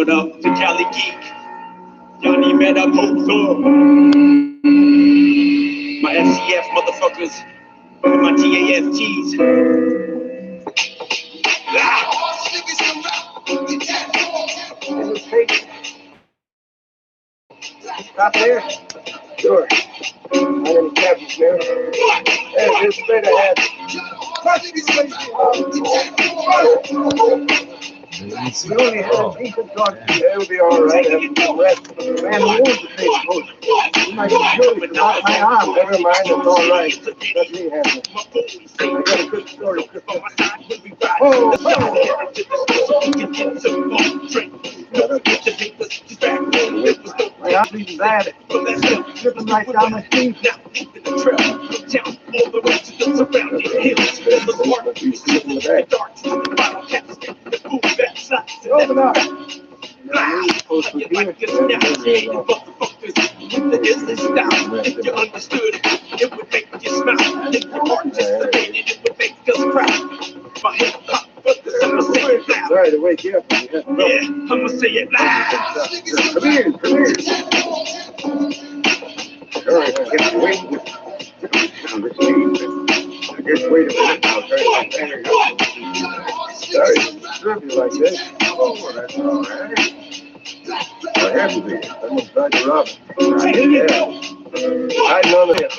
What up to Cali Geek? Johnny met up Hope my FCF motherfuckers, my TAFTs. Stop there? Sure. My name is Captain Smith. Hey, just straight ahead. We only had a decent talk today. It'll be all right. After the rest of the man who owns the same post. You might be sure you got my arm. Never mind, it's all right. Let me handle it. I got a good story, Trippz. My arm's even bad. Slipping right down my sleeve. Open up. You understood, it would make you smile. If your heart anticipated, it would make us proud. My head pop, but I'ma say it loud. Sorry to wake you up. Yeah, I'ma say it loud. Come here, come here. All right, get wait. Just wait a minute. I'll try to find her. Sorry to disturb you like this. Oh, that's all right. I have to be. Someone's trying to rob me. Yeah. I know that.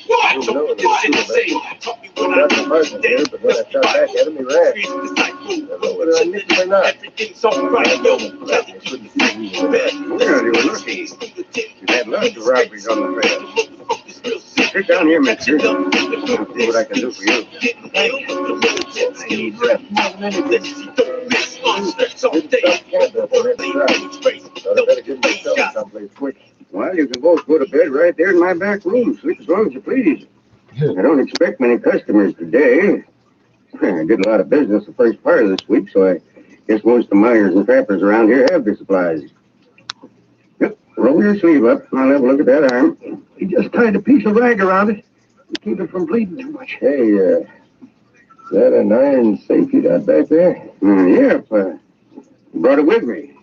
You know it's got the person here, but when I shot back at him, he ran. I don't know whether I missed him or not. Yeah, you were lucky. You had lots of robberies on the trail. Sit down here, mister. I'll see what I can do for you. I need rest more than anything. I better get myself someplace quick. Well, you can both go to bed right there in my back room. Sleep as long as you please. I don't expect many customers today. I did a lot of business the first part of this week, so I guess most of the miners and trappers around here have their supplies. Yep, roll your sleeve up. I'll have a look at that arm. You just tied a piece of rag around it to keep it from bleeding too much. Hey, is that an iron safe you got back there? Yep, brought it with me.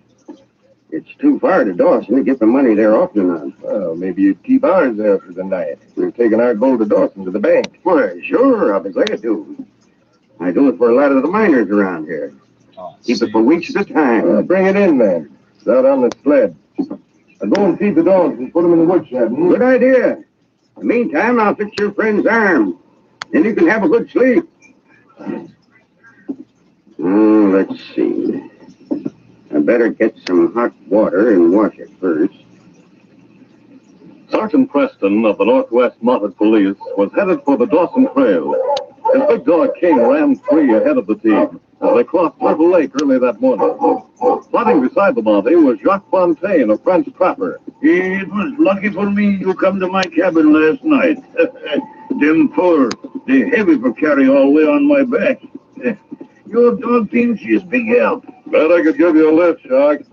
It's too far to Dawson to get the money there often enough. Well, maybe you'd keep ours there for the night. We're taking our gold to Dawson to the bank. Why, sure, I'll be glad to. I do it for a lot of the miners around here. Keep it for weeks at a time. Bring it in, then. It's out on the sled. I'll go and feed the dogs and put them in the woodshed. Good idea. In the meantime, I'll fix your friend's arm. Then you can have a good sleep. Let's see. I better get some hot water and wash it first. Sergeant Preston of the Northwest Mounted Police was headed for the Dawson Trail. His big dog King ran free ahead of the team as they crossed Turtle Lake early that morning. Plodding beside the Mountie was Jacques Fontaine, a French trapper. It was lucky for me you come to my cabin last night. Them fur, they heavy for carry all the way on my back. Your dog thinks she's big help. Bet I could give you a lift, Jacques.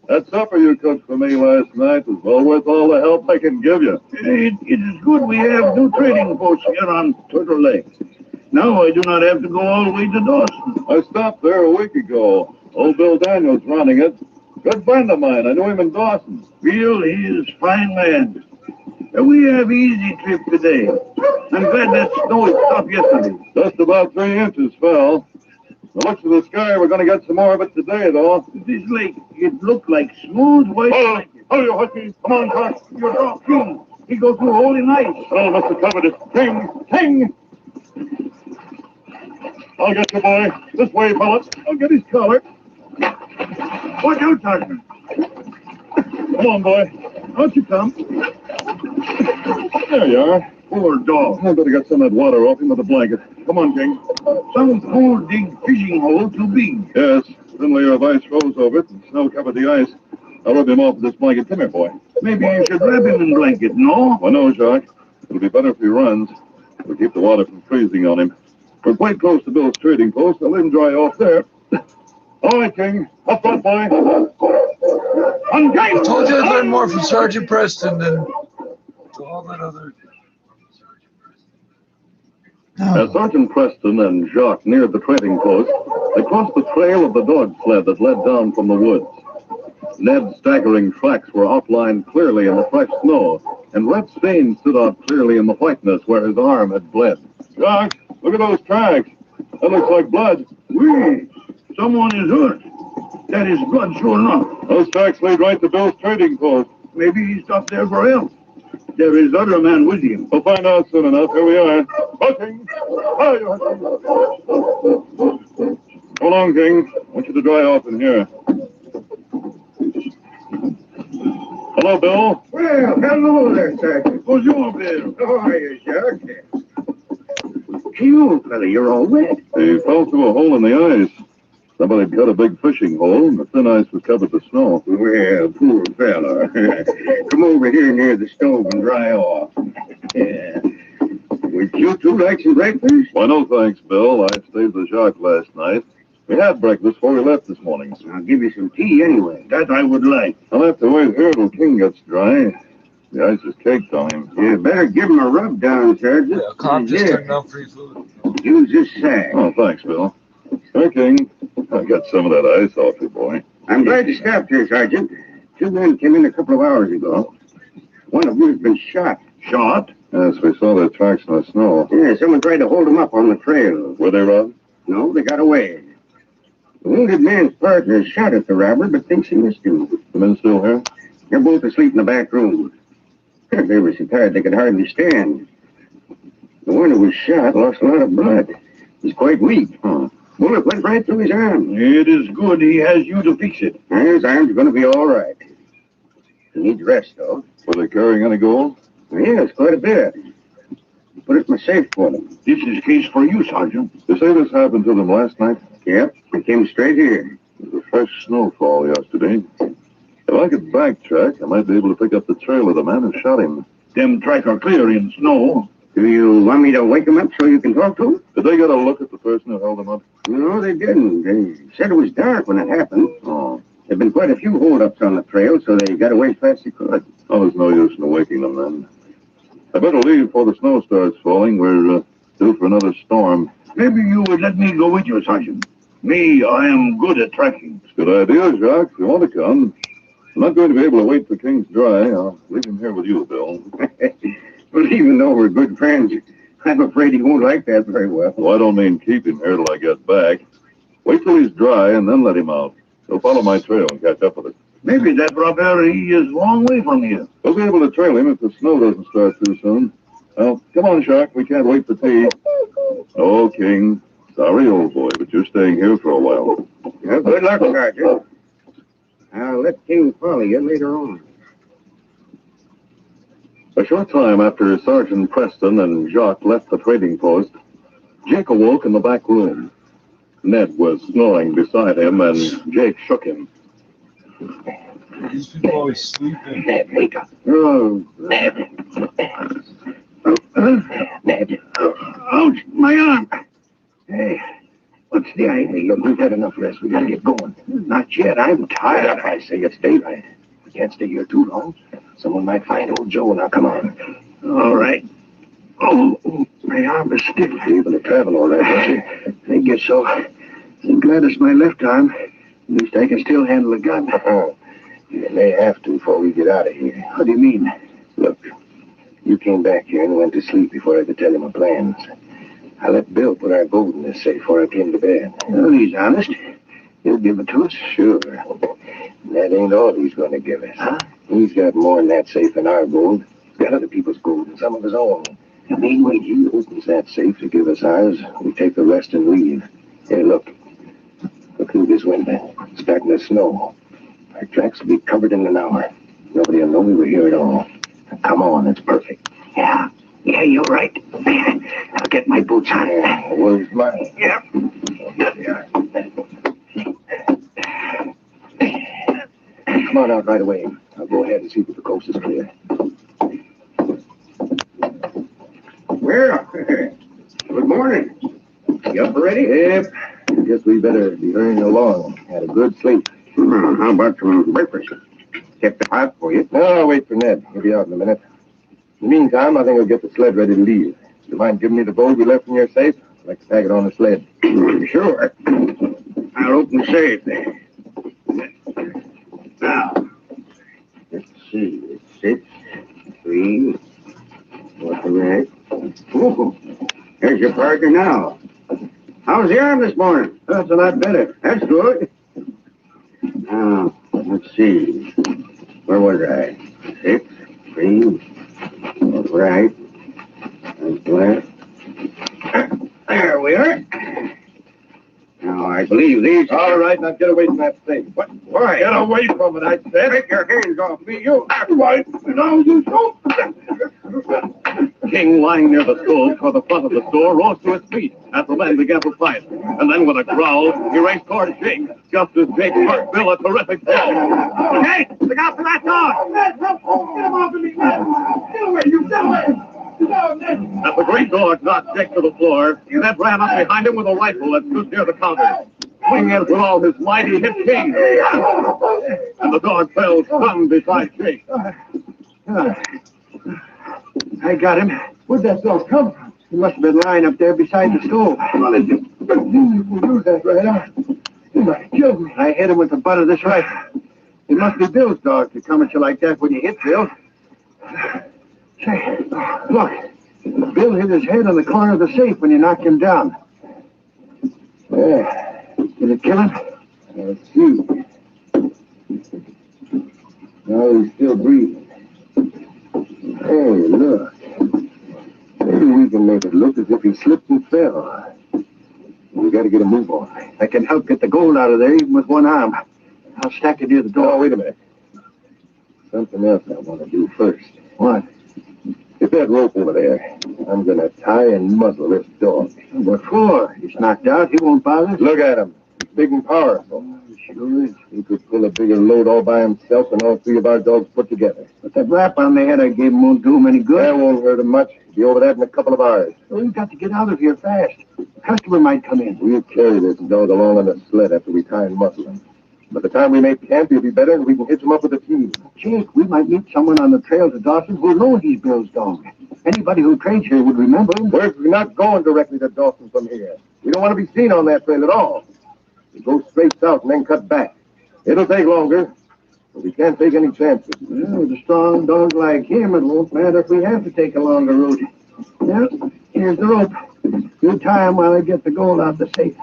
That supper you cooked for me last night was well worth all the help I can give you. It is good we have new trading posts here on Turtle Lake. Now I do not have to go all the way to Dawson. I stopped there a week ago. Old Bill Daniels running it. Good friend of mine. I knew him in Dawson. Bill, he is fine land. We have easy trip today. I'm glad that snow stopped yesterday. Just about 3 inches fell. The looks of the sky, we're going to get some more of it today, though. This lake, it looked like smooth white blanket. Oh, Husky. Come on, Doc. Your dog, King. He goes through holy night. Oh, must have covered it. King! I'll get you, boy. This way, fellas. I'll get his collar. Watch out, Sergeant. Come on, boy. Out you come. There you are. Poor dog. I better get some of that water off him with a blanket. Come on, King. Some fool dig fishing hole too big. Yes. Thin layer of ice rose over it, and snow covered the ice. I'll rub him off with this blanket. Come here, boy. Maybe you should wrap him in blanket, no? Well, no, Jacques. It'll be better if he runs. We'll keep the water from freezing on him. We're quite close to Bill's trading post. I'll let him dry off there. All right, King. Up front, boy. On King! I told you I'd learn more from Sergeant Preston than all that other... As Sergeant Preston and Jacques neared the trading post, They crossed the trail of the dog sled that led down from the woods. Ned's staggering tracks were outlined clearly in the fresh snow, and red stains stood out clearly in the whiteness where his arm had bled. Jock, look at those tracks. That looks like blood. Whee! Someone is hurt. That is blood, sure enough. Those tracks lead right to Bill's trading post. Maybe he stopped there for help. There is other man with him. We'll find out soon enough. Here we are. Hunting! Hi, hunting! Hold on, King. I want you to dry off in here. Hello, Bill. Well, hello there, Sergeant. What's your Bill? How are you, Chuck? Gee, old fella, you're all wet. He fell through a hole in the ice. Somebody had cut a big fishing hole, and the thin ice was covered with snow. Well, poor fella. Come over here near the stove and dry off. Yeah. Would you two like some breakfast? Why, no thanks, Bill. I stayed with Jacques last night. We had breakfast before we left this morning. I'll give you some tea anyway. That I would like. I'll have to wait here till King gets dry. The ice is caked on him. You better give him a rub down, Sergeant. Yeah, Cop just turned down free food. Use this sack. Oh, thanks, Bill. Here, King. I got some of that ice off you, boy. I'm glad you stopped here, Sergeant. 2 men came in a couple of hours ago. One of them has been shot. Shot? Yes, we saw their tracks in the snow. Yeah, someone tried to hold them up on the trail. Were they robbed? No, they got away. The wounded man's partner shot at the robber, but thinks he missed him. The men still here? They're both asleep in the back room. They were so tired they could hardly stand. The one who was shot lost a lot of blood. He's quite weak. Bullet went right through his arm. It is good he has you to fix it. His arm's going to be all right. He needs rest, though. Were they carrying any gold? Yes, quite a bit. Put it in my safe for them. This is case for you, Sergeant. You say this happened to them last night? Yep, I came straight here. It was a fresh snowfall yesterday. If I could backtrack, I might be able to pick up the trail of the man who shot him. Them track are clear in snow. Do you want me to wake him up so you can talk to him? Did they get a look at the person who held him up? No, they didn't. They said it was dark when it happened. Oh. There've been quite a few holdups on the trail, so they got away as fast as they could. Oh, there's no use in waking them then. I better leave before the snow starts falling. We're due for another storm. Maybe you would let me go with you, Sergeant. Me, I am good at tracking. It's a good idea, Jacques. If you want to come. I'm not going to be able to wait till King's dry. I'll leave him here with you, Bill. Well, even though we're good friends, I'm afraid he won't like that very well. Well, I don't mean keep him here till I get back. Wait till he's dry and then let him out. He'll follow my trail and catch up with it. Maybe that robber, he is a long way from here. We'll be able to trail him if the snow doesn't start too soon. Well, come on, Jacques. We can't wait for tea. Oh, King. Sorry, old boy, but you're staying here for a while. Well, good luck, Sergeant. I'll let King follow you later on. A short time after Sergeant Preston and Jacques left the trading post, Jake awoke in the back room. Ned was snoring beside him, and Jake shook him. These people always sleeping. Ned, wake up. Oh, Ned. Ned. Ouch, my arm. Hey, what's the idea? Look, we've had enough rest. We gotta get going. Not yet, I'm tired. I say it's daylight. We can't stay here too long. Someone might find old Joe. Now, come on. All right. Oh, my arm is stiff. You're able to travel all right, don't you? I guess so. I'm glad it's my left arm. At least I can still handle a gun. You may have to before we get out of here. What do you mean? Look, you came back here and went to sleep before I could tell you my plans. I let Bill put our gold in this safe before I came to bed. Well, he's honest. He'll give it to us. Sure. That ain't all he's going to give us. Huh? He's got more in that safe than our gold. He's got other people's gold and some of his own. You mean When he opens that safe to give us ours, we take the rest and leave. Hey, look. Look through this window. It's starting to snow. Our tracks will be covered in an hour. Nobody will know we were here at all. Now, come on, it's perfect. Yeah, you're right. I'll get my boots on. Where's mine? Yeah. Come on out right away. I'll go ahead and see that the coast is clear. Well, good morning. You up already? Yep. Guess we better be hurrying along. Had a good sleep. How about some breakfast? Kept it hot for you. No, I'll wait for Ned. He'll be out in a minute. In the meantime, I think I'll get the sled ready to leave. You mind giving me the gold we left in your safe? I'd like to tag it on the sled. Sure. I'll open the safe. Now, let's see. It's 6, 3. What's the right? Oh, there's your partner now. How's the arm this morning? That's a lot better. That's good. Now, let's see. Where was I? 6, 3. That's right. That's left. There we are. Now, I believe these... All right, now get away from that thing. What? Why? Get away from it, I said. Take your hands off me, you. Right, now you don't. King, lying near the stove toward the front of the store, rose to his feet as the men began to fight. And then with a growl, he raced toward Jake, just as Jake struck Bill a terrific blow. Hey, look out for that dog! Get him off of me! Get away, you! Get away! As the great dog knocked Jake to the floor, Ned ran up behind him with a rifle that stood near the counter. Swinging it with all his might, he hit King. And the dog fell stunned beside Jake. I got him. Where'd that dog come from? He must have been lying up there beside the stove. You do that right on. You might have killed me. I hit him with the butt of this rifle. It must be Bill's dog to come at you like that when you hit Bill. Say, look. Bill hit his head on the corner of the safe when you knocked him down. Yeah. Did it kill him? Let's see. No, he's still breathing. Hey, look. Maybe we can make it look as if he slipped and fell. We got to get a move on. I can help get the gold out of there even with one arm. I'll stack it near the door. Oh, wait a minute. Something else I want to do first. What? Get that rope over there. I'm going to tie and muzzle this dog. What for? He's knocked out. He won't bother. Look at him. He's big and powerful. Sure is. He could pull a bigger load all by himself than all three of our dogs put together. But that rap on the head I gave him won't do him any good. That won't hurt him much. He'll be over that in a couple of hours. Well, we've got to get out of here fast. A customer might come in. We'll carry this dog along on the sled after we tie and muzzle him. By the time we make camp, he'll be better and we can hitch him up with the team. Jake, we might meet someone on the trail to Dawson who'll know he's Bill's dog. Anybody who trades here would remember him. We're not going directly to Dawson from here. We don't want to be seen on that trail at all. We go straight south and then cut back. It'll take longer, but we can't take any chances. Well, with a strong dog like him, it won't matter if we have to take a longer route. Well, here's the rope. You tie him while I get the gold out the safe.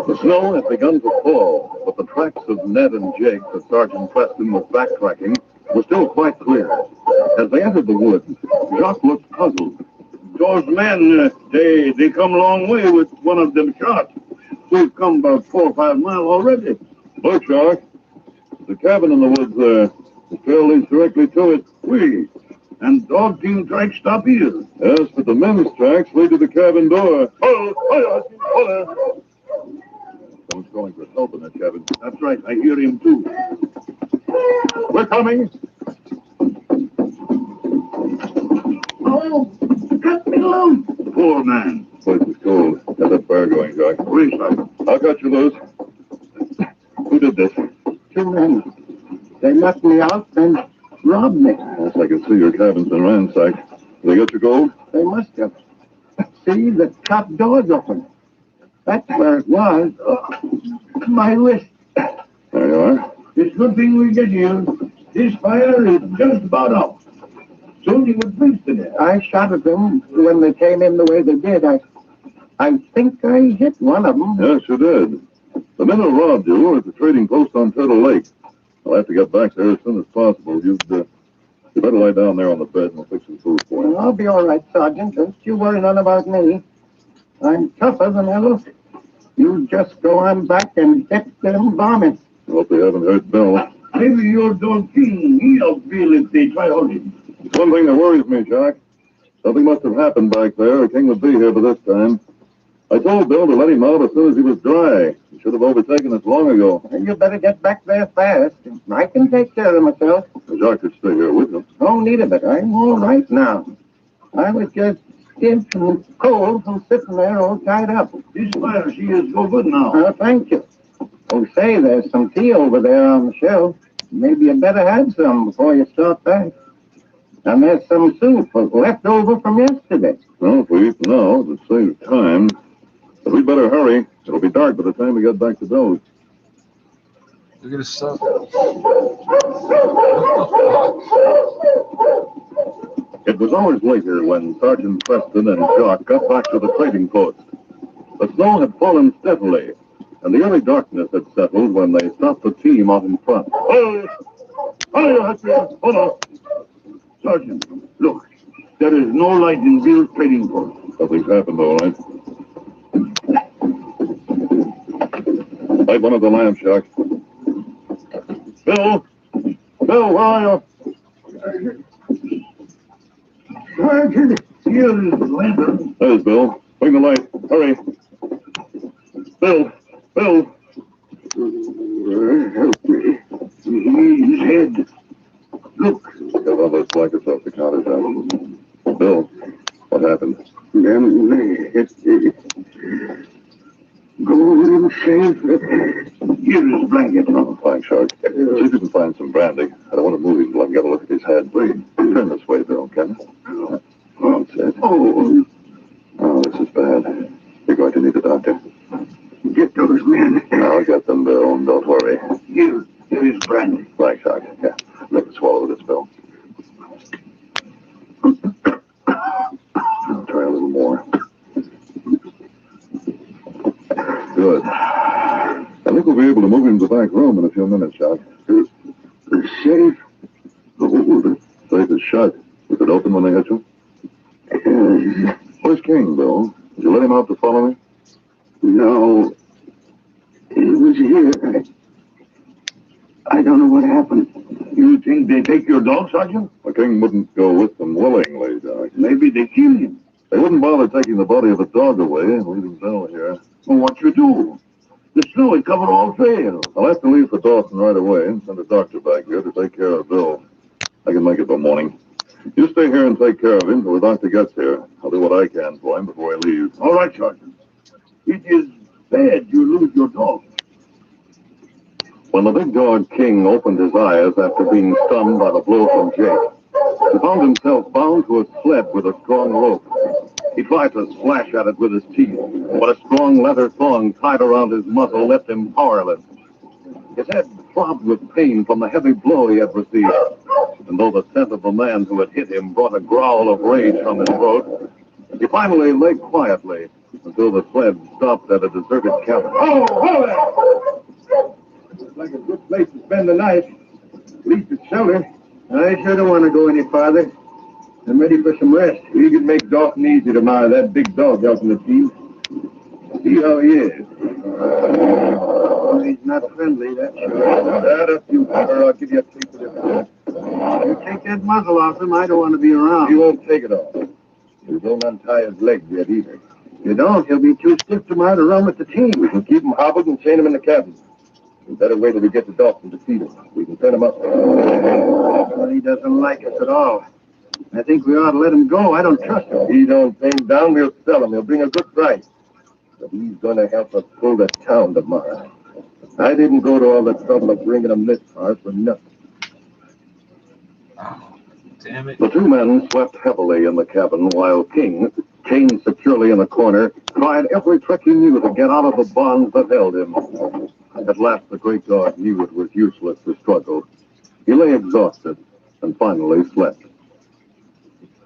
The snow had begun to fall, but the tracks of Ned and Jake that Sergeant Preston was backtracking were still quite clear. As they entered the woods, Jacques looked puzzled. Those men, they come a long way with one of them shots. We've come about 4 or 5 miles already. Look, Jacques, the cabin in the woods there. The trail leads directly to it. And dog team tracks stop here. Yes, but the men's tracks lead to the cabin door. Oh, someone's calling for help in that cabin. That's right, I hear him too. We're coming. Oh, cut me alone. Poor man. The place is cold. Have that fire going, Jacques. Please, sir. I'll cut you loose. Who did this? 2 men. They left me out and robbed me. Yes, I can see your cabin's been ransacked. They got your gold? They must have. See, the top door's open. That's where it was. My wrist. There you are. It's a good thing we get here. This fire is just about out. Soon he would freeze to death. I shot at them when they came in the way they did. I think I hit one of them. Yes, you did. The men who robbed you were at the trading post on Turtle Lake. I'll have to get back there as soon as possible. You better lie down there on the bed and we'll fix some food for you. I'll be all right, Sergeant. Don't you worry none about me. I'm tougher than I look. You just go on back and hit them varmints. Hope they haven't hurt Bill. Maybe your dog King, he'll feel if they try on him. It's one thing that worries me, Jacques. Something must have happened back there. King would be here by this time. I told Bill to let him out as soon as he was dry. He should have overtaken us long ago. Well, you better get back there fast. I can take care of myself. Jacques could stay here with you. No need of it. I'm all right now. I was just stiff and cold from sitting there all tied up. This fire, she is so good now. Thank you. Oh, say, there's some tea over there on the shelf. Maybe you better have some before you start back. And there's some soup left over from yesterday. Well, if we eat now, it saves time. But we'd better hurry. It'll be dark by the time we get back to Bill's. Look at his stuff. It was hours later when Sergeant Preston and Jock got back to the trading post. The snow had fallen steadily, and the early darkness had settled when they stopped the team out in front. Oh, hold on. Sergeant, look. There is no light in Bill's trading post. Nothing's happened, all right. Light one of the lamps, Jock. Bill! Bill, where are you? Sergeant, here's the lantern. There's Bill. Bring the light. Hurry. Bill! Bill! Help me. His head. Look. Got all those blankets off the counter, Jock. Bill, what happened? Them legs. Golden safe. Here is blanket. Oh, thanks, Shark. See if you can find some brandy. I don't want to move him until I can get a look at his head. Please, turn this way, Bill, can you? That's it. Oh, Oh, this is bad. You're going to need a doctor. get those men. I'll get them, Bill. Don't worry. Here is brandy. Thanks, Shark. Yeah, let me swallow this, Bill. I'll try a little more. Good. I think we'll be able to move him to the back room in a few minutes, Shark. The safe. Oh, The safe is shut. Was it open when they hit you? Where's King, Bill? Did you let him out to follow me? no. It was here. I don't know what happened. You think they take your dog, Sergeant? The King wouldn't go with them willingly, Doc. Maybe they kill him. They wouldn't bother taking the body of a dog away and leaving Bill here. Well, what you do? The snow had covered all trails. I'll have to leave for Dawson right away and send a doctor back here to take care of Bill. I can make it by morning. You stay here and take care of him till the doctor gets here. I'll do what I can for him before I leave. All right, Sergeant. It is bad you lose your dog. When the big dog King opened his eyes after being stunned by the blow from Jake, he found himself bound to a sled with a strong rope. He tried to slash at it with his teeth, but a strong leather thong tied around his muzzle left him powerless. His head throbbed with pain from the heavy blow he had received, and though the scent of the man who had hit him brought a growl of rage from his throat, he finally lay quietly until the sled stopped at a deserted cabin. Oh, hold it! Looks like a good place to spend the night. At least it's shelter. I sure don't want to go any farther. I'm ready for some rest. You can make Dawson easy tomorrow. That big dog helping the team. See how he is. Oh, he's not friendly, that's sure. That up, you cover. I'll give you a taste of it. You take that muzzle off him, I don't want to be around. You won't take it off. You don't untie his legs yet either. You don't, he'll be too stiff tomorrow to run with the team. We can keep him hobbled and chain him in the cabin. We better wait till we get to Dawson to feed him. We can turn him up. Well, he doesn't like us at all. I think we ought to let him go. I don't trust him. He don't pay him down, we'll sell him. He'll bring a good price. But he's going to help us pull the town tomorrow. I didn't go to all the trouble of bringing him this far for nothing. Damn it. The two men slept heavily in the cabin while King, chained securely in a corner, tried every trick he knew to get out of the bonds that held him. At last, the great dog knew it was useless to struggle. He lay exhausted and finally slept.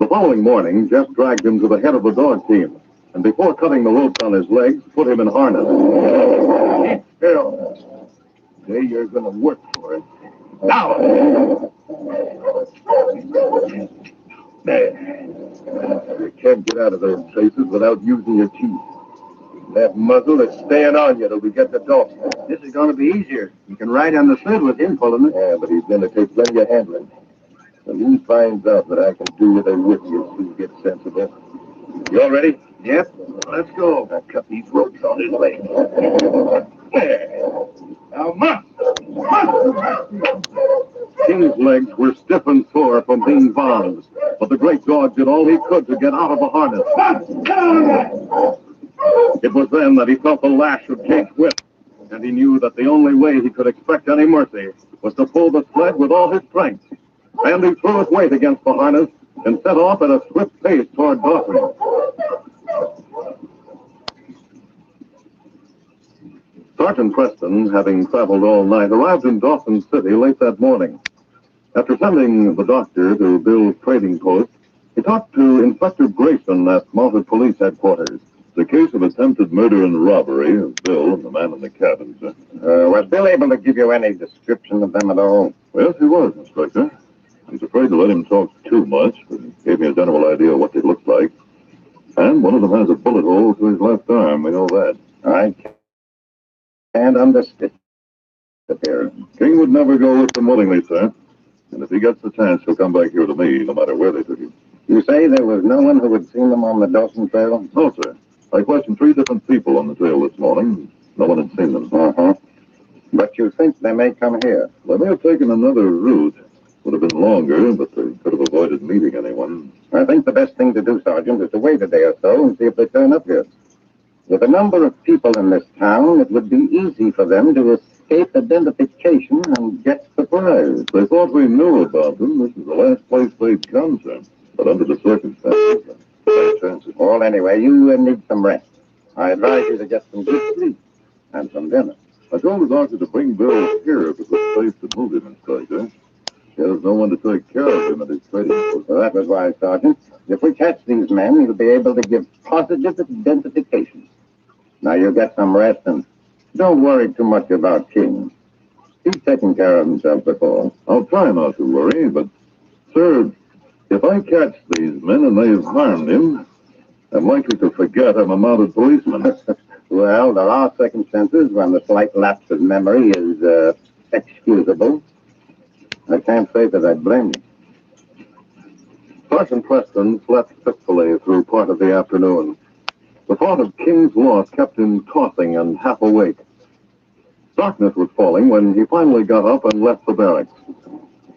The following morning, Jeff dragged him to the head of the dog team, and before cutting the ropes on his legs, put him in harness. Keep still. Today you're going to work for it. Now! There. You can't get out of those places without using your teeth. That muzzle is staying on you till we get the dog. This is going to be easier. You can ride on the sled with him pulling it. Yeah, but he's going to take plenty of handling. When he finds out that I can do with a whip, he'll soon get sensible. You all ready? Yep. Let's go. I'll cut these ropes on his legs. There. Now, march! King's legs were stiff and sore from being bound, but the great dog did all he could to get out of the harness. It was then that he felt the lash of Jake's whip, and he knew that the only way he could expect any mercy was to pull the sled with all his strength. and he threw his weight against the harness and set off at a swift pace toward Dawson. Sergeant Preston, having traveled all night, arrived in Dawson City late that morning. After sending the doctor to Bill's trading post, he talked to Inspector Grayson at Mounted Police Headquarters. The case of attempted murder and robbery of Bill and the man in the cabin, sir. Was Bill able to give you any description of them at all? Yes, he was, Inspector. I was afraid to let him talk too much, but he gave me a general idea of what they looked like. And one of them has a bullet hole to his left arm, we know that. I can't understand it here. King would never go with them willingly, sir. And if he gets the chance, he'll come back here to me, no matter where they took him. You say there was no one who had seen them on the Dawson trail? No, sir. I questioned 3 different people on the trail this morning. No one had seen them. Uh-huh. But you think they may come here? They may have taken another route. Would have been longer, but they could have avoided meeting anyone. I think the best thing to do, Sergeant, is to wait a day or so and see if they turn up here. With the number of people in this town, it would be easy for them to escape identification and get surprised. They thought we knew about them. This is the last place they'd come, sir. But under the circumstances, bad chances. Well, anyway, you need some rest. I advise you to get some good sleep and some dinner. I told the doctor to bring Bill here if it was safe to move him, Inspector. There's no one to take care of him at his trading post. Well, that was why, Sergeant. If we catch these men, we'll be able to give positive identification. Now, you get some rest and don't worry too much about King. He's taken care of himself before. I'll try not to worry, but, sir, if I catch these men and they've harmed him, I'm likely to forget I'm a mounted policeman. Well, there are second chances when the slight lapse of memory is excusable. I can't say that I blame you. Sergeant Preston slept fitfully through part of the afternoon. The thought of King's loss kept him tossing and half awake. Darkness was falling when he finally got up and left the barracks.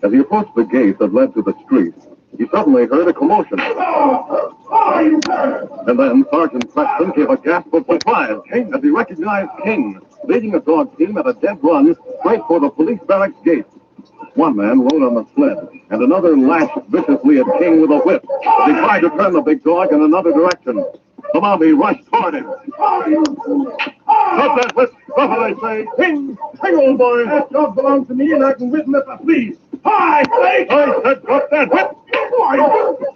As he approached the gate that led to the street, he suddenly heard a commotion. And then Sergeant Preston gave a gasp of surprise as he recognized King, leading a dog team at a dead run straight for the police barracks gate. One man rode on the sled, and another lashed viciously at King with a whip as he tried to turn the big dog in another direction. The mountie rushed toward him. Stop that whip! Stop it, I say! King! King, old boy! That dog belongs to me, and I can whip him if I please. Hi, say! I said drop that whip!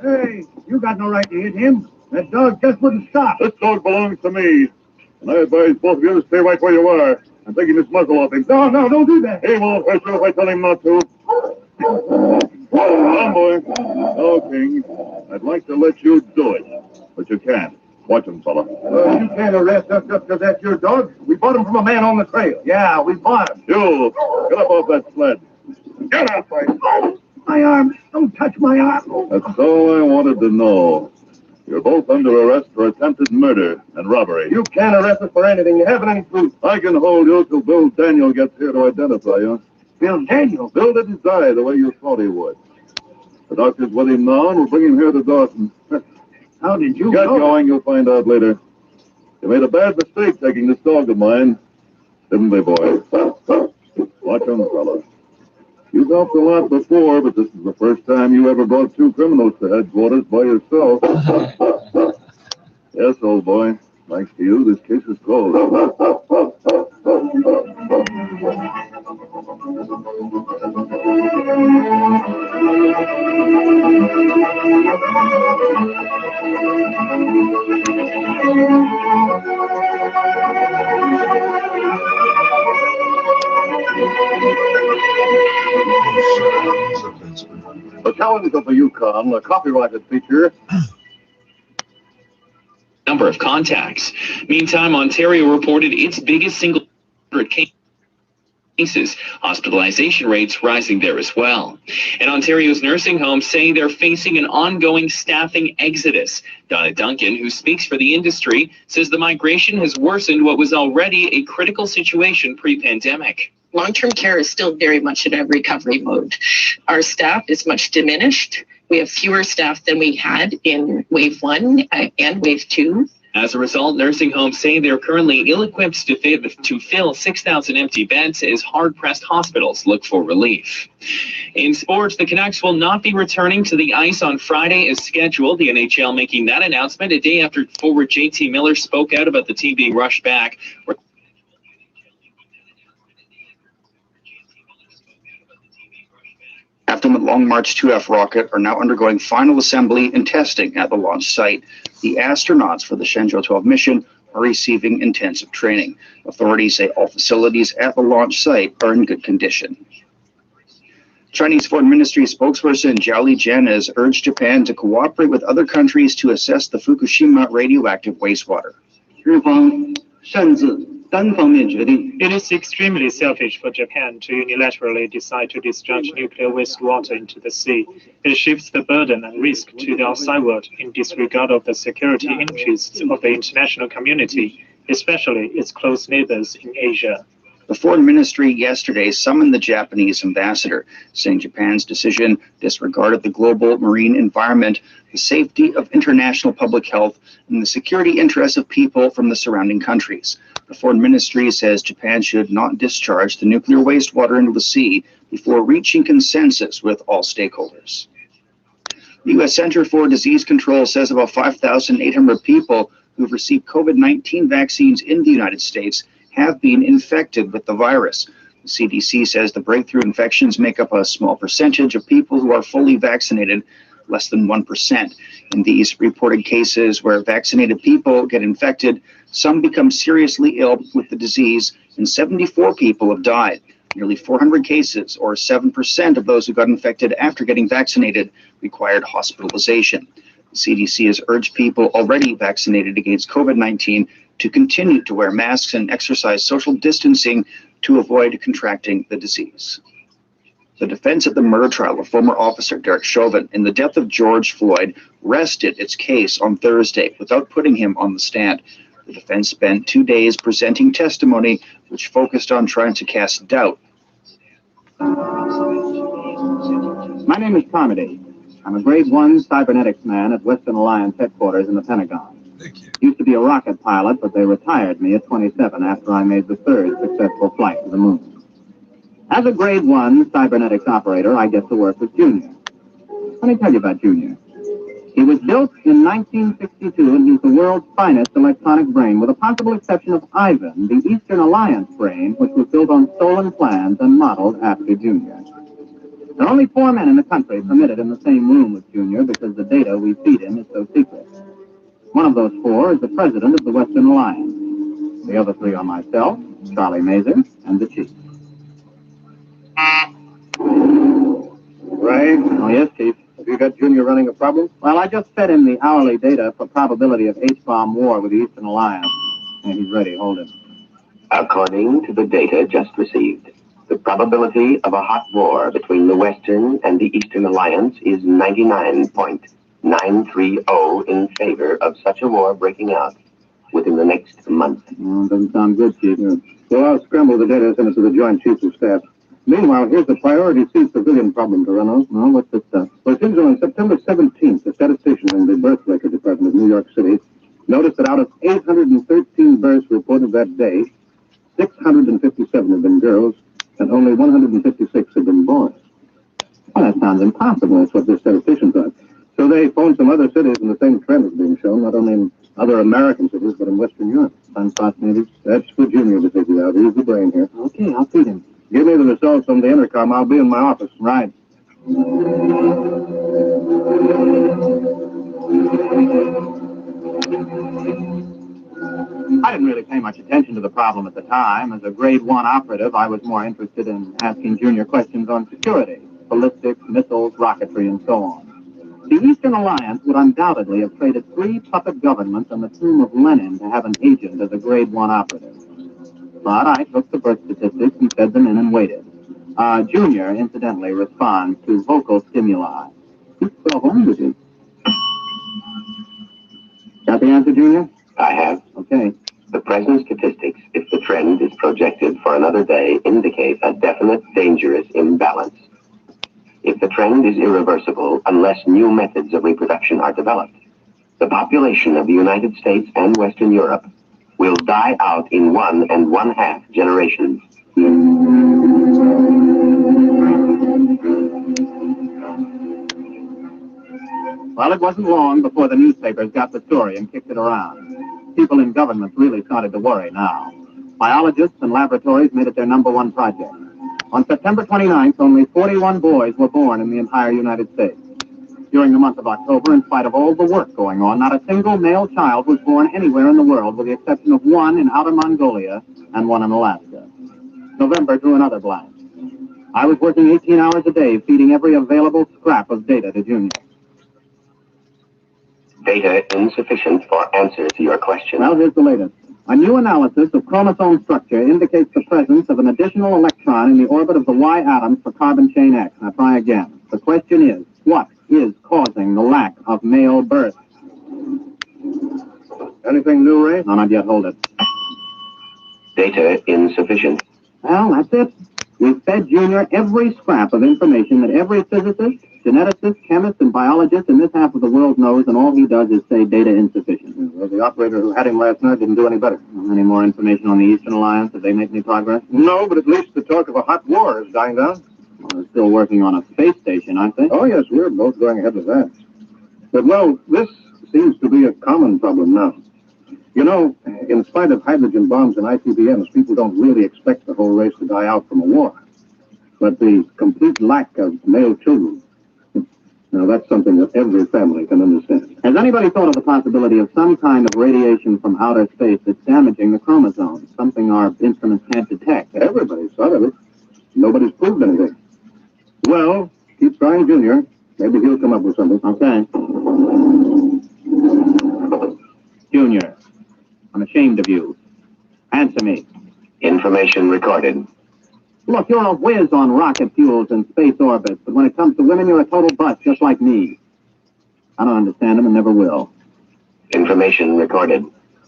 Hey, you got no right to hit him. That dog just wouldn't stop. This dog belongs to me. And I advise both of you to stay right where you are. I'm taking this muzzle off him. No, don't do that. He won't hurt you if I tell him not to. Come on, boy. No, King. I'd like to let you do it, but you can't. Watch him, fella. You can't arrest us just because that's your dog. We bought him from a man on the trail. Yeah, we bought him. You, get up off that sled. Get up, boy. My arm. Don't touch my arm. That's all I wanted to know. You're both under arrest for attempted murder and robbery. You can't arrest us for anything. You haven't any proof. I can hold you till Bill Daniel gets here to identify you. Bill Daniel? Bill didn't die the way you thought he would. The doctor's with him now, and we'll bring him here to Dawson. How did you Get know? going, you'll find out later. You made a bad mistake taking this dog of mine. Didn't they, boy? Watch him, fella. You've helped a lot before, but this is the first time you ever brought 2 criminals to headquarters by yourself. Yes, old boy. Thanks to you, this case is closed. The Challenge of the Yukon, a copyrighted feature. Number of contacts. Meantime, Ontario reported its biggest single cases. Hospitalization rates rising there as well. And Ontario's nursing homes saying they're facing an ongoing staffing exodus. Donna Duncan, who speaks for the industry, says the migration has worsened what was already a critical situation pre-pandemic. Long-term care is still very much in a recovery mode. Our staff is much diminished. We have fewer staff than we had in wave 1 and wave 2. As a result, nursing homes say they're currently ill-equipped to fill 6,000 empty beds as hard-pressed hospitals look for relief. In sports, the Canucks will not be returning to the ice on Friday as scheduled. The NHL making that announcement a day after forward JT Miller spoke out about the team being rushed back. After the Long March 2F rocket are now undergoing final assembly and testing at the launch site. The astronauts for the Shenzhou 12 mission are receiving intensive training. Authorities say all facilities at the launch site are in good condition. Chinese Foreign Ministry spokesperson Zhao Lijian has urged Japan to cooperate with other countries to assess the Fukushima radioactive wastewater. It is extremely selfish for Japan to unilaterally decide to discharge nuclear wastewater into the sea. It shifts the burden and risk to the outside world in disregard of the security interests of the international community, especially its close neighbors in Asia. The Foreign Ministry yesterday summoned the Japanese ambassador, saying Japan's decision disregarded the global marine environment, the safety of international public health, and the security interests of people from the surrounding countries. The Foreign Ministry says Japan should not discharge the nuclear wastewater into the sea before reaching consensus with all stakeholders. The U.S. Center for Disease Control says about 5,800 people who've received COVID-19 vaccines in the United States have been infected with the virus. The CDC says the breakthrough infections make up a small percentage of people who are fully vaccinated, less than 1%. In these reported cases where vaccinated people get infected, some become seriously ill with the disease, and 74 people have died. Nearly 400 cases, or 7% of those who got infected after getting vaccinated, required hospitalization. The CDC has urged people already vaccinated against COVID-19 to continue to wear masks and exercise social distancing to avoid contracting the disease. The defense of the murder trial of former officer Derek Chauvin in the death of George Floyd rested its case on Thursday without putting him on the stand. The defense spent 2 days presenting testimony which focused on trying to cast doubt. My name is Carmody. I'm a grade 1 cybernetics man at Western Alliance headquarters in the Pentagon. Thank you. Used to be a rocket pilot, but they retired me at 27 after I made the third successful flight to the moon. As a grade 1 cybernetics operator, I get to work with Junior. Let me tell you about Junior. He was built in 1962, and he's the world's finest electronic brain, with a possible exception of Ivan, the Eastern Alliance brain, which was built on stolen plans and modeled after Junior. There are only 4 men in the country permitted in the same room with Junior because the data we feed him is so secret. One of those 4 is the president of the Western Alliance. The other 3 are myself, Charlie Mazer, and the chief. Right? Oh, yes, Chief. Have you got Junior running a problem? Well, I just fed him the hourly data for probability of H-bomb war with the Eastern Alliance. And he's ready. Hold him. According to the data just received, the probability of a hot war between the Western and the Eastern Alliance is 99.930 in favor of such a war breaking out within the next month. Doesn't sound good, Chief. Well, I'll scramble the data and send it to the Joint Chiefs of Staff. Meanwhile, here's the priority C civilian problem to run on. Well, what's this stuff? Well, it seems on September 17th, the statistician in the birth record department of New York City noticed that out of 813 births reported that day, 657 have been girls, and only 156 have been boys. Well, that sounds impossible. That's what the statistician thought. So they phoned some other cities, and the same trend is being shown, not only in other American cities, but in Western Europe. Sunspots, maybe? That's for Junior to figure out. He's the brain here. Okay, I'll feed him. Give me the results from the intercom. I'll be in my office. Right. I didn't really pay much attention to the problem at the time. As a grade 1 operative, I was more interested in asking Junior questions on security, ballistics, missiles, rocketry, and so on. The Eastern Alliance would undoubtedly have traded 3 puppet governments on the tomb of Lenin to have an agent as a grade 1 operative. But I took the birth statistics and fed them in and waited. Junior, incidentally, responds to vocal stimuli. Keep 12 languages. Got the answer, Junior? I have. Okay. The present statistics, if the trend is projected for another day, indicate a definite dangerous imbalance. If the trend is irreversible unless new methods of reproduction are developed, the population of the United States and Western Europe will die out in 1 1/2 generations. Well, it wasn't long before the newspapers got the story and kicked it around. People in governments really started to worry now. Biologists and laboratories made it their #1 project. On September 29th, only 41 boys were born in the entire United States. During the month of October, in spite of all the work going on, not a single male child was born anywhere in the world, with the exception of one in Outer Mongolia and one in Alaska. November drew another blank. I was working 18 hours a day, feeding every available scrap of data to Junior. Data insufficient for answer to your question. Well, here's the latest. A new analysis of chromosome structure indicates the presence of an additional electron in the orbit of the Y atoms for carbon chain X. Now try again. The question is, what is causing the lack of male birth? Anything new, Ray? No, not yet. Hold it. Data insufficient. Well, that's it. We've fed Junior every scrap of information that every physicist, geneticist, chemist, and biologist in this half of the world knows, and all he does is say data insufficient. Well, the operator who had him last night didn't do any better. Any more information on the Eastern Alliance? Did they make any progress? No, but at least the talk of a hot war is dying down. Well, they're still working on a space station, aren't they? Oh, yes, we're both going ahead with that. But, well, this seems to be a common problem now. You know, in spite of hydrogen bombs and ICBMs, people don't really expect the whole race to die out from a war. But the complete lack of male children, now that's something that every family can understand. Has anybody thought of the possibility of some kind of radiation from outer space that's damaging the chromosomes, something our instruments can't detect? Everybody's thought of it. Nobody's proved anything. Well, keep trying, Junior. Maybe he'll come up with something. Okay. Junior, I'm ashamed of you. Answer me. Information recorded. Look, you're a whiz on rocket fuels and space orbits, but when it comes to women, you're a total bust, just like me. I don't understand them and never will. Information recorded.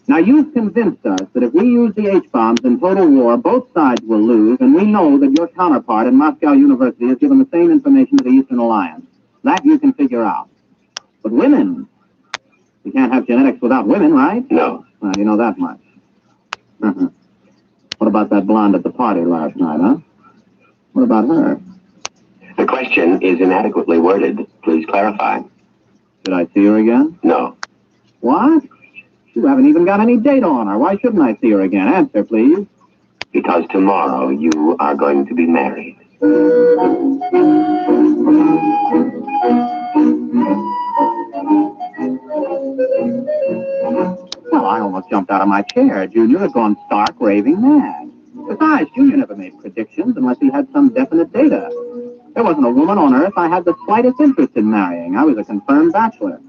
Now, you've convinced us that if we use the H-bombs in total war, both sides will lose, and we know that your counterpart in Moscow University has given the same information to the Eastern Alliance. That you can figure out. But women, you can't have genetics without women, right? No. Well, you know that much. What about that blonde at the party last night, huh? What about her? The question is inadequately worded. Please clarify. Did I see her again? No. What? You haven't even got any data on her. Why shouldn't I see her again? Answer, please. Because tomorrow you are going to be married. Well, I almost jumped out of my chair. Junior had gone stark raving mad. Besides, Junior never made predictions unless he had some definite data. There wasn't a woman on earth I had the slightest interest in marrying. I was a confirmed bachelor.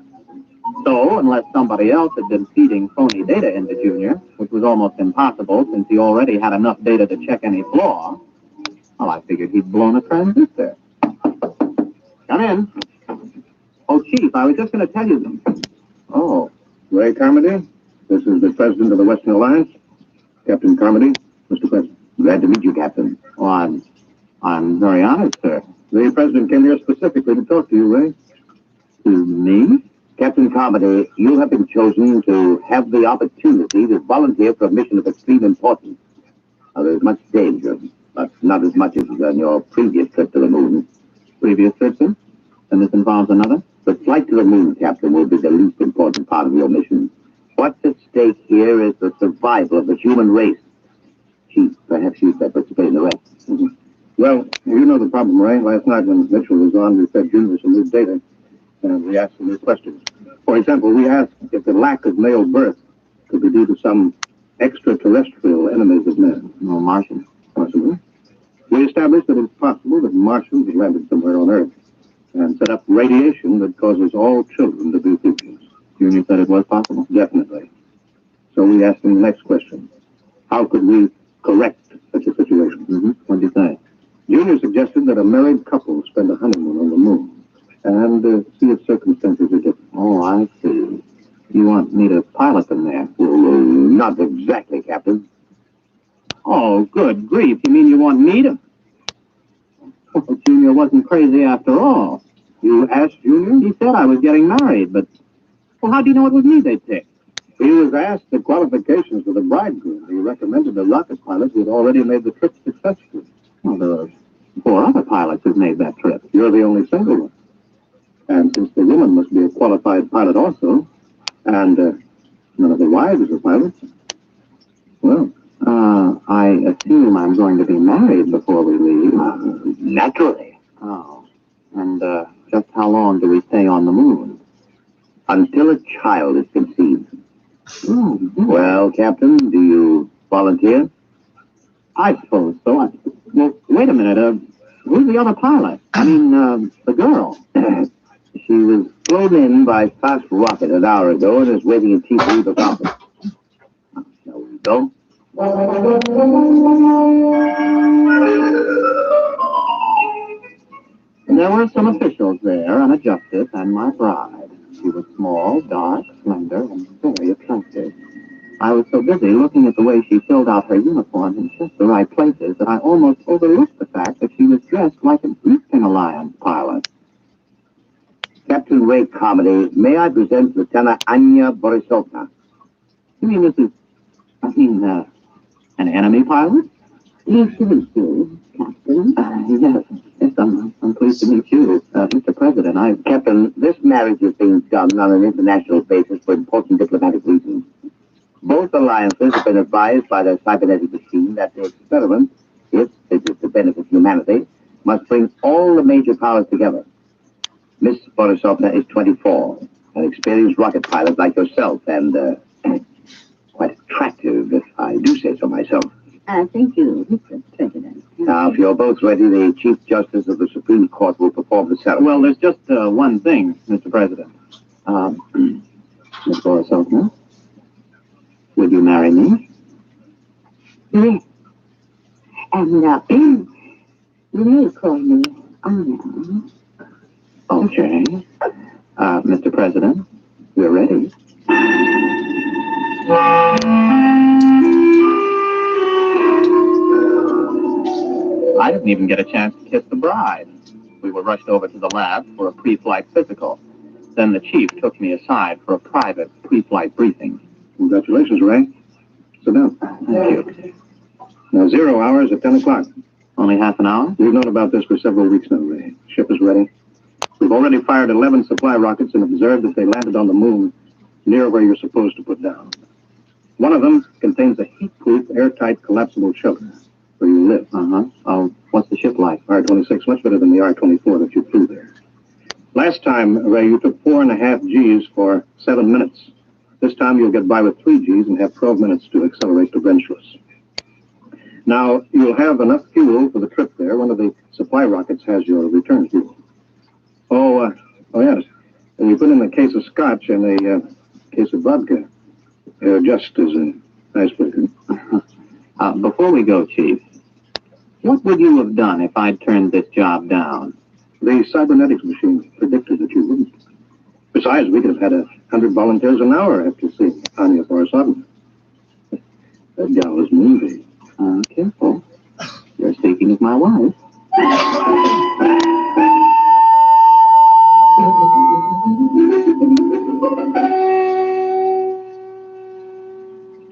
So, unless somebody else had been feeding phony data into Junior, which was almost impossible since he already had enough data to check any flaw, well, I figured he'd blown a transistor. Come in. Oh, Chief, I was just going to tell you them. Oh, Ray Carmody? This is the President of the Western Alliance. Captain Carmody, Mr. President. Glad to meet you, Captain. Oh, I'm very honored, sir. The President came here specifically to talk to you, Ray. To me? Captain Carmody, you have been chosen to have the opportunity to volunteer for a mission of extreme importance. Now, there's much danger, but not as much as on your previous trip to the moon. Previous trip, sir? And this involves another? The flight to the moon, Captain, will be the least important part of your mission. What's at stake here is the survival of the human race. Chief, perhaps you'd better explain the rest. Well, you know the problem, Ray. Last night when Mitchell was on, we fed Junior some new data, and we asked him new questions. For example, we asked if the lack of male birth could be due to some extraterrestrial enemies of men. No, Martian. Possibly. We established that it's possible that Martians have landed somewhere on Earth and set up radiation that causes all children to be females. Junior said it was possible? Definitely. So we asked him the next question. How could we correct such a situation? What'd you say? Junior suggested that a married couple spend a honeymoon on the moon and see if circumstances are different. Oh, I see. You want me to pilot them there? Well, not exactly, Captain. Oh, good grief. You mean you want me to? Well, Junior wasn't crazy after all. You asked Junior? He said I was getting married, but Well, how do you know it was me they picked? He was asked the qualifications for the bridegroom. He recommended the rocket pilot who had already made the trip successfully. Well, there are 4 other pilots who've made that trip. You're the only single one. And since the woman must be a qualified pilot also, and none of the wives are pilots, well, I assume I'm going to be married before we leave. naturally. Oh. And, just how long do we stay on the moon? Until a child is conceived. Oh, Well, Captain, do you volunteer? I suppose so. Well, wait a minute. Who's the other pilot? I mean, the girl. She was flown in by fast rocket an hour ago and is waiting in Chief Weaver's office. Shall we go? There were some officials there, and a justice, and my bride. She was small, dark, slender, and very attractive. I was so busy looking at the way she filled out her uniform in just the right places that I almost overlooked the fact that she was dressed like an Eastern Alliance pilot. Captain Ray Comedy, may I present Lieutenant Anya Borisovna? You mean an enemy pilot? Pleased to meet you, Captain. Yes, I'm pleased to meet you, Mr. President. Captain, this marriage is being done on an international basis for important diplomatic reasons. Both alliances have been advised by their cybernetic machine that the experiment, if it is to benefit humanity, must bring all the major powers together. Miss Borisovna is 24, an experienced rocket pilot like yourself, and quite attractive, if I do say so myself. Thank you, Mr. President. Now, if you're both ready, the Chief Justice of the Supreme Court will perform the ceremony. Well, there's just one thing, Mr. President. Miss Borisovna, would you marry me? Yes. And, you may call me Anna. Okay. Mr. President, we're ready. I didn't even get a chance to kiss the bride. We were rushed over to the lab for a pre-flight physical. Then the chief took me aside for a private pre-flight briefing. Congratulations, Ray. Sit down. Thank you. Now, 0 hours at 10 o'clock. Only half an hour? We've known about this for several weeks now, Ray. Ship is ready. We've already fired 11 supply rockets and observed that they landed on the moon near where you're supposed to put down. One of them contains a heat-proof, airtight, collapsible shelter where you live. What's the ship like? R-26, much better than the R-24 that you flew there. Last time, Ray, you took 4.5 Gs for 7 minutes. This time you'll get by with 3 Gs and have 12 minutes to accelerate to wrenchless. Now, you'll have enough fuel for the trip there. One of the supply rockets has your return fuel. Oh, yes. And you put in a case of scotch and a case of vodka. Just as a icebreaker. Before we go, Chief, what would you have done if I'd turned this job down? The cybernetics machine predicted that you wouldn't. Besides, we could have had 100 volunteers an hour after seeing Anya Borisovna. That gal is moving. Careful. You're speaking of my wife.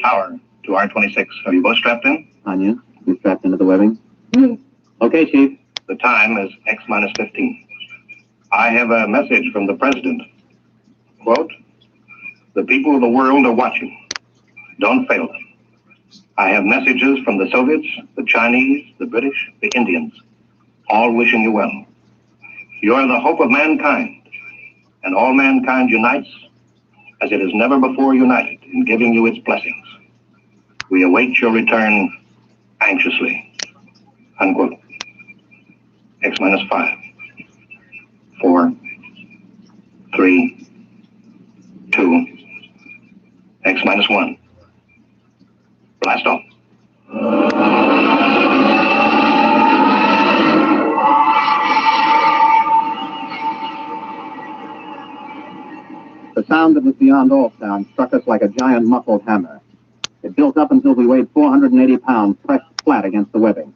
Tower to R-26. Are you both strapped in? Anya, you strapped into the webbing? Yes. Okay, Chief. The time is X-15. I have a message from the President. Quote, "The people of the world are watching. Don't fail them. I have messages from the Soviets, the Chinese, the British, the Indians, all wishing you well. You are the hope of mankind, and all mankind unites as it has never before united in giving you its blessings. We await your return anxiously." Unquote. X-5, 4, 3, 2, X-1. Blast off. The sound that was beyond all sound struck us like a giant muffled hammer. It built up until we weighed 480 pounds pressed flat against the webbing.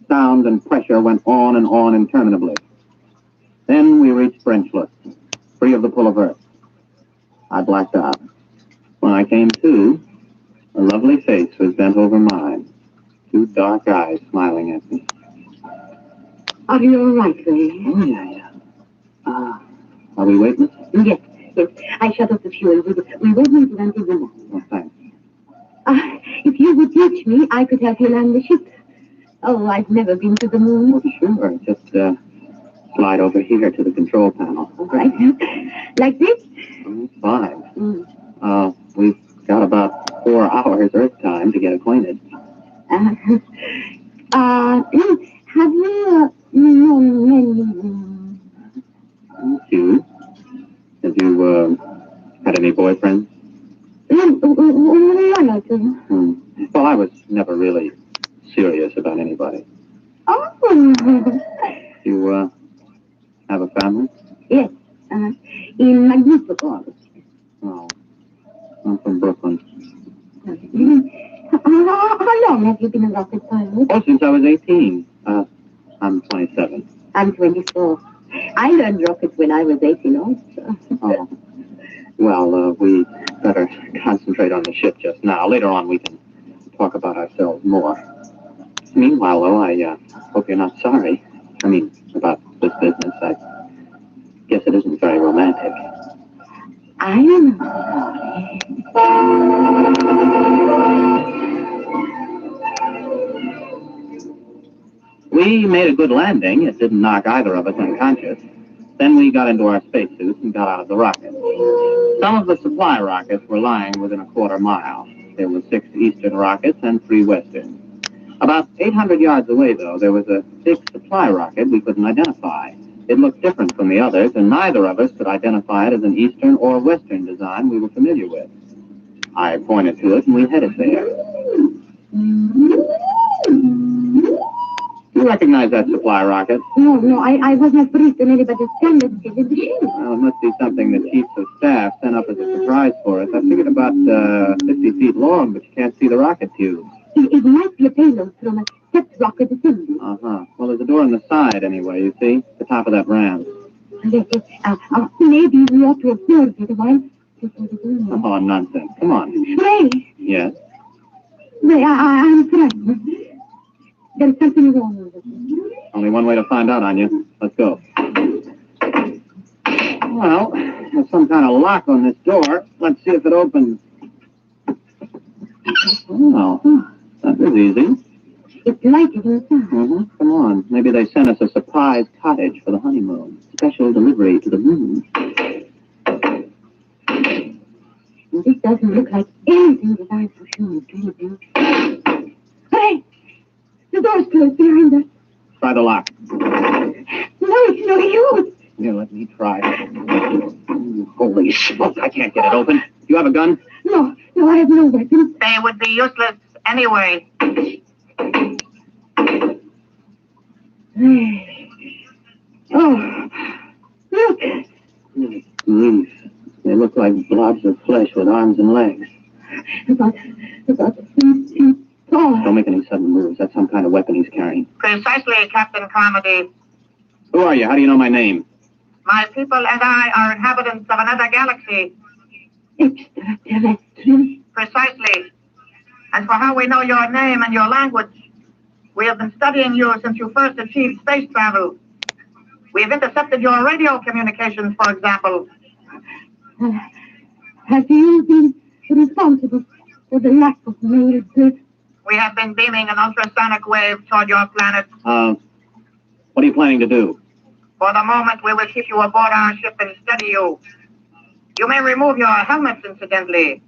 Sound and pressure went on and on interminably. Then we reached wrenchless, free of the pull of Earth. I blacked out. When I came to, a lovely face was bent over mine. 2 dark eyes smiling at me. Are you all right, Ray? Oh, yeah. Are we waiting? Yes. I shut off the fuel. We won't need it until the night. Oh, thanks. If you would teach me, I could help you land the ship. Oh, I've never been to the moon. Oh, sure. Just slide over here to the control panel. All right. Like this? Fine. We've got about 4 hours Earth time to get acquainted. Have you known many... You? Have you, had any boyfriends? One or two. Well, I was never really serious about anybody. Oh. You, have a family? Yes. In Magnifico. Oh. I'm from Brooklyn. How long have you been a rocket pilot? Oh, since I was 18. I'm 27. I'm 24. I learned rockets when I was 18 also. Oh. Well, we better concentrate on the ship just now. Later on, we can talk about ourselves more. Meanwhile, though, I hope you're not sorry. I mean, about this business. I guess it isn't very romantic. I am sorry. We made a good landing. It didn't knock either of us unconscious. Then we got into our spacesuits and got out of the rocket. Some of the supply rockets were lying within a quarter mile. There were 6 eastern rockets and 3 western. About 800 yards away, though, there was a big supply rocket we couldn't identify. It looked different from the others, and neither of us could identify it as an eastern or western design we were familiar with. I pointed to it, and we headed there. You recognize that supply rocket? No, I was not briefed on anybody's standard in the ship. Well, it must be something the chiefs of staff sent up as a surprise for us. I figured about 50 feet long, but you can't see the rocket tube. It might be a payload from a stepped rocket assembly. Uh-huh. Well, there's a door on the side, anyway, you see? The top of that ramp. Yes. Maybe we ought to observe it a while. Oh, nonsense. Come on. Ray! Yes? Ray, I'm frightened. There's something wrong with it. Only one way to find out, Anya. Let's go. Well, there's some kind of lock on this door. Let's see if it opens. Oh, that was easy. It's lighted inside. Come on. Maybe they sent us a surprise cottage for the honeymoon. Special delivery to the moon. This doesn't look like anything that I for sure do. Hey! The door's closed behind us. Try the lock. No, it's no use. Here, let me try. Holy smoke, I can't get it open. Do you have a gun? No, I have no weapons. They would be useless anyway. Oh, look. They look like blobs of flesh with arms and legs. About 3 feet tall. Don't make any sudden moves. That's some kind of weapon he's carrying. Precisely, Captain Carmody. Who are you? How do you know my name? My people and I are inhabitants of another galaxy. Extraterrestrial. Precisely. As for how we know your name and your language, we have been studying you since you first achieved space travel. We have intercepted your radio communications, for example. Have you been responsible for the lack of mail? We have been beaming an ultrasonic wave toward your planet. What are you planning to do? For the moment, we will keep you aboard our ship and study you. You may remove your helmets, incidentally.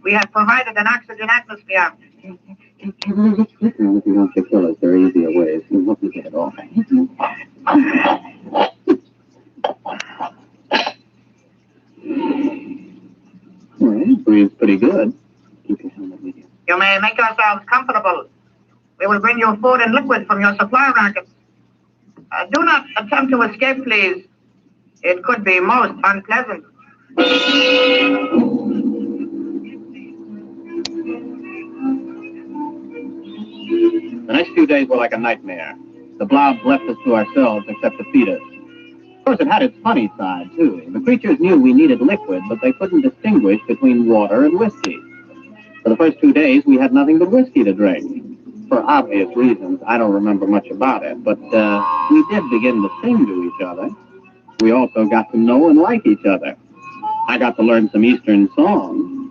We have provided an oxygen atmosphere. If you want to kill us, there are easier ways. You help me get it off. Well, it breathes pretty good. Keep your helmet with you. You may make yourselves comfortable. We will bring you food and liquid from your supply rockets. Do not attempt to escape, please. It could be most unpleasant. The next few days were like a nightmare. The blobs left us to ourselves except to feed us. course, it had its funny side, too. The creatures knew we needed liquid, but they couldn't distinguish between water and whiskey. For the first 2 days, we had nothing but whiskey to drink. For obvious reasons, I don't remember much about it, but we did begin to sing to each other. We also got to know and like each other. I got to learn some Eastern songs.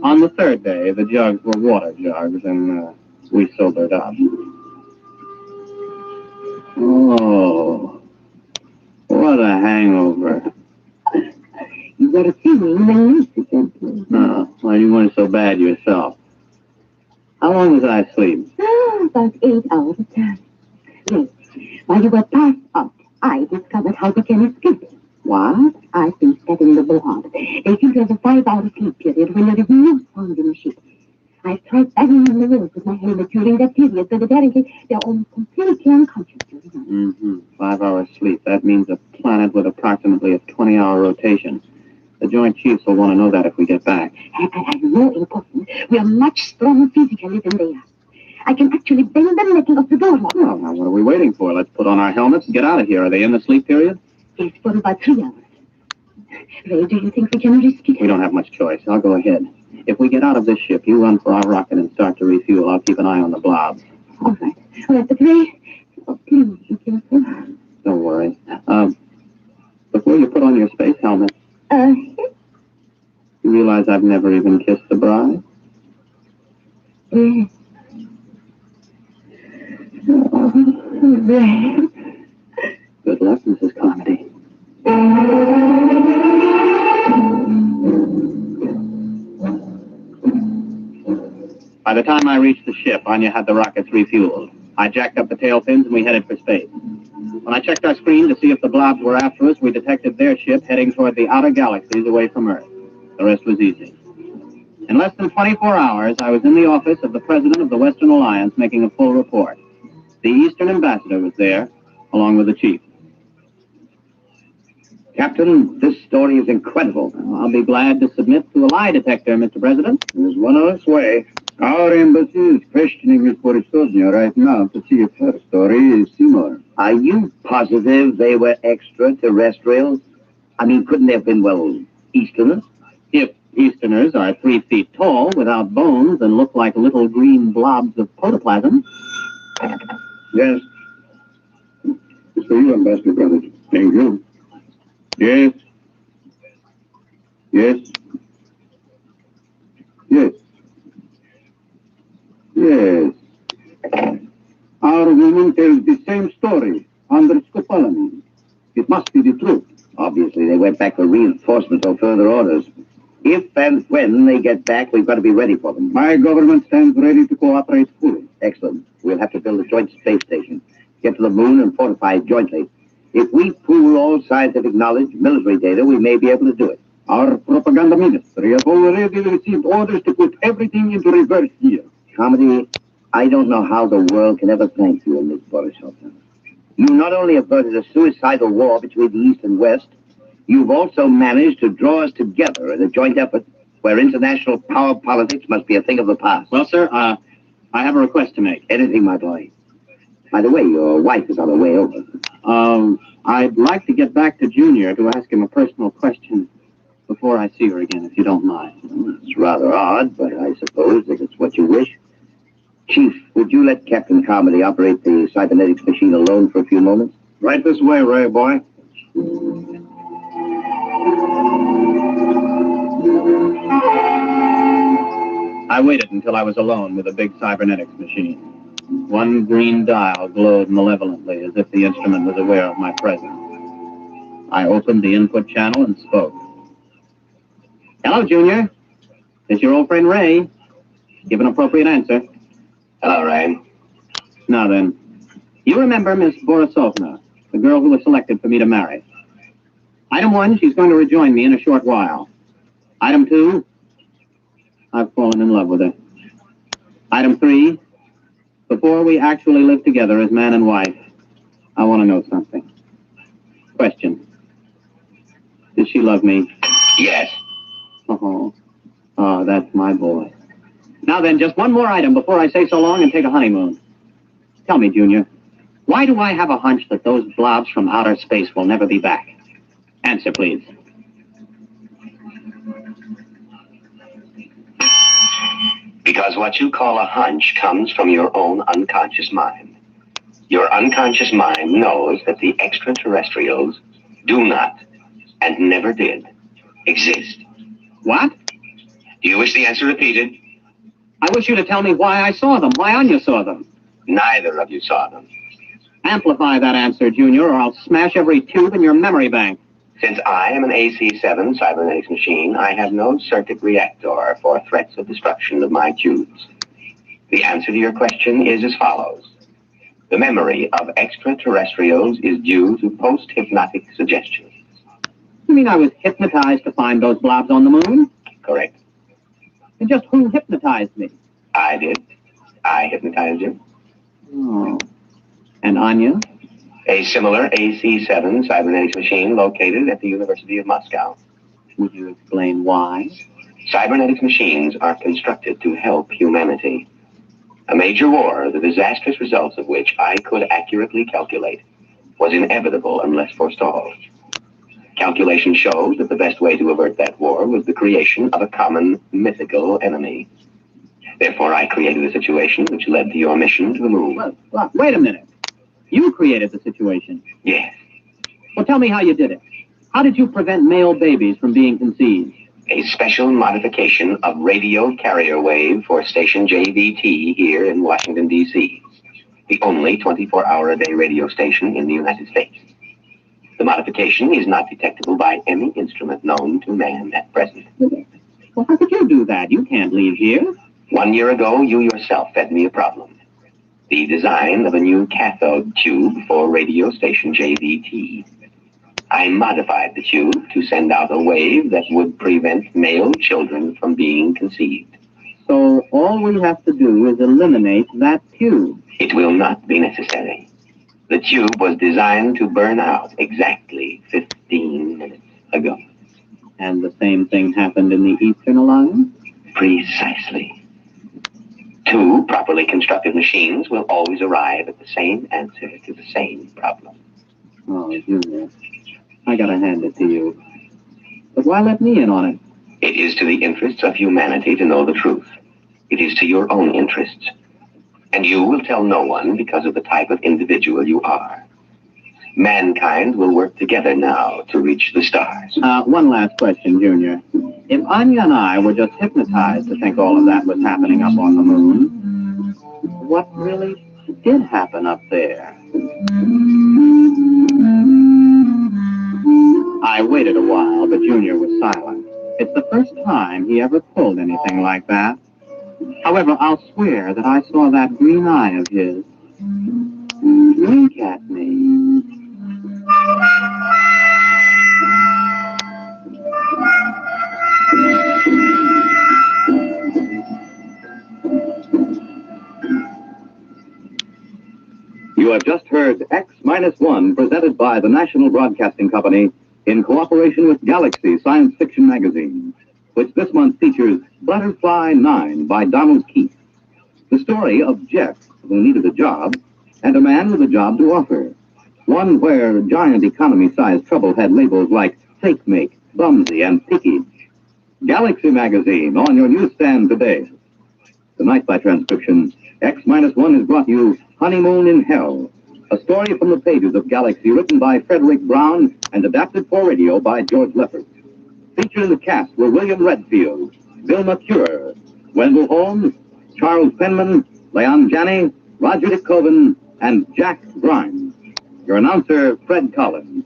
On the third day, the jugs were water jugs, and we sobered up. Oh, what a hangover. You got a feeling magnificent. No, well, you weren't so bad yourself. How long was I asleep? About 8 hours of time. Wait, while you were passed out, I discovered how we can escape. What? I've been studying the board. They think there's a 5-hour sleep period when there is no sound in the ship. I've tried banging on the walls with my helmet during that period, but apparently they're almost completely unconscious during that. 5 hours sleep. That means a planet with approximately a 20-hour rotation. The Joint Chiefs will want to know that if we get back. And more important, we are much stronger physically than they are. I can actually bend the metal of the door lock. Well, now what are we waiting for? Let's put on our helmets and get out of here. Are they in the sleep period? Yes, for about 3 hours. Ray, do you think we can risk it? We don't have much choice. I'll go ahead. If we get out of this ship, you run for our rocket and start to refuel. I'll keep an eye on the blobs. All right. But Ray, please be careful. Don't worry. Before you put on your space helmet, you realize I've never even kissed the bride? Ray. Good luck, Mrs. Carmody. By the time I reached the ship, Anya had the rockets refueled. I jacked up the tail fins and we headed for space. When I checked our screen to see if the blobs were after us, we detected their ship heading toward the outer galaxies away from Earth. The rest was easy. In less than 24 hours, I was in the office of the President of the Western Alliance making a full report. The Eastern Ambassador was there, along with the Chief. Captain, this story is incredible. I'll be glad to submit to a lie detector, Mr. President. There's one on its way. Our embassy is questioning Miss Borisovna right now to see if her story is similar. Are you positive they were extraterrestrials? I mean, couldn't they have been, well, Easterners? If Easterners are 3 feet tall, without bones, and look like little green blobs of protoplasm. Yes. It's for you, Ambassador Brothers. Thank you. Yes. Yes. Yes. Yes. Our woman tells the same story under scopolamine. It must be the truth. Obviously, they went back for reinforcements or further orders. If and when they get back, we've got to be ready for them. My government stands ready to cooperate fully. Excellent. We'll have to build a joint space station, get to the moon and fortify it jointly. If we pool all scientific knowledge, military data, we may be able to do it. Our propaganda ministry has already received orders to put everything into reverse gear. Carmody, I don't know how the world can ever thank you in this, Borisovna. You not only averted a suicidal war between the East and West, you've also managed to draw us together in a joint effort where international power politics must be a thing of the past. Well, sir, I have a request to make. Anything, my boy. By the way, your wife is on her way over. I'd like to get back to Junior to ask him a personal question before I see her again, if you don't mind. It's rather odd, but I suppose if it's what you wish. Chief, would you let Captain Carmody operate the cybernetics machine alone for a few moments? Right this way, Ray, boy. I waited until I was alone with the big cybernetics machine. One green dial glowed malevolently as if the instrument was aware of my presence. I opened the input channel and spoke. Hello, Junior. It's your old friend Ray. Give an appropriate answer. Hello, Ray. Now then, you remember Miss Borisovna, the girl who was selected for me to marry. Item 1, she's going to rejoin me in a short while. Item 2, I've fallen in love with her. Item 3, before we actually live together as man and wife, I want to know something. Question. Does she love me? Yes. Oh, that's my boy. Now then, just one more item before I say so long and take a honeymoon. Tell me, Junior, Why do I have a hunch that those blobs from outer space will never be back? Answer, please. Because what you call a hunch comes from your own unconscious mind. Your unconscious mind knows that the extraterrestrials do not, and never did, exist. What? Do you wish the answer repeated? I wish you to tell me why I saw them, why Anya saw them. Neither of you saw them. Amplify that answer, Junior, or I'll smash every tube in your memory bank. Since I am an AC-7 cybernetics machine, I have no circuit reactor for threats of destruction of my tubes. The answer to your question is as follows. The memory of extraterrestrials is due to post-hypnotic suggestion. You mean I was hypnotized to find those blobs on the moon? Correct. And just who hypnotized me? I did. I hypnotized you. Oh. And Anya? A similar AC-7 cybernetics machine located at the University of Moscow. Would you explain why? Cybernetics machines are constructed to help humanity. A major war, the disastrous results of which I could accurately calculate, was inevitable unless forestalled. Calculation showed that the best way to avert that war was the creation of a common mythical enemy. Therefore, I created a situation which led to your mission to the moon. Well, wait a minute. You created the situation. Yes. Well, tell me how you did it. How did you prevent male babies from being conceived? A special modification of radio carrier wave for station JVT here in Washington, D.C., the only 24-hour-a-day radio station in the United States. The modification is not detectable by any instrument known to man at present. Well, how could you do that? You can't leave here. 1 year ago, you yourself fed me a problem. The design of a new cathode tube for radio station JVT. I modified the tube to send out a wave that would prevent male children from being conceived. So all we have to do is eliminate that tube. It will not be necessary. The tube was designed to burn out exactly 15 minutes ago. And the same thing happened in the Eastern Alliance? Precisely. 2 properly constructed machines will always arrive at the same answer to the same problem. Oh, Junior, I gotta hand it to you. But why let me in on it? It is to the interests of humanity to know the truth. It is to your own interests. And you will tell no one because of the type of individual you are. Mankind will work together now to reach the stars. One last question, Junior. If Anya and I were just hypnotized to think all of that was happening up on the moon, what really did happen up there? I waited a while, but Junior was silent. It's the first time he ever pulled anything like that. However, I'll swear that I saw that green eye of his wink at me. You have just heard X-1 presented by the National Broadcasting Company in cooperation with Galaxy Science Fiction Magazine, which this month features Butterfly 9 by Donald Keith, the story of Jeff, who needed a job, and a man with a job to offer, one where giant economy-sized trouble had labels like fake make, bumsy, and pickage. Galaxy Magazine on your newsstand today. Tonight by transcription, X-1 has brought you Honeymoon in Hell, a story from the pages of Galaxy written by Frederick Brown and adapted for radio by George Lefferts. Featured in the cast were William Redfield, Bill McClure, Wendell Holmes, Charles Penman, Leon Janney, Roger DeKoven, and Jack Grimes. Your announcer, Fred Collins.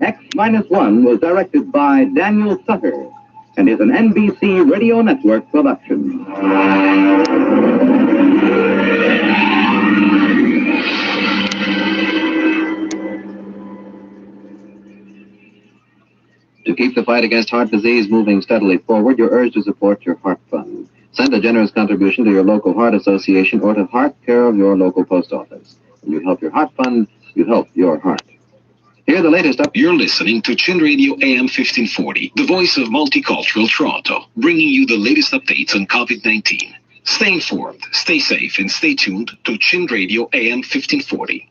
X-1 was directed by Daniel Sutter and is an NBC Radio Network production. To keep the fight against heart disease moving steadily forward, you're urged to support your heart fund. Send a generous contribution to your local heart association or to Heart Care of your local post office. When you help your heart fund, you help your heart. Here the latest up. You're listening to Chin Radio AM 1540, the voice of multicultural Toronto, bringing you the latest updates on COVID-19. Stay informed, stay safe, and stay tuned to Chin Radio AM 1540.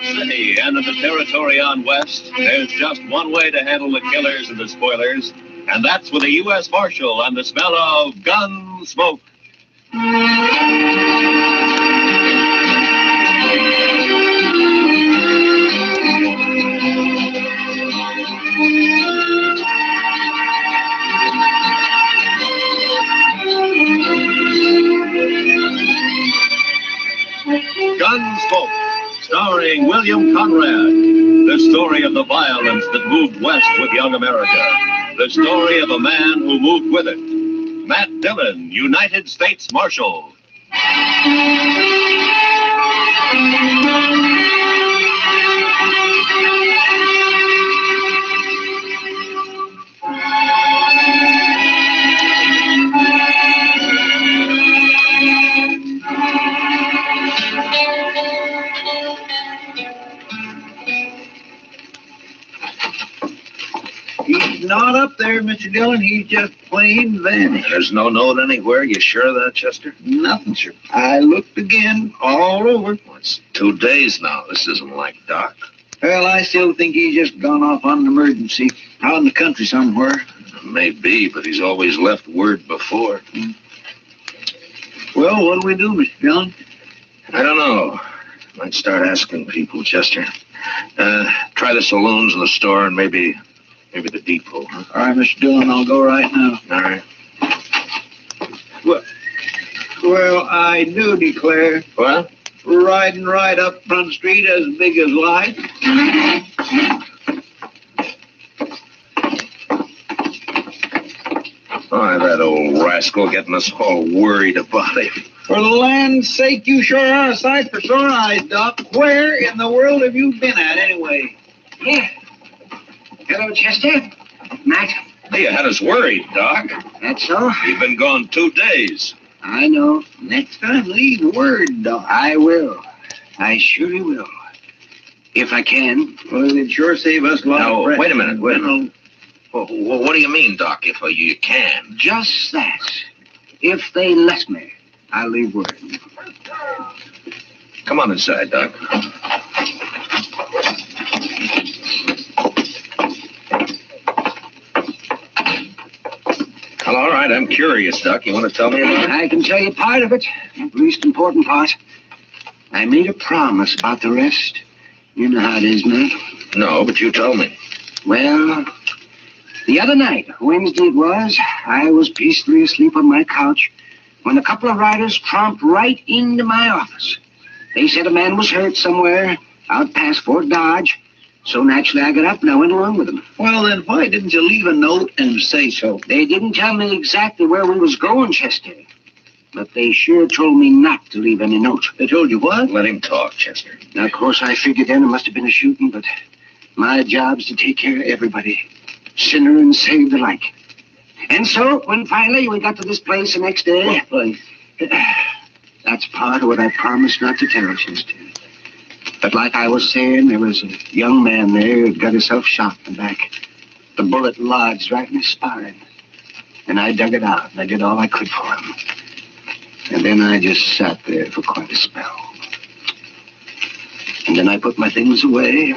City and in the territory on West, there's just one way to handle the killers and the spoilers, and that's with a U.S. Marshal and the smell of gun smoke. Gunsmoke, starring William Conrad. The story of the violence that moved west with young America. The story of a man who moved with it. Matt Dillon, United States Marshal. He's not up there, Mr. Dillon. He's just plain vanished. There's no note anywhere. You sure of that, Chester? Nothing, sir. I looked again, all over. Well, it's 2 days now. This isn't like Doc. Well, I still think he's just gone off on an emergency. Out in the country somewhere. Maybe, but he's always left word before. Well, what do we do, Mr. Dillon? I don't know. Might start asking people, Chester. Try the saloons and the store and maybe the depot. Huh? All right, Mr. Dillon, I'll go right now. All right. Well, I do declare. What? Riding right up Front Street as big as life. Oh, that old rascal getting us all worried about him. For the land's sake, you sure are a sight for sore eyes, Doc. Where in the world have you been at, anyway? Yeah. Hello, Chester. Matt. Hey, you had us worried, Doc. That's all. You've been gone 2 days. I know. Next time, leave word, Doc. I will. I surely will. If I can. Well, it'd sure save us a lot of breath. Wait a minute. Well, what do you mean, Doc, if you can? Just that. If they let me, I'll leave word. Come on inside, Doc. Well, all right, I'm curious, Doc. You want to tell me about it? I can tell you part of it, the least important part. I made a promise about the rest. You know how it is, Matt. No, but you tell me. Well, the other night, Wednesday it was, I was peacefully asleep on my couch when a couple of riders tromped right into my office. They said a man was hurt somewhere out past Fort Dodge. So naturally, I got up and I went along with them. Well, then why didn't you leave a note and say so? They didn't tell me exactly where we was going, Chester. But they sure told me not to leave any note. They told you what? Let him talk, Chester. Now, of course, I figured then it must have been a shooting, but my job's to take care of everybody. Sinner and saved alike. And so, when finally we got to this place the next day... What place? That's part of what I promised not to tell, Chester. But like I was saying, there was a young man there who'd got himself shot in the back. The bullet lodged right in his spine. And I dug it out, and I did all I could for him. And then I just sat there for quite a spell. And then I put my things away.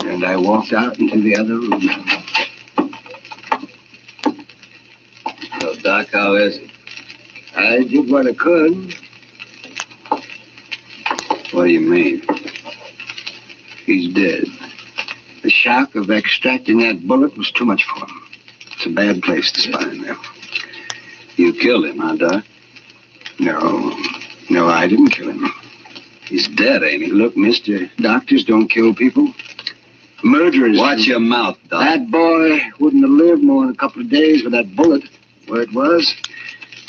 And I walked out into the other room. So, Doc, how is he? I did what I could. What do you mean? He's dead. The shock of extracting that bullet was too much for him. It's a bad place, the spine there. You killed him, huh, Doc? No, I didn't kill him. He's dead, ain't he? Look, mister, doctors don't kill people. Murderers... Watch your mouth, Doc. That boy wouldn't have lived more than a couple of days with that bullet where it was.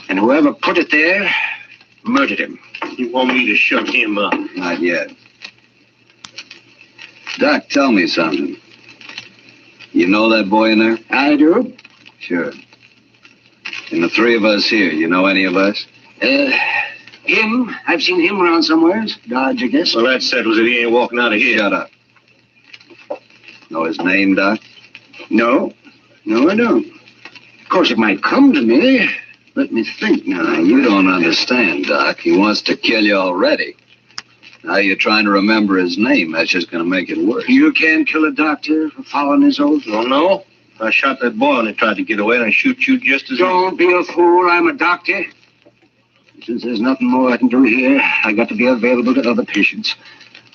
And whoever put it there murdered him. You want me to shut him up? Not yet. Doc, tell me something. You know that boy in there? I do. Sure. And the three of us here, you know any of us? Him? I've seen him around somewheres. Dodge, I guess. Well, that settles it. He ain't walking out of here. Shut up. Know his name, Doc? No, I don't. Of course, it might come to me, Let me think now. You don't understand, Doc. He wants to kill you already. Now you're trying to remember his name. That's just going to make it worse. You can't kill a doctor for following his oath? Oh, no? I shot that boy and he tried to get away, and I shoot you just as... Don't be a fool. I'm a doctor. Since there's nothing more I can do here, I got to be available to other patients.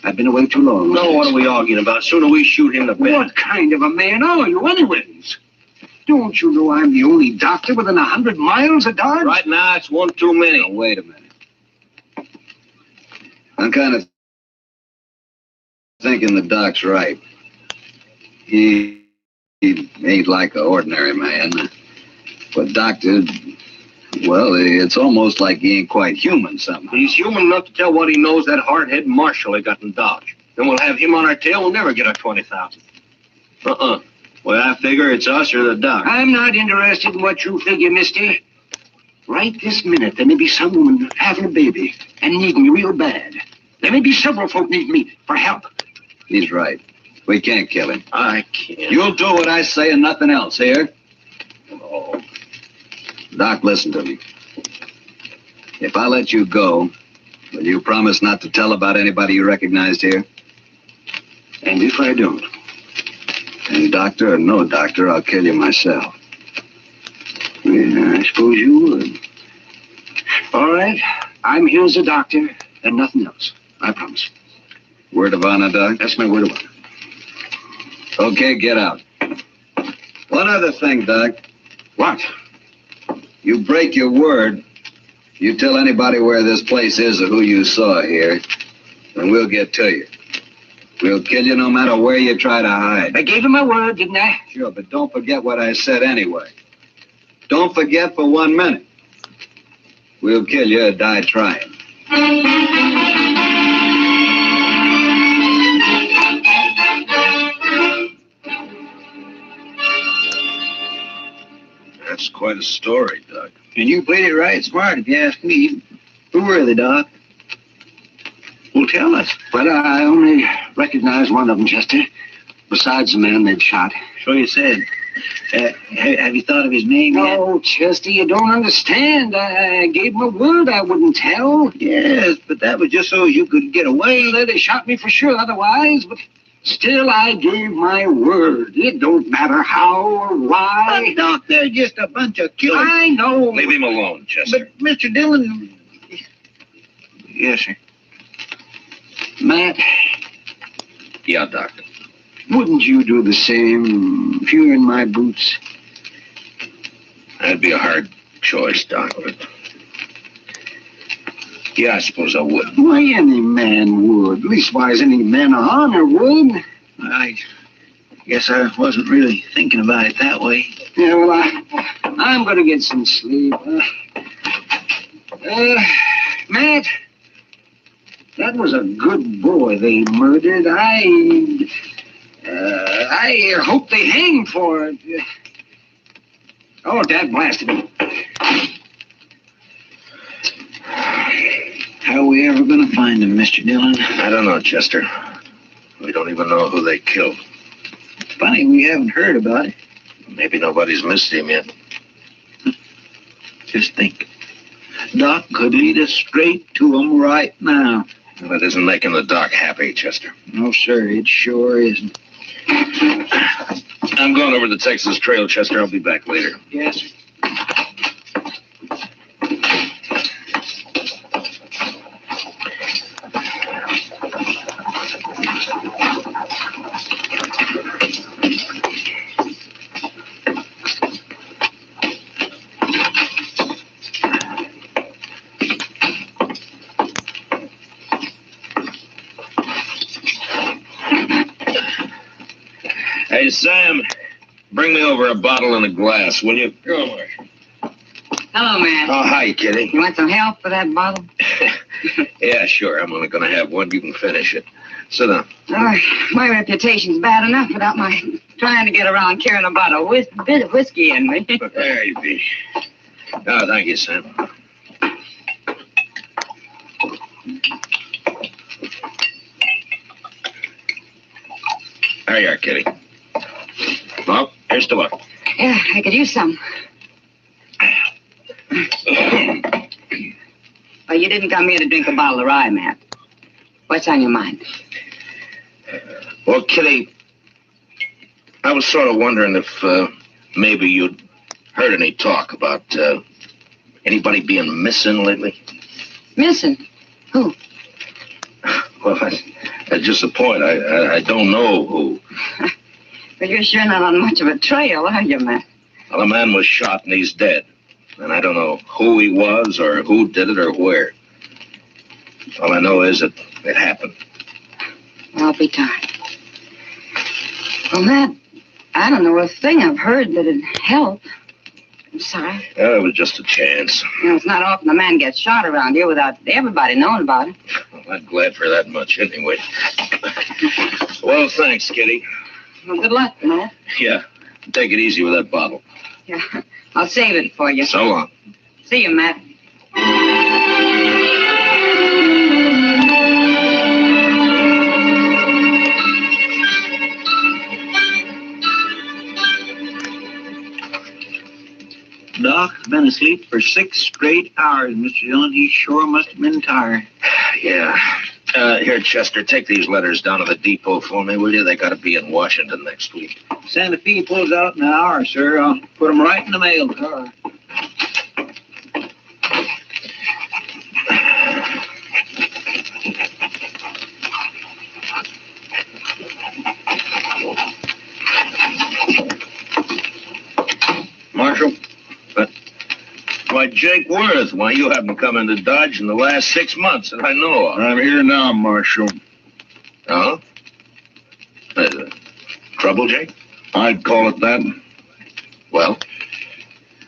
I've been away too long. No, what are we arguing about? Sooner we shoot him, the better. What kind of a man are you, anyways? Don't you know I'm the only doctor within 100 miles of Dodge? Right now, it's one too many. Now, wait a minute. I'm kind of thinking the doc's right. He ain't like an ordinary man. But doctor, well, it's almost like he ain't quite human somehow. He's human enough to tell what he knows that hard-headed marshal they got in Dodge. Then we'll have him on our tail. We'll never get our 20,000. Well, I figure it's us or the doc. I'm not interested in what you figure, mister. Right this minute, there may be some woman having a baby and needing me real bad. There may be several folk needing me for help. He's right. We can't kill him. I can't. You'll do what I say and nothing else, here? Oh. Doc, listen to me. If I let you go, will you promise not to tell about anybody you recognized here? And if I don't? And doctor or no doctor, I'll kill you myself. Yeah, I suppose you would. All right. I'm here as a doctor and nothing else. I promise. Word of honor, Doc? That's my word of honor. Okay, get out. One other thing, Doc. What? You break your word. You tell anybody where this place is or who you saw here, and we'll get to you. We'll kill you no matter where you try to hide. I gave him my word, didn't I? Sure, but don't forget what I said anyway. Don't forget for 1 minute. We'll kill you or die trying. That's quite a story, Doc. And you played it right smart, if you ask me. Who were they, Doc? Well, tell us. But I only recognized one of them, Chester, besides the man they'd shot. So you said. Have you thought of his name yet? No, Chester, you don't understand. I gave him a word I wouldn't tell. Yes, but that was just so you could get away. They'd have shot me for sure otherwise, but still I gave my word. It don't matter how or why. But, Doc, they're just a bunch of killers. I know. Leave him alone, Chester. But, Mr. Dillon... Yes, sir. Matt? Yeah, Doctor. Wouldn't you do the same if you were in my boots? That'd be a hard choice, Doc, but... Yeah, I suppose I would. Why, any man would. Leastwise, any man of honor would. I guess I wasn't really thinking about it that way. Yeah, well, I'm going to get some sleep. Matt, that was a good boy they murdered. I hope they hang for it. Oh, Dad blasted me. How are we ever going to find him, Mr. Dillon? I don't know, Chester. We don't even know who they killed. Funny, we haven't heard about it. Maybe nobody's missed him yet. Just think. Doc could lead us straight to him right now. Well, that isn't making the Doc happy, Chester. No, sir, it sure isn't. I'm going over the Texas Trail, Chester. I'll be back later. Yes, sir. Hey, Sam, bring me over a bottle and a glass, will you? Hello, man. Oh, hi, Kitty. You want some help with that bottle? Yeah, sure. I'm only going to have one. You can finish it. Sit down. My reputation's bad enough without my trying to get around carrying about a bit of whiskey in me. There you be. Oh, thank you, Sam. There you are, Kitty. Well, here's to luck. Yeah, I could use some. You didn't come here to drink a bottle of rye, Matt. What's on your mind? Well, Kitty, I was sort of wondering if maybe you'd heard any talk about anybody being missing lately. Missing? Who? Well, that's just the point. I don't know who. But you're sure not on much of a trail, are you, Matt? Well, a man was shot and he's dead. And I don't know who he was or who did it or where. All I know is that it happened. I'll be darned. Well, Matt, I don't know a thing I've heard that'd help. I'm sorry. It was just a chance. You know, it's not often a man gets shot around here without everybody knowing about it. Well, I'm glad for that much anyway. Well, thanks, Kitty. Well, good luck, Matt. Yeah, take it easy with that bottle. Yeah, I'll save it for you. So long. See you, Matt. Doc, I've been asleep for 6 straight hours, Mr. Dillon. He sure must have been tired. Yeah. Here, Chester, take these letters down to the depot for me, will you? They got to be in Washington next week. Santa Fe pulls out in an hour, sir. I'll put them right in the mail car. Marshal? Why, Jake Worth, why, you haven't come into Dodge in the last 6 months that I know of. I'm here now, Marshal. Oh? Trouble, Jake? I'd call it that. Well?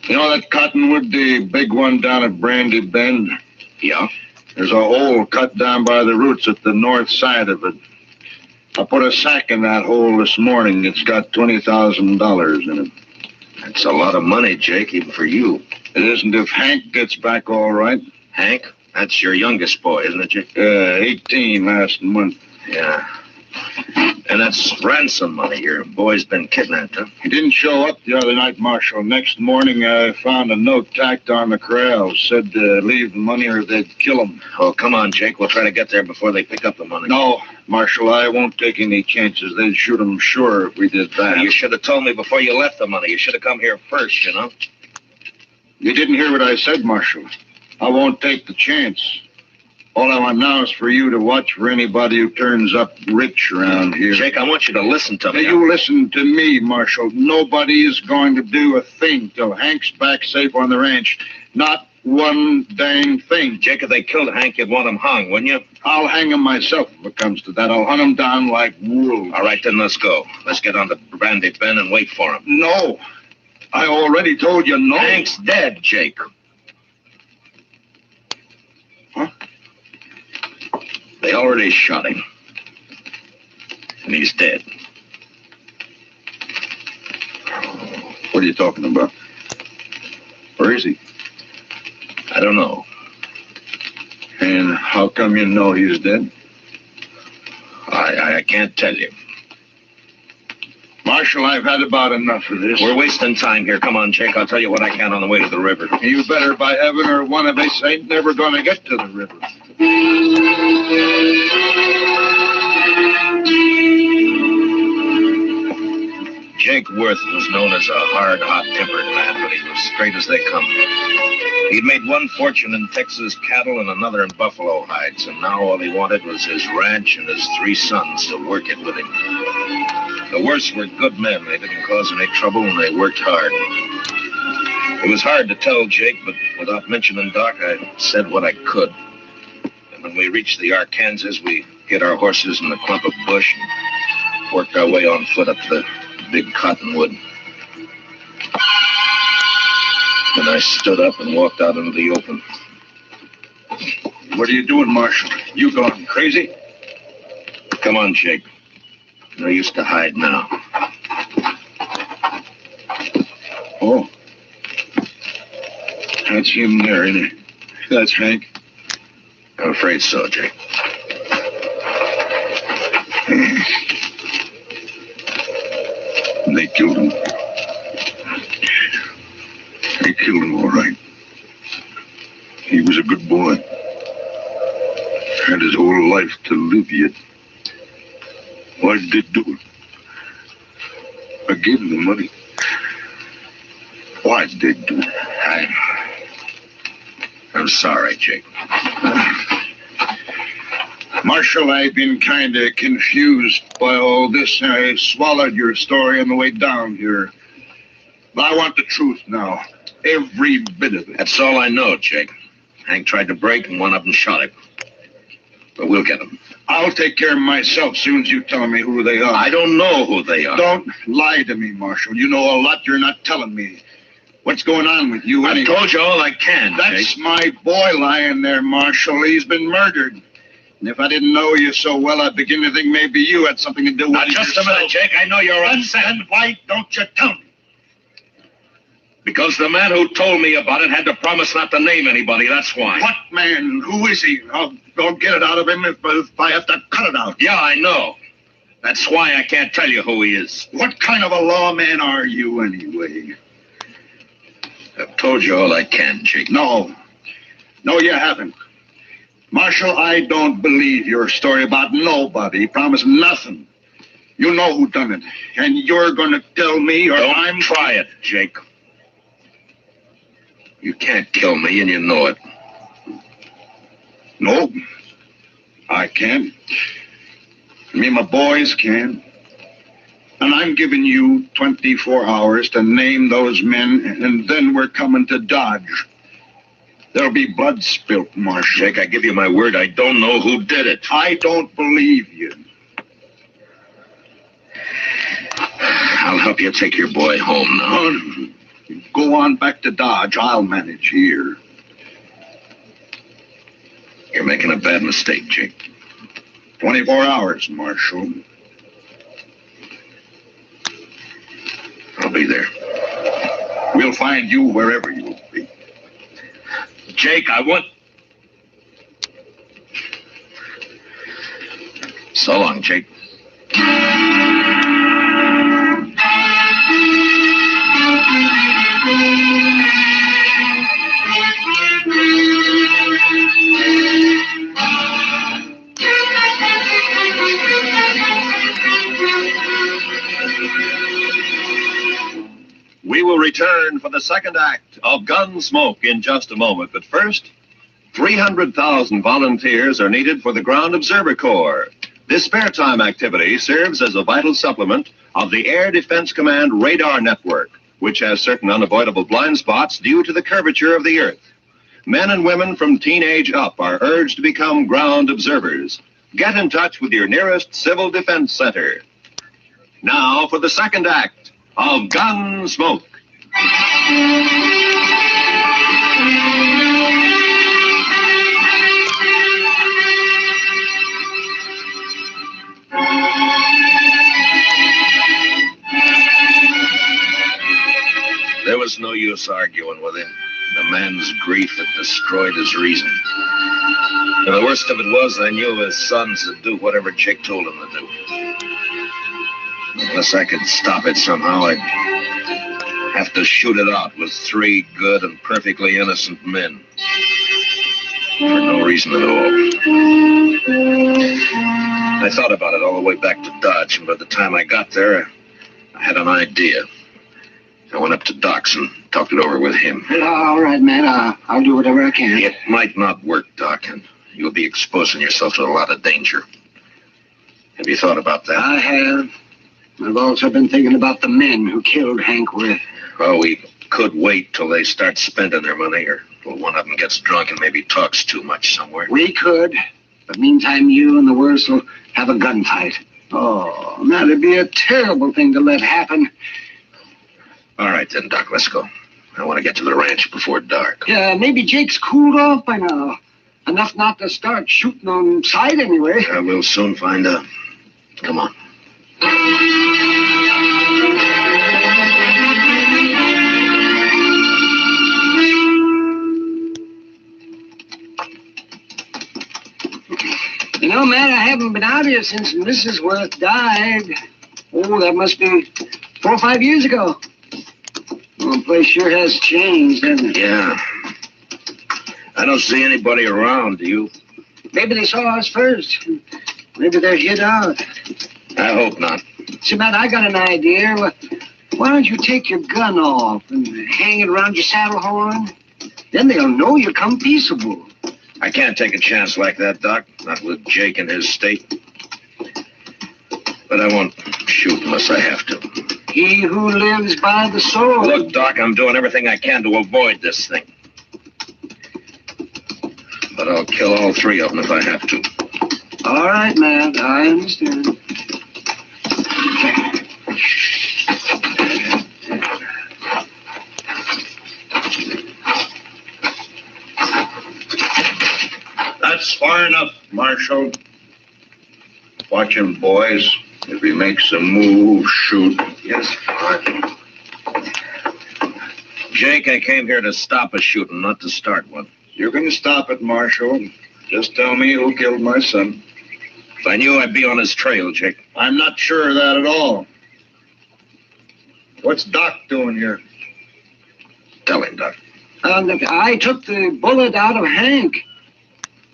You know that cottonwood, the big one down at Brandy Bend? Yeah? There's a hole cut down by the roots at the north side of it. I put a sack in that hole this morning. It's got $20,000 in it. That's a lot of money, Jake, even for you. It isn't if Hank gets back all right. Hank? That's your youngest boy, isn't it, Jake? 18 last month. Yeah. And that's ransom money. Your boy's been kidnapped, huh? He didn't show up the other night, Marshal. Next morning, I found a note tacked on the corral. Said to leave the money or they'd kill him. Oh, come on, Jake. We'll try to get there before they pick up the money. No, Marshal, I won't take any chances. They'd shoot him sure if we did that. You should have told me before you left the money. You should have come here first, you know? You didn't hear what I said, Marshal. I won't take the chance. All I want now is for you to watch for anybody who turns up rich around here. Jake, I want you to listen to me. Now, you listen to me, Marshal. Nobody is going to do a thing till Hank's back safe on the ranch. Not one dang thing. Jake, if they killed Hank, you'd want him hung, wouldn't you? I'll hang him myself if it comes to that. I'll hunt him down like wolves. All right, then let's go. Let's get on to Brandy Bend and wait for him. No. I already told you no. Hank's dead, Jake. Huh? They already shot him. And he's dead. What are you talking about? Where is he? I don't know. And how come you know he's dead? I can't tell you. Marshal, I've had about enough of this. We're wasting time here. Come on, Jake. I'll tell you what I can on the way to the river. You better, by heaven, or one of us ain't never going to get to the river. Jake Worth was known as a hard, hot-tempered man, but he was straight as they come. He'd made one fortune in Texas cattle and another in buffalo hides, and now all he wanted was his ranch and his 3 sons to work it with him. The Worths were good men. They didn't cause any trouble, and they worked hard. It was hard to tell Jake, but without mentioning Doc, I said what I could. And when we reached the Arkansas, we hid our horses in a clump of bush and worked our way on foot up the big cottonwood. Then I stood up and walked out into the open. What are you doing, Marshal? You gone crazy? Come on, Jake. No use to hide now. Oh. That's him there, isn't it? That's Hank. I'm afraid so, Jake. They killed him. They killed him, all right. He was a good boy. had his whole life to live yet. Why did they do it? I gave him the money. Why did they do it? I'm sorry, Jake. Marshal, I've been kind of confused by all this. I swallowed your story on the way down here. But I want the truth now. Every bit of it. That's all I know, Jake. Hank tried to break and one of them shot him. But we'll get them. I'll take care of myself soon as you tell me who they are. I don't know who they are. Don't lie to me, Marshal. You know a lot you're not telling me. What's going on with you anyway? I've told you all I can, That's Jake. my boy lying there, Marshal. He's been murdered. And if I didn't know you so well, I'd begin to think maybe you had something to do with Now, it just yourself. a minute, Jake. I know you're upset. And why don't you tell me? Because the man who told me about it had to promise not to name anybody, that's why. What man? Who is he? I'll get it out of him if I have to cut it out. Yeah, I know. That's why I can't tell you who he is. What kind of a lawman are you, anyway? I've told you all I can, Jake. No, you haven't. Marshal, I don't believe your story about nobody. He promised nothing. You know who done it. And you're going to tell me or Don't try it, Jake. You can't kill me, and you know it. No, I can't. Me and my boys can. And I'm giving you 24 hours to name those men, and then we're coming to Dodge. There'll be blood spilt, Marshal. Jake, I give you my word, I don't know who did it. I don't believe you. I'll help you take your boy home now. Go on back to Dodge. I'll manage here. You're making a bad mistake, Jake. 24 hours, Marshal. I'll be there. We'll find you wherever you'll be. Jake, I want... So long, Jake. We will return for the second act of Gunsmoke in just a moment. But first, 300,000 volunteers are needed for the Ground Observer Corps. This spare time activity serves as a vital supplement of the Air Defense Command radar network, which has certain unavoidable blind spots due to the curvature of the Earth. Men and women from teenage up are urged to become ground observers. Get in touch with your nearest Civil Defense Center. Now for the second act of Gunsmoke. There was no use arguing with him. The man's grief had destroyed his reason. And the worst of it was, I knew his sons would do whatever Jake told him to do. Unless I could stop it somehow, I'd have to shoot it out with 3 good and perfectly innocent men. For no reason at all. I thought about it all the way back to Dodge, and by the time I got there, I had an idea. I went up to Doc's and talked it over with him. All right, man. I'll do whatever I can. It might not work, Doc, and you'll be exposing yourself to a lot of danger. Have you thought about that? I have. I've also been thinking about the men who killed Hank Worth. Well, we could wait till they start spending their money, or till one of them gets drunk and maybe talks too much somewhere. We could. But meantime, you and the Worths will have a gunfight. Oh, that'd be a terrible thing to let happen. All right, then, Doc, let's go. I want to get to the ranch before dark. Yeah, maybe Jake's cooled off by now. Enough not to start shooting on sight anyway. We'll soon find out. Come on. You know, man, I haven't been out here since Mrs. Worth died. Oh, that must be 4 or 5 years ago. Well, the place sure has changed, hasn't it? Yeah. I don't see anybody around, do you? Maybe they saw us first. Maybe they're hid out. I hope not. See, Matt, I got an idea. Why don't you take your gun off and hang it around your saddle horn? Then they'll know you come peaceable. I can't take a chance like that, Doc. Not with Jake in his state. But I won't shoot unless I have to. He who lives by the sword. Look, Doc, I'm doing everything I can to avoid this thing. But I'll kill all three of them if I have to. All right, Matt, I understand. That's far enough, Marshal. Watch him, boys. If he makes a move, shoot. Yes, Sergeant. Jake, I came here to stop a shooting, not to start one. You can stop it, Marshal. Just tell me who killed my son. If I knew, I'd be on his trail, Jake. I'm not sure of that at all. What's Doc doing here? Tell him, Doc. I took the bullet out of Hank.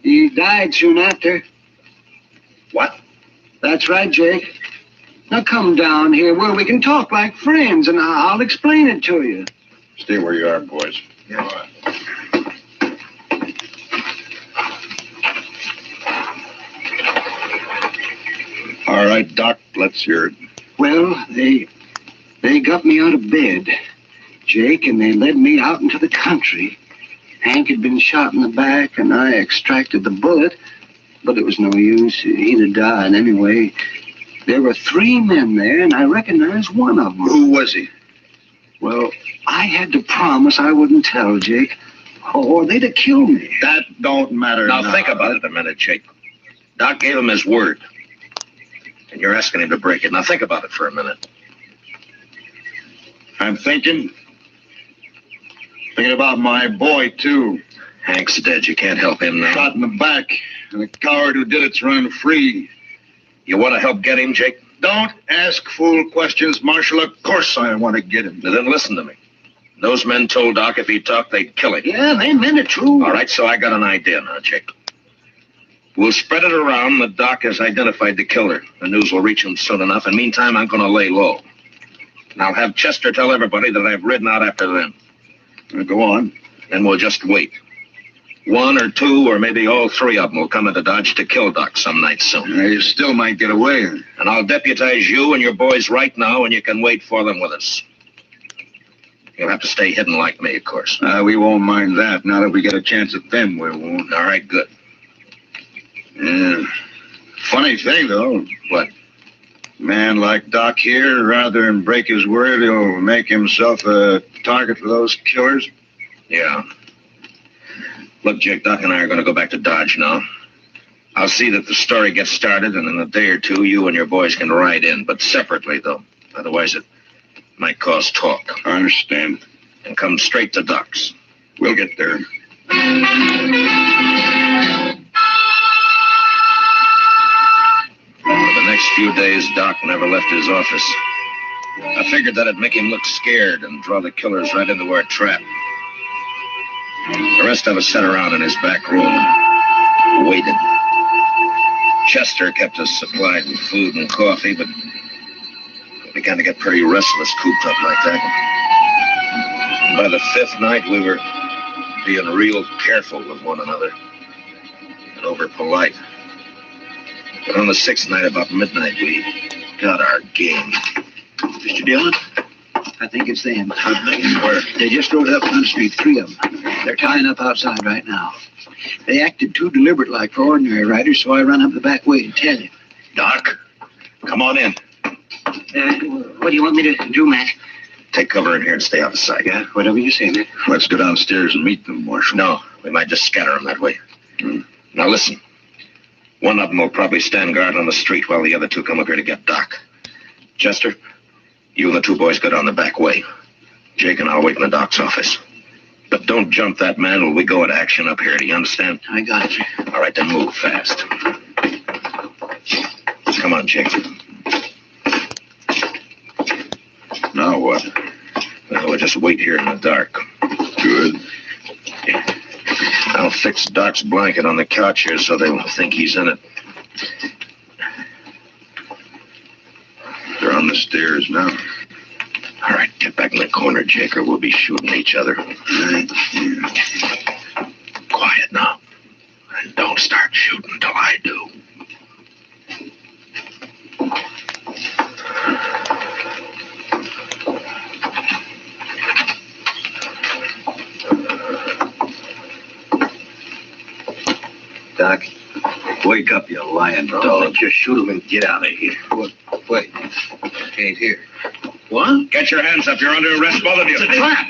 He died soon after. What? That's right, Jake. Now come down here where we can talk like friends, and I'll explain it to you. Stay where you are, boys. Yeah. All right, Doc, let's hear it. Well, they got me out of bed, Jake, and they led me out into the country. Hank had been shot in the back, and I extracted the bullet, but it was no use. He'd have died anyway. There were 3 men there, and I recognized one of them. Who was he? Well, I had to promise I wouldn't tell, Jake, or they'd have killed me. That don't matter Now think about it a minute, Jake. Doc gave him his word, and you're asking him to break it. Now think about it for a minute. I'm thinking about my boy, too. Hank's dead. You can't help him now. Shot in the back, and the coward who did it's run free. You want to help get him, Jake? Don't ask fool questions, Marshal. Of course I want to get him. Now then listen to me. Those men told Doc if he talked, they'd kill him. Yeah, they meant it, too. All right, so I got an idea now, Jake. We'll spread it around that Doc has identified the killer. The news will reach him soon enough, and meantime, I'm going to lay low. And I'll have Chester tell everybody that I've ridden out after them. Go on. Then we'll just wait. 1 or 2 or maybe all 3 of them will come into Dodge to kill Doc some night soon. You still might get away. And I'll deputize you and your boys right now, and you can wait for them with us. You'll have to stay hidden like me, of course. We won't mind that. Now that we get a chance at them, we won't. All right, good. Yeah. Funny thing, though. What? Man like Doc here, rather than break his word, he'll make himself a target for those killers. Yeah. Look, Jake, Doc and I are going to go back to Dodge now. I'll see that the story gets started, and in a day or 2, you and your boys can ride in, but separately, though. Otherwise, it might cause talk. I understand. And come straight to Doc's. We'll get there. For the next few days, Doc never left his office. I figured that'd make him look scared and draw the killers right into our trap. The rest of us sat around in his back room and waited. Chester kept us supplied with food and coffee, but we began to get pretty restless cooped up like that. And by the 5th night, we were being real careful with one another and over polite. But on the 6th night, about midnight, we got our game. Mr. Dillon, I think it's them. Where? They just rode up on the street, 3 of them. They're tying up outside right now. They acted too deliberate like for ordinary riders, so I ran up the back way to tell you. Doc, come on in. What do you want me to do, Matt? Take cover in here and stay out of sight. Yeah, whatever you say, Matt. Let's go downstairs and meet them, Marshal. No, we might just scatter them that way. Now listen. One of them will probably stand guard on the street while the other 2 come up here to get Doc. Chester, you and the 2 boys go down the back way. Jake and I'll wait in the Doc's office. But don't jump that man till we go into action up here. Do you understand? I got it. All right, then move fast. Come on, Jake. Now what? Well, we'll just wait here in the dark. Good. Now fix Doc's blanket on the couch here so they'll think he's in it. They're on the stairs now. All right, get back in the corner, Jake, or we'll be shooting each other. Quiet now. And don't start shooting until I do. Doc, wake up, you lying dog. Just shoot him and get out of here. What? Wait. Ain't here. What? Get your hands up. You're under arrest, both of you. It's a trap.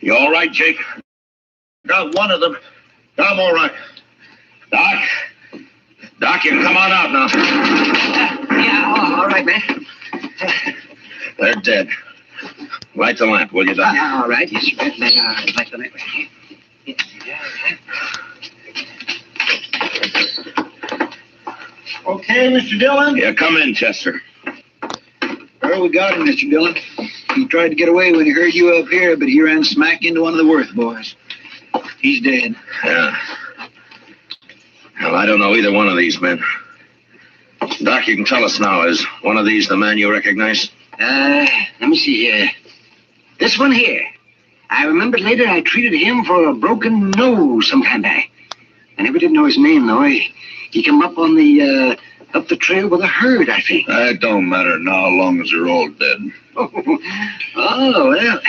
You all right, Jake? Got one of them. I'm all right. Doc, you can come on out now. Yeah, all right, man. They're dead. Light the lamp, will you, Doc? Yeah, all right. Yes, sir. Light the lamp. Okay, Mr. Dillon? Yeah, come in, Chester. Well, we got him, Mr. Dillon. He tried to get away when he heard you up here, but he ran smack into one of the Worth boys. He's dead. Yeah. Well, I don't know either one of these men. Doc, you can tell us now. Is one of these the man you recognize? Let me see here. This one here. I remembered later I treated him for a broken nose some time back. I never did know his name, though. He came up on the, up the trail with a herd, I think. That don't matter now, long as they're all dead. Oh, well,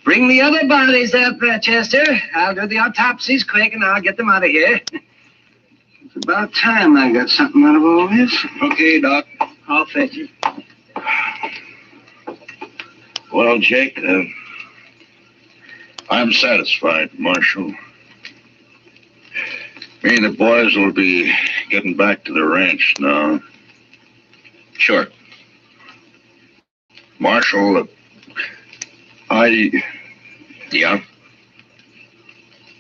bring the other bodies up, Chester. I'll do the autopsies quick, and I'll get them out of here. It's about time I got something out of all this. Okay, Doc. I'll fetch you. Well, Jake, I'm satisfied, Marshal. Me and the boys will be getting back to the ranch now. Sure. Marshal, Yeah?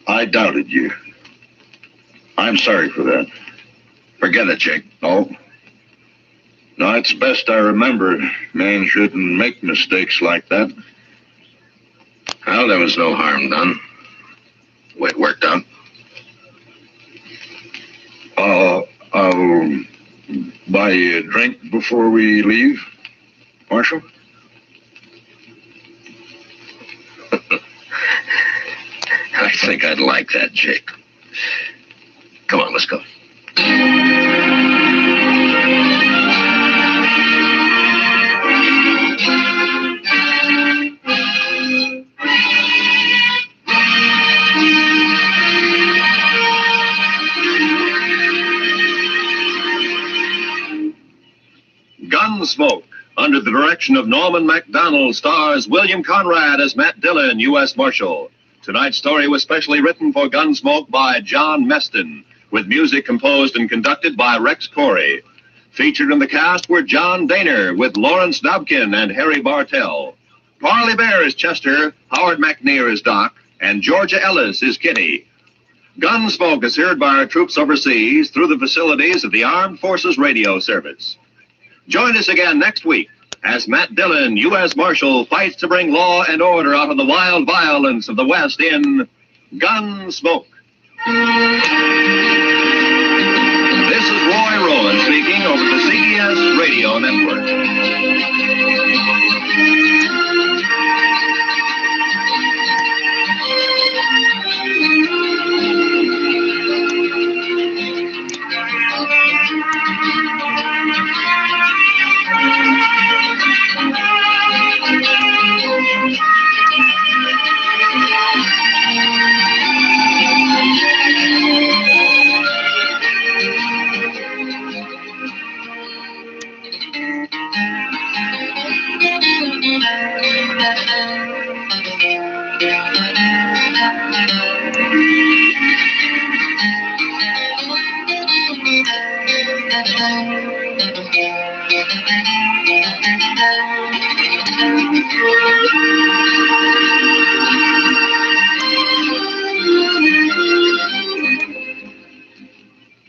I doubted you. I'm sorry for that. Forget it, Jake. No, it's best I remember. Man shouldn't make mistakes like that. Well, there was no harm done. The way it worked out. I'll buy you a drink before we leave, Marshal. I think I'd like that, Jake. Come on, let's go. Gunsmoke, under the direction of Norman MacDonald, stars William Conrad as Matt Dillon, U.S. Marshal. Tonight's story was specially written for Gunsmoke by John Meston, with music composed and conducted by Rex Corey. Featured in the cast were John Daner, with Lawrence Dobkin and Harry Bartell. Parley Bear is Chester, Howard McNear is Doc, and Georgia Ellis is Kitty. Gunsmoke is heard by our troops overseas through the facilities of the Armed Forces Radio Service. Join us again next week as Matt Dillon, U.S. Marshal, fights to bring law and order out of the wild violence of the West in Gunsmoke. This is Roy Rowan speaking over the CBS Radio Network.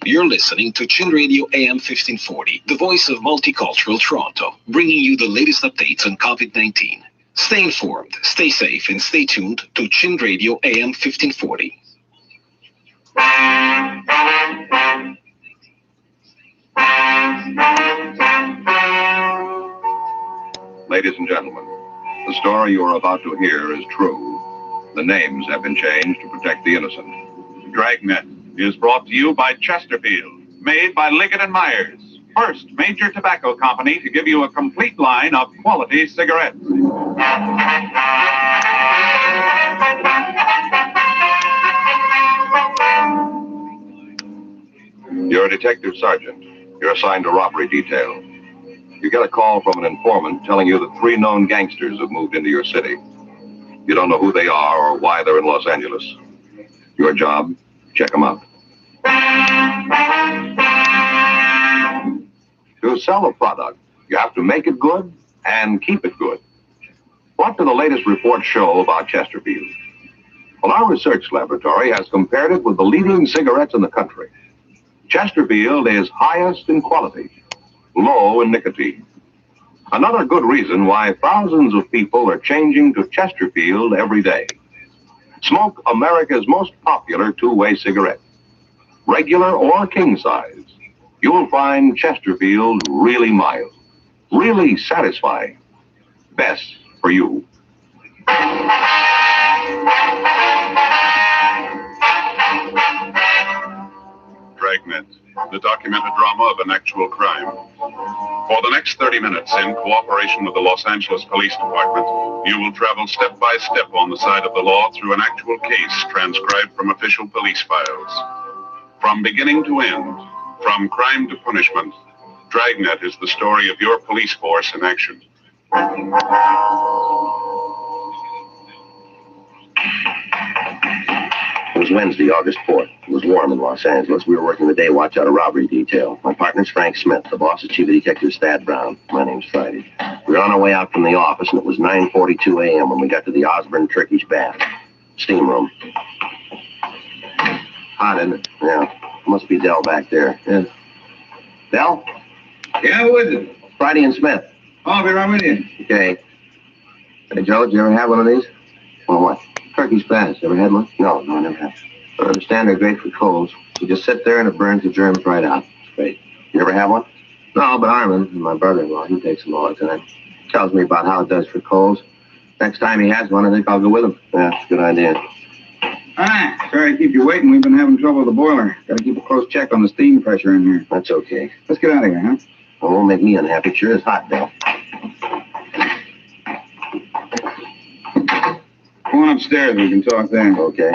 You're listening to Chin Radio AM 1540, the voice of multicultural Toronto, bringing you the latest updates on COVID-19. Stay informed, stay safe, and stay tuned to Chin Radio AM 1540. Ladies and gentlemen, the story you are about to hear is true. The names have been changed to protect the innocent. Dragnet is brought to you by Chesterfield, made by Liggett & Myers, first major tobacco company to give you a complete line of quality cigarettes. You're a detective sergeant. You're assigned to robbery detail. You get a call from an informant telling you that 3 known gangsters have moved into your city. You don't know who they are or why they're in Los Angeles. Your job, check them out. To sell a product, you have to make it good and keep it good. What do the latest reports show about Chesterfield? Well, our research laboratory has compared it with the leading cigarettes in the country. Chesterfield is highest in quality, low in nicotine. Another good reason why thousands of people are changing to Chesterfield every day. Smoke America's most popular two-way cigarette. Regular or king size, you'll find Chesterfield really mild, really satisfying. Best for you. Dragnet, the documented drama of an actual crime. For the next 30 minutes, in cooperation with the Los Angeles Police Department, you will travel step by step on the side of the law through an actual case transcribed from official police files. From beginning to end, from crime to punishment, Dragnet is the story of your police force in action. It was Wednesday, August 4th. It was warm in Los Angeles. We were working the day watch out of robbery detail. My partner's Frank Smith. The boss is Chief of Detectives Thad Brown. My name's Friday. We were on our way out from the office, and it was 9:42 a.m. when we got to the Osborne Turkish bath. Steam room. Hot, isn't it? Yeah. Must be Dell back there. Yeah. Dell? Yeah, who is it? Friday and Smith. Oh, I'll be right with you. Okay. Hey, Joe, did you ever have one of these? Well, what? Turkey's baths. Ever had one? No, I never have. I understand they're great for colds. You just sit there and it burns the germs right out. It's great. You ever have one? No, but Armin, my brother-in-law, he takes them all the time. Tells me about how it does for colds. Next time he has one, I think I'll go with him. Yeah, it's a good idea. Hi. Sorry to keep you waiting. We've been having trouble with the boiler. Got to keep a close check on the steam pressure in here. That's okay. Let's get out of here, huh? Well, it won't make me unhappy. It sure is hot, Dell. Go on upstairs. We can talk there. Okay.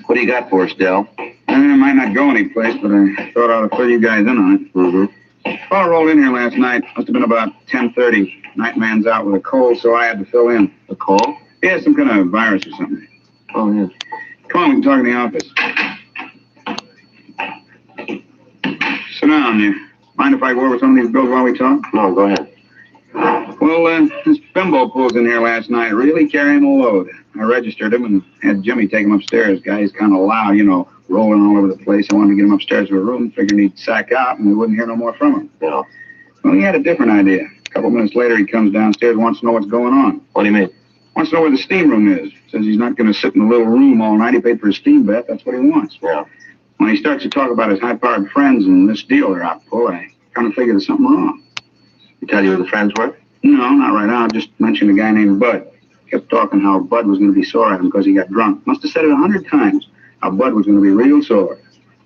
What do you got for us, Dell? I might not go anyplace, but I thought I'd fill you guys in on it. Mm-hmm. Fellow rolled in here last night. Must have been about 10:30. Nightman's out with a cold, so I had to fill in. A cold? Yeah, some kind of virus or something. Oh, yeah. Come on, we can talk in the office. Sit down. You mind if I go over some of these bills while we talk? No, go ahead. Well, this bimbo pulls in here last night, really carrying a load. I registered him and had Jimmy take him upstairs. Guy's kind of loud, you know, rolling all over the place. I wanted to get him upstairs to a room, figured he'd sack out and we wouldn't hear no more from him. Yeah. Well, he had a different idea. A couple minutes later, he comes downstairs and wants to know what's going on. What do you mean? Wants to know where the steam room is. Says he's not going to sit in a little room all night. He paid for his steam bath. That's what he wants. Yeah. When he starts to talk about his high-powered friends and this deal they're out to pull, I kind of figure there's something wrong. He tell you who the friends were? No, not right now. Just mentioned a guy named Bud. Kept talking how Bud was going to be sore at him because he got drunk. Must have said it 100 times, how Bud was going to be real sore.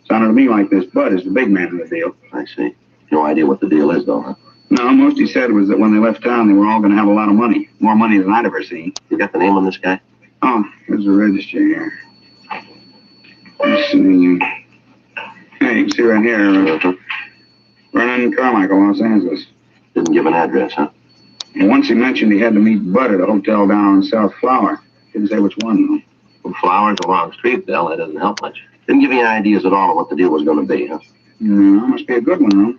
Sounded to me like this Bud is the big man in the deal. I see. No idea what the deal is, though, huh? No, most he said was that when they left town, they were all going to have a lot of money. More money than I'd ever seen. You got the name on this guy? Oh, here's the register here. Let's see. Hey, you can see right here. Vernon Carmichael, Los Angeles. Didn't give an address, huh? And once he mentioned he had to meet Bud at a hotel down on South Flower. Didn't say which one, though. Well, Flower's a long street, Dell. That doesn't help much. Didn't give you any ideas at all of what the deal was going to be, huh? No, must be a good one, though.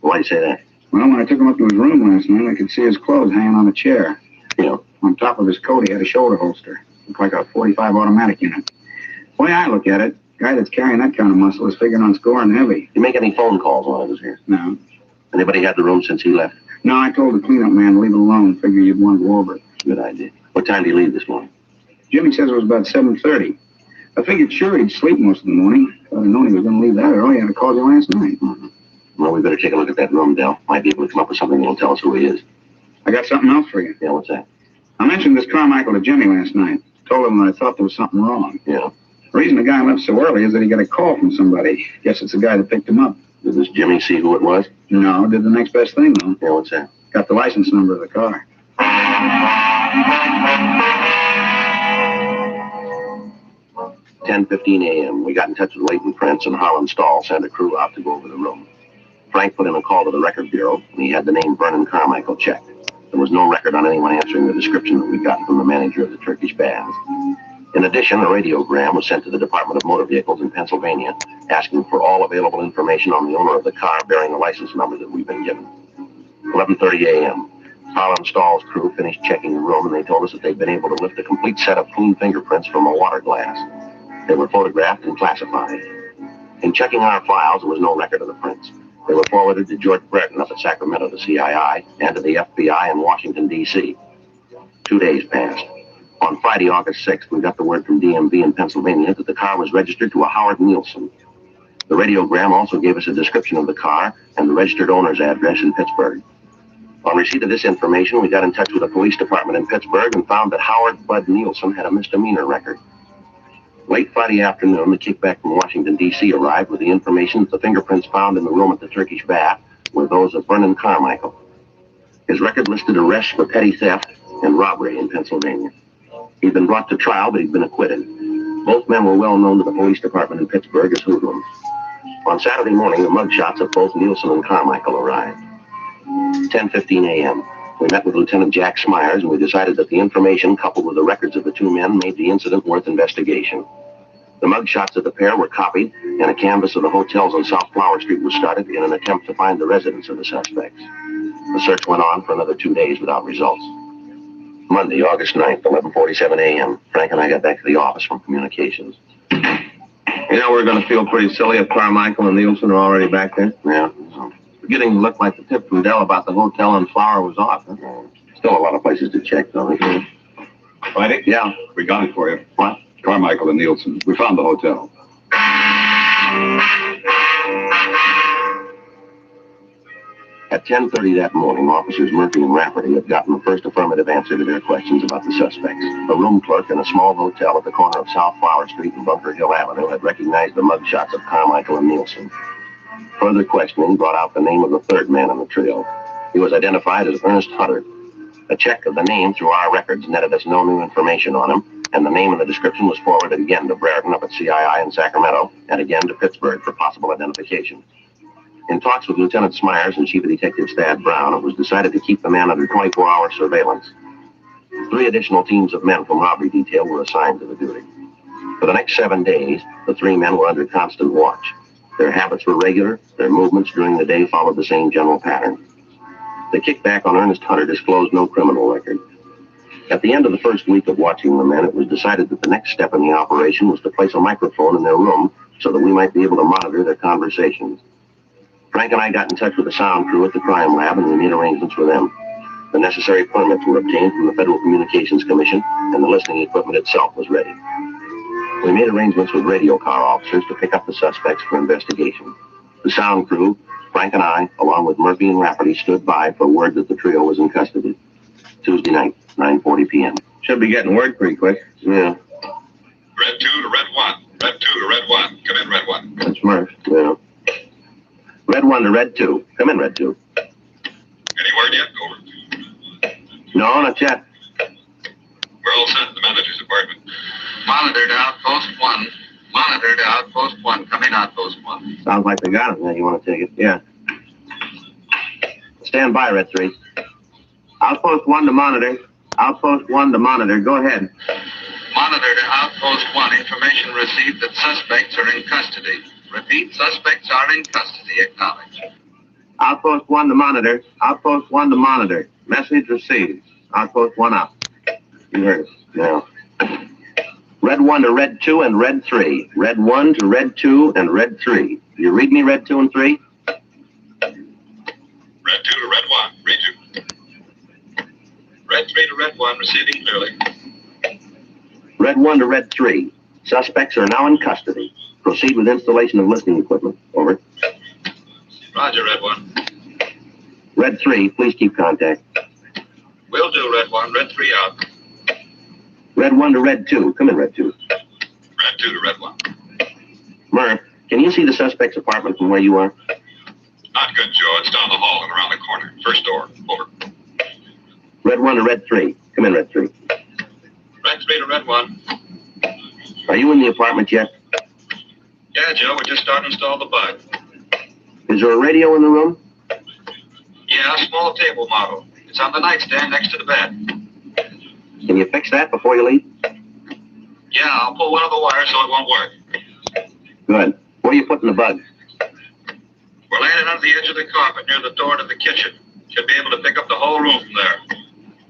Why do you say that? Well, when I took him up to his room last night, I could see his clothes hanging on a chair. Yeah. On top of his coat, he had a shoulder holster. Looked like a .45 automatic unit. The way I look at it, a guy that's carrying that kind of muscle is figuring on scoring heavy. You make any phone calls while I was here? No. Anybody had the room since he left? No, I told the cleanup man to leave it alone. Figure you'd want to go over it. Good idea. What time do you leave this morning? Jimmy says it was about 7:30. I figured sure he'd sleep most of the morning. If I'd known he was going to leave that early, I'd have called you last night. Mm-hmm. Well, we better take a look at that room, Del. Might be able to come up with something that'll tell us who he is. I got something else for you. Yeah, what's that? I mentioned this Carmichael to Jimmy last night. Told him that I thought there was something wrong. Yeah. The reason the guy left so early is that he got a call from somebody. Guess it's the guy that picked him up. Did this Jimmy see who it was? No, did the next best thing, though. Yeah, what's that? Got the license number of the car. 10:15 a.m. We got in touch with Leighton Prince, and Harlan Stahl sent a crew out to go over the room. Frank put in a call to the record bureau, and he had the name Vernon Carmichael checked. There was no record on anyone answering the description that we got from the manager of the Turkish baths. In addition, a radiogram was sent to the Department of Motor Vehicles in Pennsylvania, asking for all available information on the owner of the car bearing the license number that we've been given. 11:30 a.m. Harlan Stahl's crew finished checking the room, and they told us that they'd been able to lift a complete set of clean fingerprints from a water glass. They were photographed and classified. In checking our files, there was no record of the prints. They were forwarded to George Breton up at Sacramento, the CII, and to the FBI in Washington, D.C. 2 days passed. On Friday, August 6th, we got the word from DMV in Pennsylvania that the car was registered to a Howard Nielsen. The radiogram also gave us a description of the car and the registered owner's address in Pittsburgh. On receipt of this information, we got in touch with the police department in Pittsburgh and found that Howard Bud Nielsen had a misdemeanor record. Late Friday afternoon, the kickback from Washington, D.C. arrived with the information that the fingerprints found in the room at the Turkish bath were those of Vernon Carmichael. His record listed arrests for petty theft and robbery in Pennsylvania. He'd been brought to trial, but he'd been acquitted. Both men were well known to the police department in Pittsburgh as hoodlums. On Saturday morning, the mugshots of both Nielsen and Carmichael arrived. 10:15 a.m. We met with Lieutenant Jack Smyers, and we decided that the information, coupled with the records of the two men, made the incident worth investigation. The mugshots of the pair were copied, and a canvass of the hotels on South Flower Street was started in an attempt to find the residence of the suspects. The search went on for another 2 days without results. Monday, August 9th, 11:47 a.m., Frank and I got back to the office from communications. You know, we're going to feel pretty silly if Carmichael and Nielsen are already back there. Yeah. It's beginning to look like the tip from Dell about the hotel and Flower was off. Huh? Still a lot of places to check, though. Friday? Yeah. We got it for you. What? Carmichael and Nielsen. We found the hotel. At 10:30 that morning, officers Murphy and Rafferty had gotten the first affirmative answer to their questions about the suspects. A room clerk in a small hotel at the corner of South Flower Street and Bunker Hill Avenue had recognized the mugshots of Carmichael and Nielsen. Further questioning brought out the name of the third man in the trio. He was identified as Ernest Hunter. A check of the name through our records netted us no new information on him, and the name and the description was forwarded again to Brereton up at CII in Sacramento, and again to Pittsburgh for possible identification. In talks with Lieutenant Smyers and Chief of Detectives Thad Brown, it was decided to keep the man under 24-hour surveillance. 3 additional teams of men from robbery detail were assigned to the duty. For the next 7 days, the 3 men were under constant watch. Their habits were regular, their movements during the day followed the same general pattern. The kickback on Ernest Hunter disclosed no criminal record. At the end of the first week of watching the men, it was decided that the next step in the operation was to place a microphone in their room so that we might be able to monitor their conversations. Frank and I got in touch with the sound crew at the crime lab, and we made arrangements for them. The necessary permits were obtained from the Federal Communications Commission, and the listening equipment itself was ready. We made arrangements with radio car officers to pick up the suspects for investigation. The sound crew, Frank and I, along with Murphy and Rafferty, stood by for word that the trio was in custody. Tuesday night, 9:40 p.m. Should be getting word pretty quick. Yeah. Red 2 to Red 1. Red 2 to Red 1. Come in, Red 1. That's Murph. Yeah. Red 1 to Red 2. Come in, Red 2. Any word yet? Over. No, not yet. We're all set in the manager's apartment. Monitor to Outpost 1. Monitor to Outpost 1. Come in, Outpost 1. Sounds like they got it. Yeah, you want to take it? Yeah. Stand by, Red 3. Outpost 1 to monitor. Outpost 1 to monitor. Go ahead. Monitor to Outpost 1. Information received that suspects are in custody. Repeat, suspects are in custody. Acknowledge. Outpost 1 to monitor. Outpost 1 to monitor. Message received. Outpost 1 out. You heard us. Now. Red 1 to Red 2 and Red 3. Red 1 to Red 2 and Red 3. Do you read me, Red 2 and 3? Red Red 2 to Red 1. Read you. Red 3 to Red 1. Receiving clearly. Red 1 to Red 3. Suspects are now in custody. Proceed with installation of listening equipment. Over. Roger, Red 1. Red 3, please keep contact. Will do, Red 1. Red 3 out. Red 1 to Red 2. Come in, Red 2. Red 2 to Red 1. Murph, can you see the suspect's apartment from where you are? Not good, Joe. It's down the hall and around the corner. First door. Over. Red 1 to Red 3. Come in, Red 3. Red 3 to Red 1. Are you in the apartment yet? Yeah, Joe. We're just starting to install the bug. Is there a radio in the room? Yeah, a small table model. It's on the nightstand next to the bed. Can you fix that before you leave? Yeah, I'll pull one of the wires so it won't work. Good. Where are you putting the bug? We're laying it under the edge of the carpet near the door to the kitchen. Should be able to pick up the whole room from there.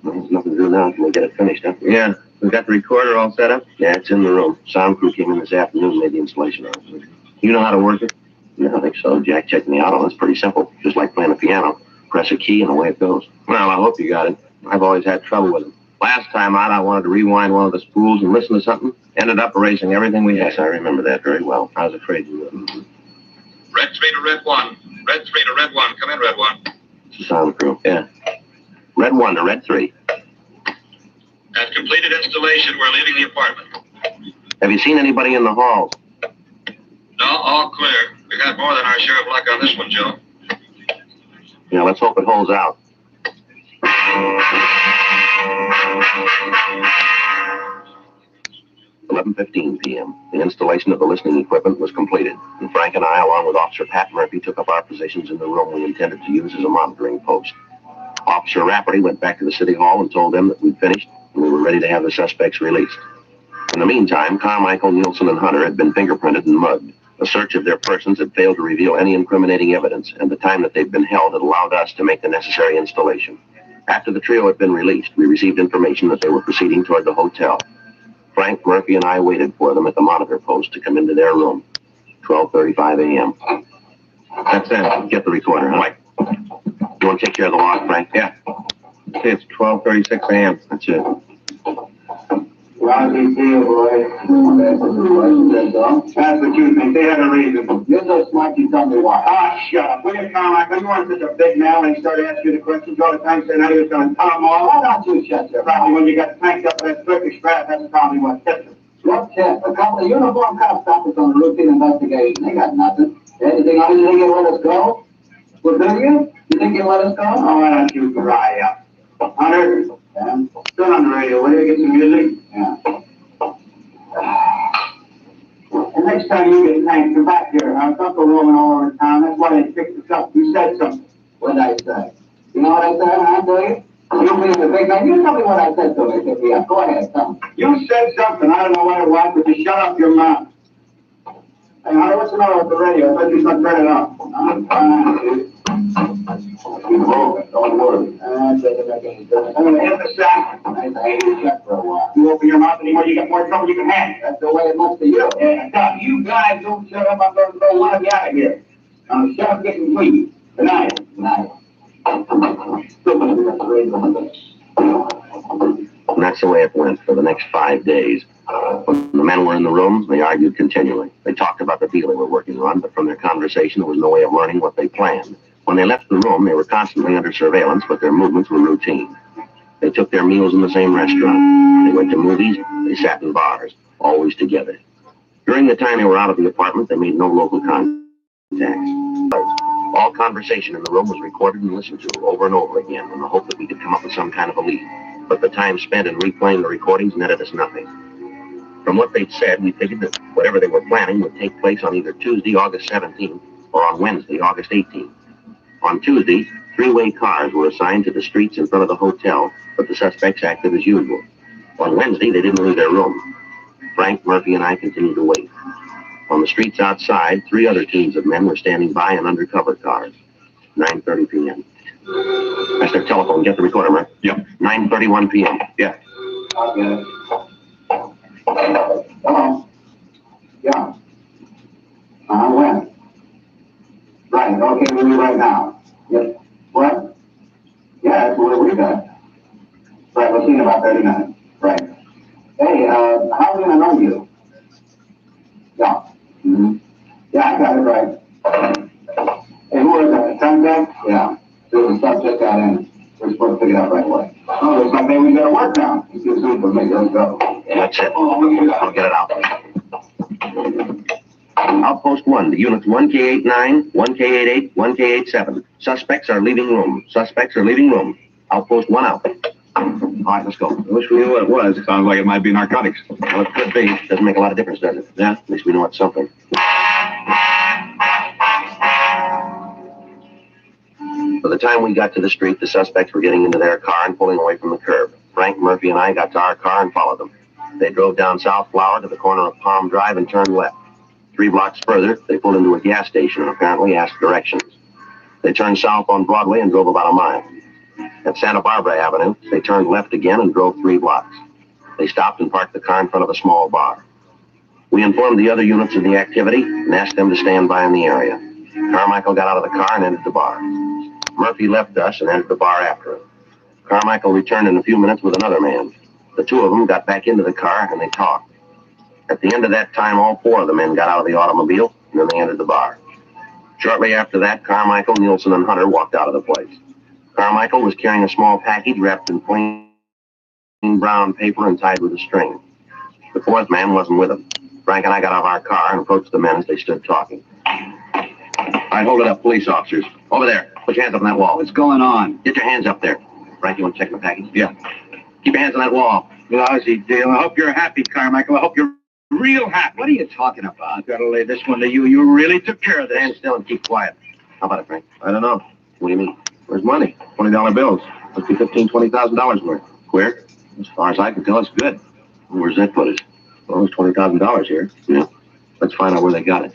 Well, there's nothing to do now until we get it finished, huh? Yeah. We've got the recorder all set up? Yeah, it's in the room. Sound crew came in this afternoon and made the installation on it. You know how to work it? Yeah, I think so. Jack checked me out on it. It's pretty simple. Just like playing a piano. Press a key and away it goes. Well, I hope you got it. I've always had trouble with it. Last time out, I wanted to rewind one of the spools and listen to something. Ended up erasing everything we had. Yes, I remember that very well. I was afraid you wouldn't. Red 3 to Red 1. Red 3 to Red 1. Come in, Red 1. It's the sound crew. Yeah. Red 1 to Red 3. At completed installation, we're leaving the apartment. Have you seen anybody in the halls? No, all clear. We've had more than our share of luck on this one, Joe. Yeah, let's hope it holds out. 11:15 p.m. The installation of the listening equipment was completed, and Frank and I, along with Officer Pat Murphy, took up our positions in the room we intended to use as a monitoring post. Officer Rafferty went back to the city hall and told them that we'd finished and we were ready to have the suspects released. In the meantime, Carmichael, Nielsen, and Hunter had been fingerprinted and mugged. A search of their persons had failed to reveal any incriminating evidence, and the time that they'd been held had allowed us to make the necessary installation. After the trio had been released, we received information that they were proceeding toward the hotel. Frank, Murphy, and I waited for them at the monitor post to come into their room. 12:35 a.m. That's it. Get the recorder, huh? You want to take care of the log, Frank? Yeah. It's 12:36 a.m. That's it. Rocky deal, boy. That's what you think. They had a reason. You're so smart, you tell me why. Ah, shut up. Will you, Carmichael? You weren't such a big man when he started asking you the questions all the time, saying how he was going to tell them all. Why don't you shut your mouth? Probably when you got tanked up with that Turkish crap, that's probably what hit you. What tip? A couple of uniformed cops stopped us on a routine investigation. They got nothing. Anything on you think you'll let us go? Well, do you? You think you'll let us go? Oh, why don't you dry up? Hunter? Yeah? Turn on the radio, will you? Get some music? Yeah. And next time you get tanked, come back here. Don't go roaming all over town. That's why they fixed us up. You said something. What did I say? You know what I said, huh, do you? You being the big man, you tell me what I said to me, pick me up. Go ahead, tell me. You said something. I don't know what it was, but you shut up your mouth. Hey, Hunter, what's the matter with the radio? I thought you was going to turn it off. I'm fine, dude. Keep moving. Don't worry. I'm going to hit the sack. I hate you shut for a while. You open your mouth anymore, you get more trouble you can have. That's the way it must be you. Yeah, Doc, you guys don't shut up. I'm going to throw one of you out of here. Now, shut up, getting clean. Good night. Good night. And that's the way it went for the next 5 days. When the men were in the room, they argued continually. They talked about the deal they were working on, but from their conversation, there was no way of learning what they planned. When they left the room, they were constantly under surveillance, but their movements were routine. They took their meals in the same restaurant. They went to movies. They sat in bars, always together. During the time they were out of the apartment, they made no local contacts. All conversation in the room was recorded and listened to over and over again in the hope that we could come up with some kind of a lead. But the time spent in replaying the recordings netted us nothing. From what they'd said, we figured that whatever they were planning would take place on either Tuesday, August 17th, or on Wednesday, August 18th. On Tuesday, three-way cars were assigned to the streets in front of the hotel, but the suspects acted as usual. On Wednesday, they didn't leave their room. Frank, Murphy, and I continued to wait. On the streets outside, three other teams of men were standing by in undercover cars. 9:30 p.m. That's their telephone. Get the recorder, Murph. Yep. 9:31 p.m. Yeah. I'll get it. Hello? Yeah. When? Right, okay, we'll be right now. Yep. What? see in about 30 minutes. Right. Hey, how are we gonna know you? Yeah. Mm-hmm. Yeah, I got it right. Hey, who is that? Contact? Yeah. There's a subject got in. We're supposed to pick it up right away. Oh, there's something we gotta work on. You can see for me. Let's go. That's it. I'll get it out. Outpost 1 to units 1K89, 1K88, 1K87. Suspects are leaving room. Suspects are leaving room. Outpost 1 out. All right, let's go. I wish we knew what it was. It sounds like it might be narcotics. Well, it could be. Doesn't make a lot of difference, does it? Yeah. At least we know it's something. By the time we got to the street, the suspects were getting into their car and pulling away from the curb. Frank, Murphy, and I got to our car and followed them. They drove down South Flower to the corner of Palm Drive and turned left. 3 blocks further, they pulled into a gas station and apparently asked directions. They turned south on Broadway and drove about a mile. At Santa Barbara Avenue, they turned left again and drove 3 blocks. They stopped and parked the car in front of a small bar. We informed the other units of the activity and asked them to stand by in the area. Carmichael got out of the car and entered the bar. Murphy left us and entered the bar after him. Carmichael returned in a few minutes with another man. The 2 of them got back into the car and they talked. At the end of that time, all 4 of the men got out of the automobile and then they entered the bar. Shortly after that, Carmichael, Nielsen, and Hunter walked out of the place. Carmichael was carrying a small package wrapped in plain brown paper and tied with a string. The 4th man wasn't with him. Frank and I got out of our car and approached the men as they stood talking. All right, hold it up, police officers. Over there. Put your hands up on that wall. What's going on? Get your hands up there. Frank, you want to check the package? Yeah. Keep your hands on that wall. Lousy deal. I hope you're happy, Carmichael. I hope you're real happy. What are you talking about? I've got to lay this one to you. You really took care of this. Stand still and keep quiet. How about it, Frank? I don't know. What do you mean? Where's money? $20 bills. Must be $15,000, $20,000 worth. Where? As far as I can tell, it's good. Where's that put us? Well, there's $20,000 here. Yeah. Let's find out where they got it.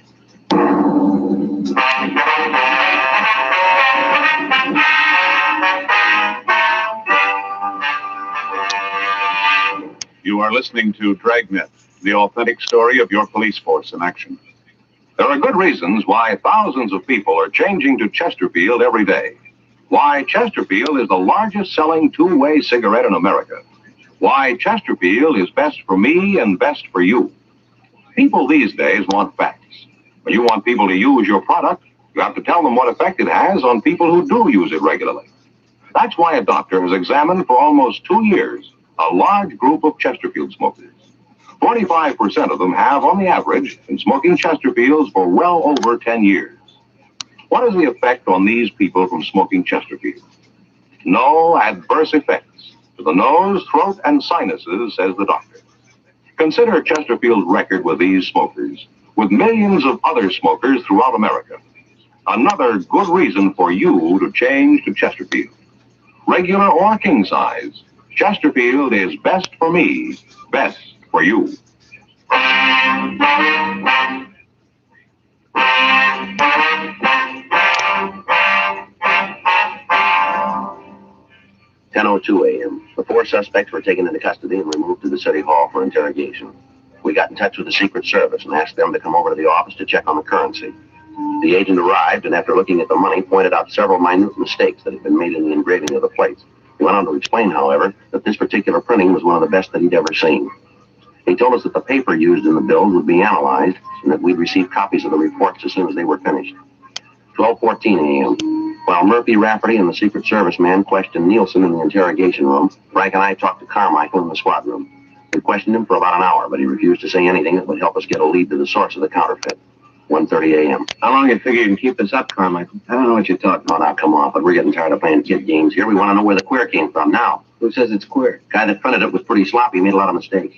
You are listening to Dragnet, the authentic story of your police force in action. There are good reasons why thousands of people are changing to Chesterfield every day. Why Chesterfield is the largest selling two-way cigarette in America. Why Chesterfield is best for me and best for you. People these days want facts. When you want people to use your product, you have to tell them what effect it has on people who do use it regularly. That's why a doctor has examined for almost 2 years a large group of Chesterfield smokers. 45% of them have, on the average, been smoking Chesterfields for well over 10 years. What is the effect on these people from smoking Chesterfield? No adverse effects to the nose, throat, and sinuses, says the doctor. Consider Chesterfield's record with these smokers, with millions of other smokers throughout America. Another good reason for you to change to Chesterfield. Regular or king size, Chesterfield is best for me, best for you. 10:02 a.m. The 4 suspects were taken into custody and removed to the city hall for interrogation. We got in touch with the Secret Service and asked them to come over to the office to check on the currency. The agent arrived and after looking at the money, pointed out several minute mistakes that had been made in the engraving of the plates. He went on to explain, however, that this particular printing was one of the best that he'd ever seen. He told us that the paper used in the bills would be analyzed and that we'd receive copies of the reports as soon as they were finished. 12:14 a.m. While Murphy, Rafferty, and the Secret Service man questioned Nielsen in the interrogation room, Frank and I talked to Carmichael in the squad room. We questioned him for about an hour, but he refused to say anything that would help us get a lead to the source of the counterfeit. 1:30 a.m. How long do you figure you can keep this up, Carmichael? I don't know what you're talking about. Now, come on, but we're getting tired of playing kid games here. We want to know where the queer came from now. Who says it's queer? Guy that printed it was pretty sloppy. He made a lot of mistakes.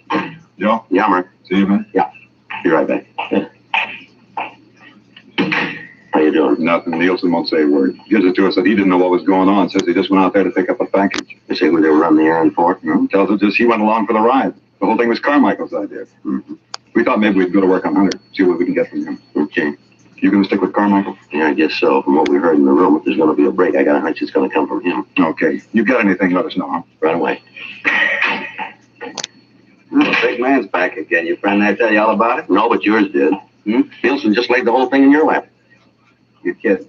Joe? Yeah, Mark. See you, man? Yeah. Be right back. Yeah. How you doing? Nothing. Nielsen won't say a word. Gives it to us that he didn't know what was going on. Says he just went out there to pick up a package. You say who they were running the errand for? No, tells us just he went along for the ride. The whole thing was Carmichael's idea. Mm-hmm. We thought maybe we'd go to work on Hunter, see what we can get from him. Okay. You gonna stick with Carmichael? Yeah, I guess so. From what we heard in the room, if there's going to be a break, I got a hunch it's going to come from him. Okay. You got anything, let us know, huh? Right away. The big man's back again. Your friend there tell you all about it? No, but yours did. Nielsen just laid the whole thing in your lap. You kidding?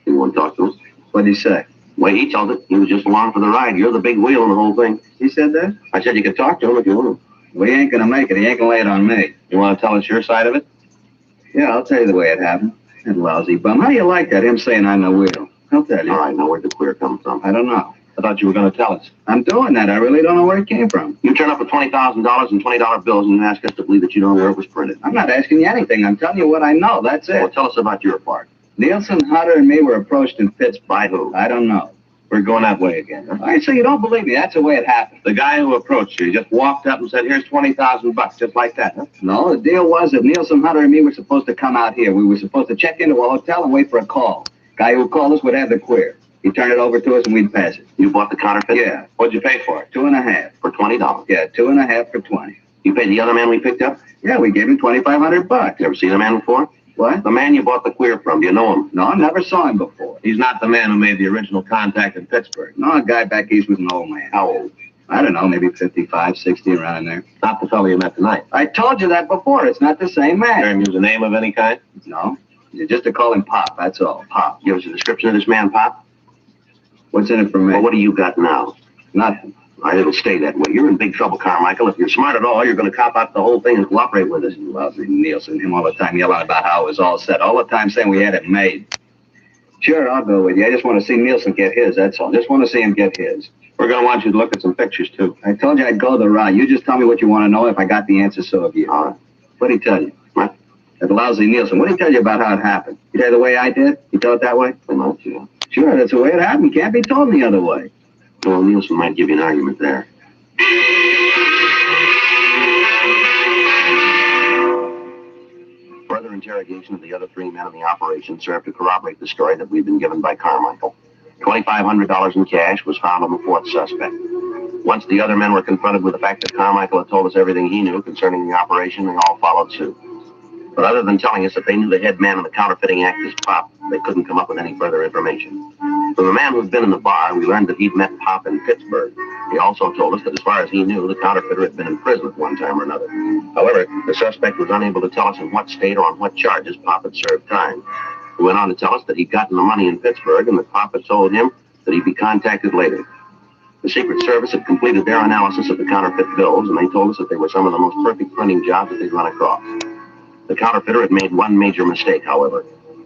You want to talk to him? What'd he say? The way he told it, he was just along for the ride. You're the big wheel in the whole thing. He said that? I said you could talk to him if you want. Well, he ain't gonna make it. He ain't gonna lay it on me. You want to tell us your side of it? Yeah, I'll tell you the way it happened. That lousy bum. How do you like that, him saying I'm the wheel? I'll tell you. All right, now where'd the queer come from? I don't know. I thought you were going to tell us. I'm doing that. I really don't know where it came from. You turn up with $20,000 in $20 bills and you ask us to believe that you don't know where it was printed. I'm not asking you anything. I'm telling you what I know. That's it. Well, tell us about your part. Nielsen, Hutter, and me were approached in Pittsburgh. By who? I don't know. We're going that way again. Huh? All right, so you don't believe me. That's the way it happened. The guy who approached you just walked up and said, here's $20,000, just like that, huh? No, the deal was that Nielsen, Hutter, and me were supposed to come out here. We were supposed to check into a hotel and wait for a call. Guy who called us would have the queer. He'd turn it over to us and we'd pass it. You bought the counterfeit? Yeah. What'd you pay for it? $2.50. For $20? Yeah, $2.50 for 20. You paid the other man we picked up? Yeah, we gave him $2,500. You ever seen the man before? What? The man you bought the queer from. Do you know him? No, I never saw him before. He's not the man who made the original contact in Pittsburgh. No, a guy back east was an old man. How old? I don't know, maybe 55, 60, around there. Not the fellow you met tonight. I told you that before. It's not the same man. Did you use a name of any kind? No. Just to call him Pop, that's all. Pop. Give us a description of this man, Pop. What's in it for me? Well, what do you got now? Nothing. All right, it'll stay that way. You're in big trouble, Carmichael. If you're smart at all, you're going to cop out the whole thing and cooperate with us. You lousy Nielsen, him all the time yelling about how it was all set. All the time saying we had it made. Sure, I'll go with you. I just want to see Nielsen get his, that's all. Just want to see him get his. We're going to want you to look at some pictures, too. I told you I'd go the route. You just tell me what you want to know. If I got the answer, so have you. All right. What'd he tell you? What? That lousy Nielsen. What'd he tell you about how it happened? You tell the way I did? You tell it that way? No, yeah. Sure, that's the way it happened. Can't be told any other way. Well, Nielsen might give you an argument there. Further interrogation of the other three men in the operation served to corroborate the story that we'd been given by Carmichael. $2,500 in cash was found on the fourth suspect. Once the other men were confronted with the fact that Carmichael had told us everything he knew concerning the operation, they all followed suit. But other than telling us that they knew the head man in the counterfeiting act as Pop, they couldn't come up with any further information. From the man who'd been in the bar, we learned that he'd met Pop in Pittsburgh. He also told us that as far as he knew, the counterfeiter had been in prison at one time or another. However, the suspect was unable to tell us in what state or on what charges Pop had served time. He went on to tell us that he'd gotten the money in Pittsburgh and that Pop had told him that he'd be contacted later. The Secret Service had completed their analysis of the counterfeit bills, and they told us that they were some of the most perfect printing jobs that they'd run across. The counterfeiter had made one major mistake, however.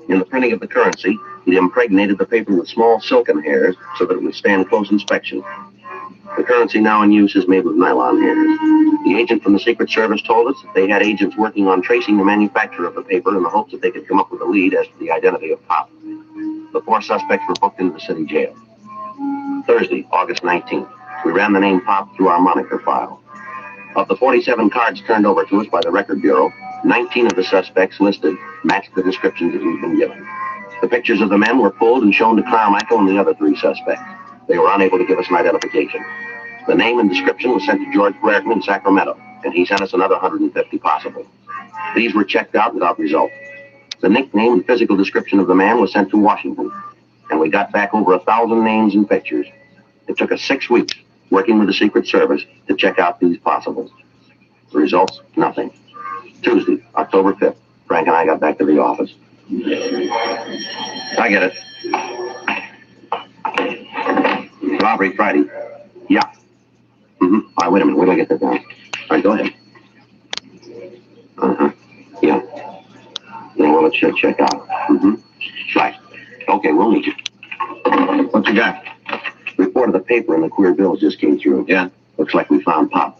In the printing of the currency, he'd impregnated the paper with small silken hairs so that it would stand close inspection. The currency now in use is made with nylon hairs. The agent from the Secret Service told us that they had agents working on tracing the manufacturer of the paper in the hopes that they could come up with a lead as to the identity of Pop. The four suspects were booked into the city jail. Thursday, August 19th, we ran the name Pop through our moniker file. Of the 47 cards turned over to us by the Record Bureau, 19 of the suspects listed matched the descriptions that we'd been given. The pictures of the men were pulled and shown to Carmichael and the other three suspects. They were unable to give us an identification. The name and description was sent to George Brereton in Sacramento, and he sent us another 150 possible. These were checked out without result. The nickname and physical description of the man was sent to Washington, and we got back over 1,000 names and pictures. It took us 6 weeks, working with the Secret Service, to check out these possibles. The results, nothing. Tuesday, October 5th, Frank and I got back to the office. I get it. Robbery Friday. Yeah. All right, wait a minute. Wait till I get that down. All right, go ahead. Yeah. Yeah, well, let's check out. Right. Okay, we'll meet you. What you got? Report of the paper and the queer bills just came through. Yeah. Looks like we found Pop.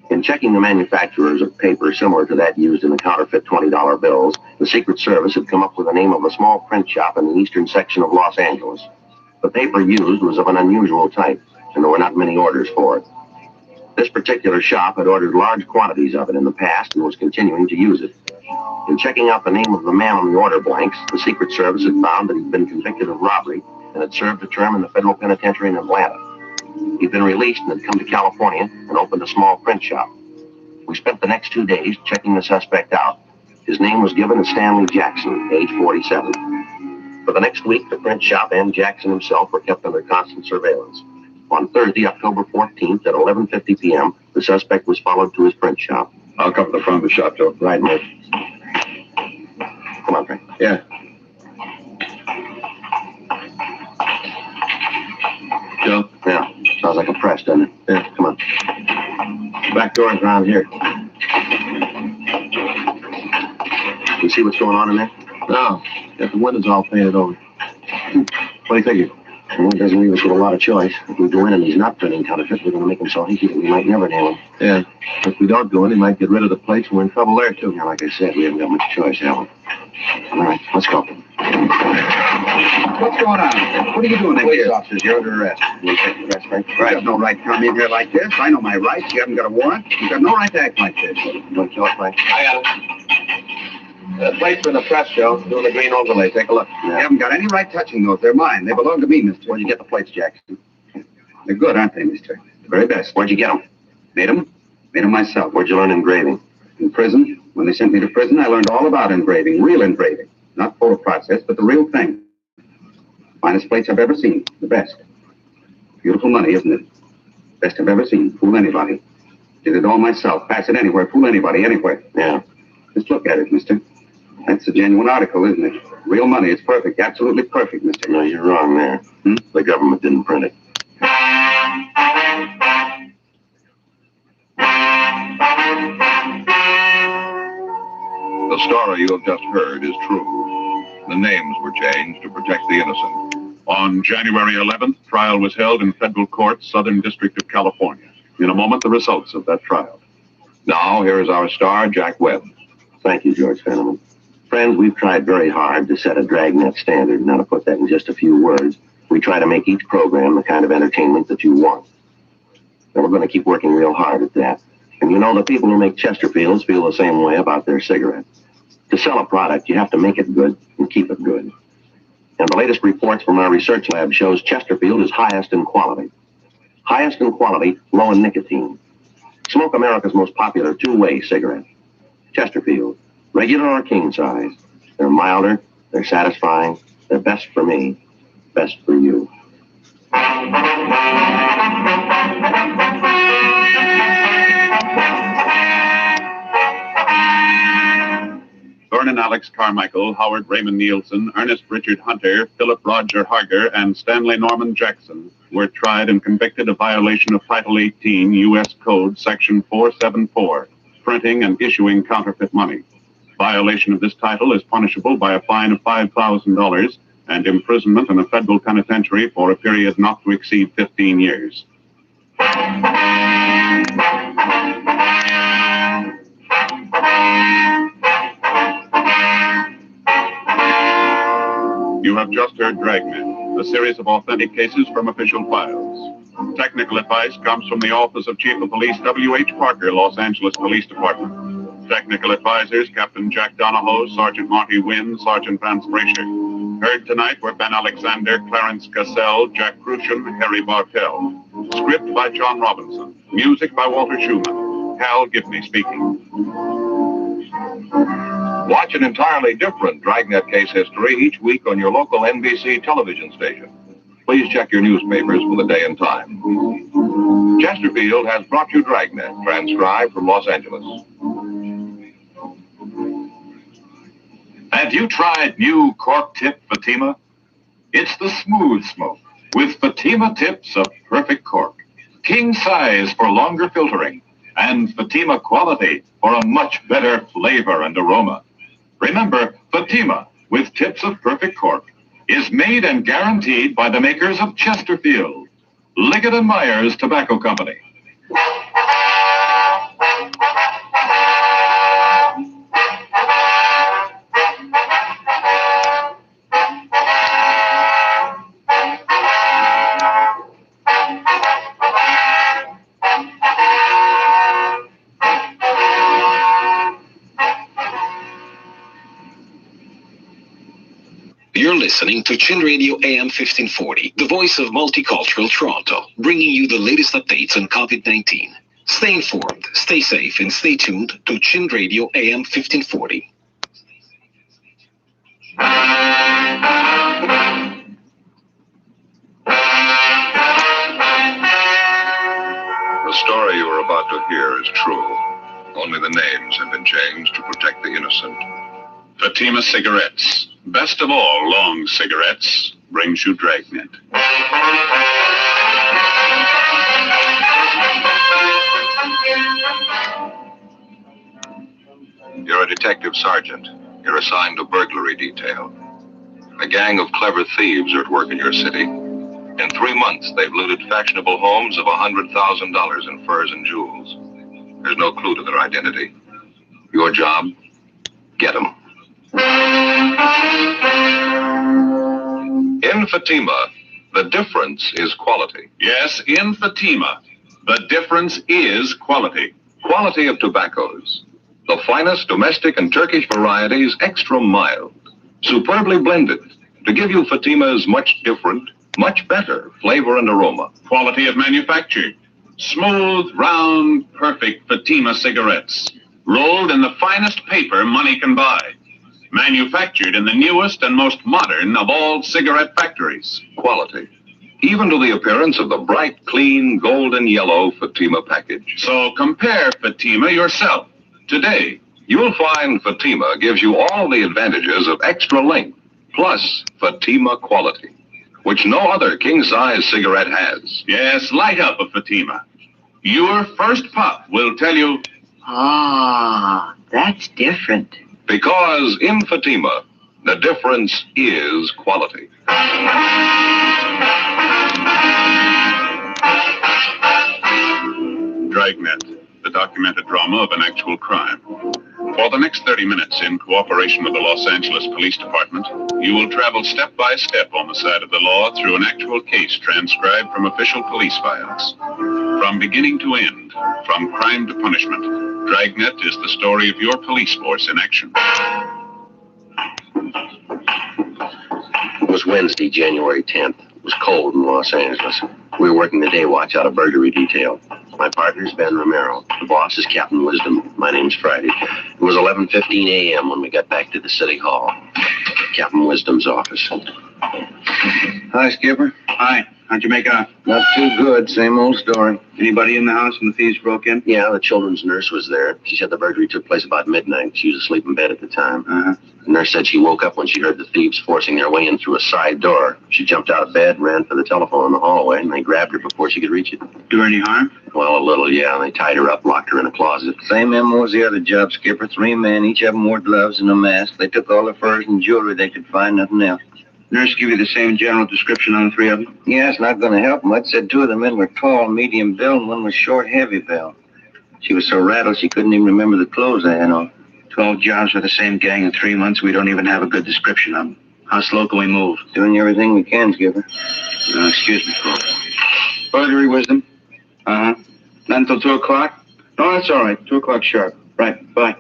In checking the manufacturers of paper similar to that used in the counterfeit $20 bills, the Secret Service had come up with the name of a small print shop in the eastern section of Los Angeles. The paper used was of an unusual type, and there were not many orders for it. This particular shop had ordered large quantities of it in the past and was continuing to use it. In checking out the name of the man on the order blanks, the Secret Service had found that he'd been convicted of robbery and had served a term in the federal penitentiary in Atlanta. He'd been released and had come to California and opened a small print shop. We spent the next 2 days checking the suspect out. His name was given as Stanley Jackson, age 47. For the next week, the print shop and Jackson himself were kept under constant surveillance. On Thursday, October 14th at 11:50 p.m., the suspect was followed to his print shop. I'll cover the front of the shop, Joe. Right, Mike. Yeah. Joe? Yeah. Sounds like a press, doesn't it? Yeah. Come on. Back door's around here. You see what's going on in there? No. Got the windows all painted over. What do you figure? Well, it doesn't leave us with a lot of choice. If we go in and he's not printing counterfeits, we're going to make him so hinky that we might never nail him. Yeah. If we don't go in, he might get rid of the plates and we're in trouble there, too. Yeah, like I said, we haven't got much choice, have we? All right, let's go. What's going on? What are you doing Police here? officers, you're under arrest. You're taking arrest, right? You have no right to come in here like this. I know my rights. You haven't got a warrant. You've got no right to act like this. You want to kill us, Frank? I got it. Plates for the press, Joe. Doing the green overlay. Take a look. You haven't got any right touching those. They're mine. They belong to me, mister. Where'd you get the plates, Jackson? They're good, aren't they, mister? The very best. Where'd you get them? Made them? Made them myself. Where'd you learn engraving? In prison. When they sent me to prison, I learned all about engraving. Real engraving. Not photo process, but the real thing. Finest plates I've ever seen. The best. Beautiful money, isn't it? Best I've ever seen. Fool anybody. Did it all myself. Pass it anywhere. Fool anybody, anywhere. Yeah. Just look at it, mister. That's a genuine article, isn't it? Real money. It's perfect. Absolutely perfect, mister. No, you're wrong there. The government didn't print it. The story you have just heard is true. The names were changed to protect the innocent. On January 11th, trial was held in federal court, Southern District of California. In a moment, the results of that trial. Now, here is our star, Jack Webb. Thank you, George Fenneman. Friends, we've tried very hard to set a Dragnet standard. Now, to put that in just a few words, we try to make each program the kind of entertainment that you want. And we're going to keep working real hard at that. And you know, the people who make Chesterfields feel the same way about their cigarettes. To sell a product, you have to make it good and keep it good. And the latest reports from our research lab shows Chesterfield is highest in quality. Highest in quality, low in nicotine. Smoke America's most popular two-way cigarette. Chesterfield, regular or king size. They're milder, they're satisfying, they're best for me, best for you. Vernon Alex Carmichael, Howard Raymond Nielsen, Ernest Richard Hunter, Philip Roger Harger, and Stanley Norman Jackson were tried and convicted of violation of Title 18 U.S. Code, Section 474, printing and issuing counterfeit money. Violation of this title is punishable by a fine of $5,000 and imprisonment in a federal penitentiary for a period not to exceed 15 years. You have just heard Dragnet, a series of authentic cases from official files. Technical advice comes from the Office of Chief of Police W.H. Parker, Los Angeles Police Department. Technical advisors, Captain Jack Donahoe, Sergeant Marty Wynn, Sergeant Vance Brasher. Heard tonight were Ben Alexander, Clarence Cassell, Jack Crucian, Harry Bartell. Script by John Robinson. Music by Walter Schumann. Hal Gibney speaking. Watch an entirely different Dragnet case history each week on your local NBC television station. Please check your newspapers for the day and time. Chesterfield has brought you Dragnet, transcribed from Los Angeles. Have you tried new cork tip Fatima? It's the smooth smoke with Fatima tips of perfect cork. King size for longer filtering and Fatima quality for a much better flavor and aroma. Remember, Fatima with tips of perfect cork is made and guaranteed by the makers of Chesterfield, Liggett & Myers Tobacco Company. You're listening to Chin Radio AM 1540, the voice of multicultural Toronto, bringing you the latest updates on COVID-19. Stay informed, stay safe, and stay tuned to Chin Radio AM 1540. The story you are about to hear is true. Only the names have been changed to protect the innocent. Fatima Cigarettes, best of all long cigarettes, brings you Dragnet. You're a detective sergeant. You're assigned to burglary detail. A gang of clever thieves are at work in your city. In 3 months, they've looted fashionable homes of $100,000 in furs and jewels. There's no clue to their identity. Your job, get them. In Fatima, the difference is quality. Yes, in Fatima, the difference is quality. Quality of tobaccos. The finest domestic and Turkish varieties, extra mild, superbly blended, to give you Fatima's much different, much better flavor and aroma. Quality of manufacture. Smooth, round, perfect Fatima cigarettes. Rolled in the finest paper money can buy. Manufactured in the newest and most modern of all cigarette factories. Quality. Even to the appearance of the bright, clean, golden yellow Fatima package. So compare Fatima yourself. Today, you'll find Fatima gives you all the advantages of extra length, plus Fatima quality, which no other king-size cigarette has. Yes, light up a Fatima. Your first puff will tell you, ah, that's different. Because in Fatima, the difference is quality. Dragnet, the documented drama of an actual crime. For the next 30 minutes, in cooperation with the Los Angeles Police Department, you will travel step by step on the side of the law through an actual case transcribed from official police files. From beginning to end, from crime to punishment, Dragnet is the story of your police force in action. It was Wednesday, January 10th. It was cold in Los Angeles. We were working the day watch out of burglary detail. My partner's Ben Romero. The boss is Captain Wisdom. My name's Friday. It was 11:15 a.m. when we got back to the city hall. Captain Wisdom's office. Hi, Skipper. Hi. How'd you make out? Not too good. Same old story. Anybody in the house when the thieves broke in? Yeah, the children's nurse was there. She said the burglary took place about midnight. She was asleep in bed at the time. The nurse said she woke up when she heard the thieves forcing their way in through a side door. She jumped out of bed, ran for the telephone in the hallway, and they grabbed her before she could reach it. Do her any harm? Well, a little, yeah. They tied her up, locked her in a closet. Same MO as the other job, Skipper. 3 men, each of them wore gloves and a mask. They took all the furs and jewelry they could find, nothing else. Nurse give you the same general description on the 3 of them? Yeah, it's not going to help much. Said 2 of the men were tall, medium build, and 1 was short, heavy build. She was so rattled she couldn't even remember the clothes they had on. 12 jobs with the same gang in 3 months. We don't even have a good description of them. How slow can we move? Doing everything we can, Skipper. Excuse me, Cole. Burglary, Wisdom? Not until 2 o'clock? No, that's all right. 2 o'clock sharp. Right, bye.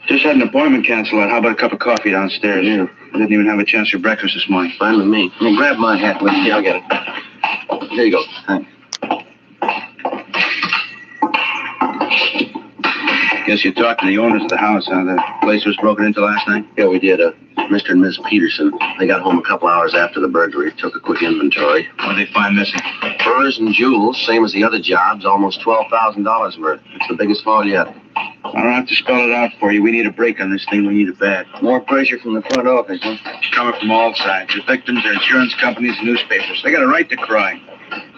Just had an appointment canceled out. How about a cup of coffee downstairs? Yeah. I didn't even have a chance for breakfast this morning. Fine with me. Well, grab my hat with you. I'll get it. Here you go. Thanks. Guess you talked to the owners of the house, huh? The place was broken into last night? Yeah, we did. Mr. and Miss Peterson. They got home a couple hours after the burglary. Took a quick inventory. What did they find missing? Furs and jewels, same as the other jobs, almost $12,000 worth. It's the biggest haul yet. I don't have to spell it out for you. We need a break on this thing. We need it bad. More pressure from the front office, huh? It's coming from all sides. The victims, their insurance companies, and newspapers. They got a right to cry.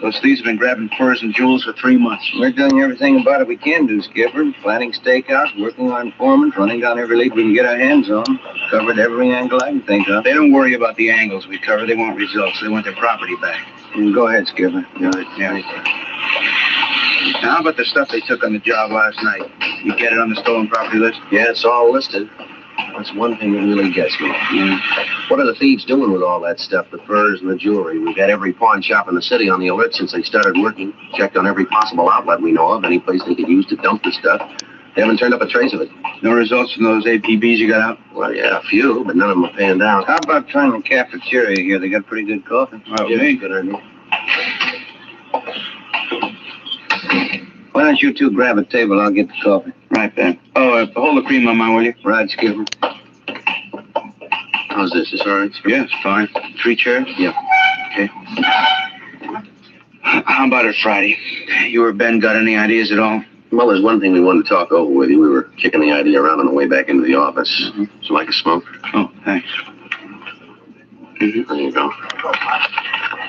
Those thieves have been grabbing furs and jewels for 3 months. We're doing everything about it we can do, Skipper. Planning stakeouts, working on informants, running down every lead we can get our hands on. Covered every angle I can think of. They don't worry about the angles we cover. They want results. They want their property back. Go ahead, Skipper. Yeah. Now, how about the stuff they took on the job last night? You get it on the stolen property list? Yeah, it's all listed. That's one thing that really gets me. What are the thieves doing with all that stuff, the furs and the jewelry? We've got every pawn shop in the city on the alert since they started working. Checked on every possible outlet we know of, any place they could use to dump the stuff. They haven't turned up a trace of it. No results from those APBs you got out? Well, yeah, a few, but none of them are panned out. How about trying the cafeteria here? They got pretty good coffee. Yeah, good idea. Why don't you 2 grab a table? I'll get the coffee. Right, Ben. Oh, hold the cream on mine, will you? Right, Skipper. How's this? Is all right? Yeah, it's fine. 3 chairs? Yeah. Okay. How about it Friday? You or Ben got any ideas at all? Well, there's one thing we wanted to talk over with you. We were kicking the idea around on the way back into the office. Mm-hmm. Would you like a smoke? Oh, thanks. Mm-hmm. There you go.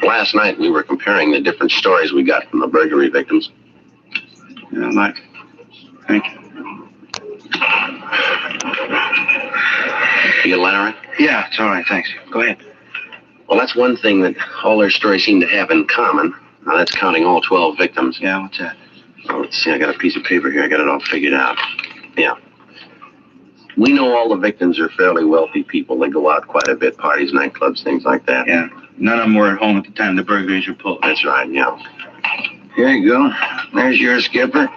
Last night, we were comparing the different stories we got from the burglary victims. Yeah, I like it. Thank you. You get a line? Yeah, it's all right, thanks. Go ahead. Well, that's one thing that all their stories seem to have in common. Now, that's counting all 12 victims. Yeah, what's that? Well, let's see, I got a piece of paper here. I got it all figured out. Yeah. We know all the victims are fairly wealthy people. They go out quite a bit, parties, nightclubs, things like that. Yeah, none of them were at home at the time the burglaries were pulled. That's right, yeah. Here you go. There's your skipper.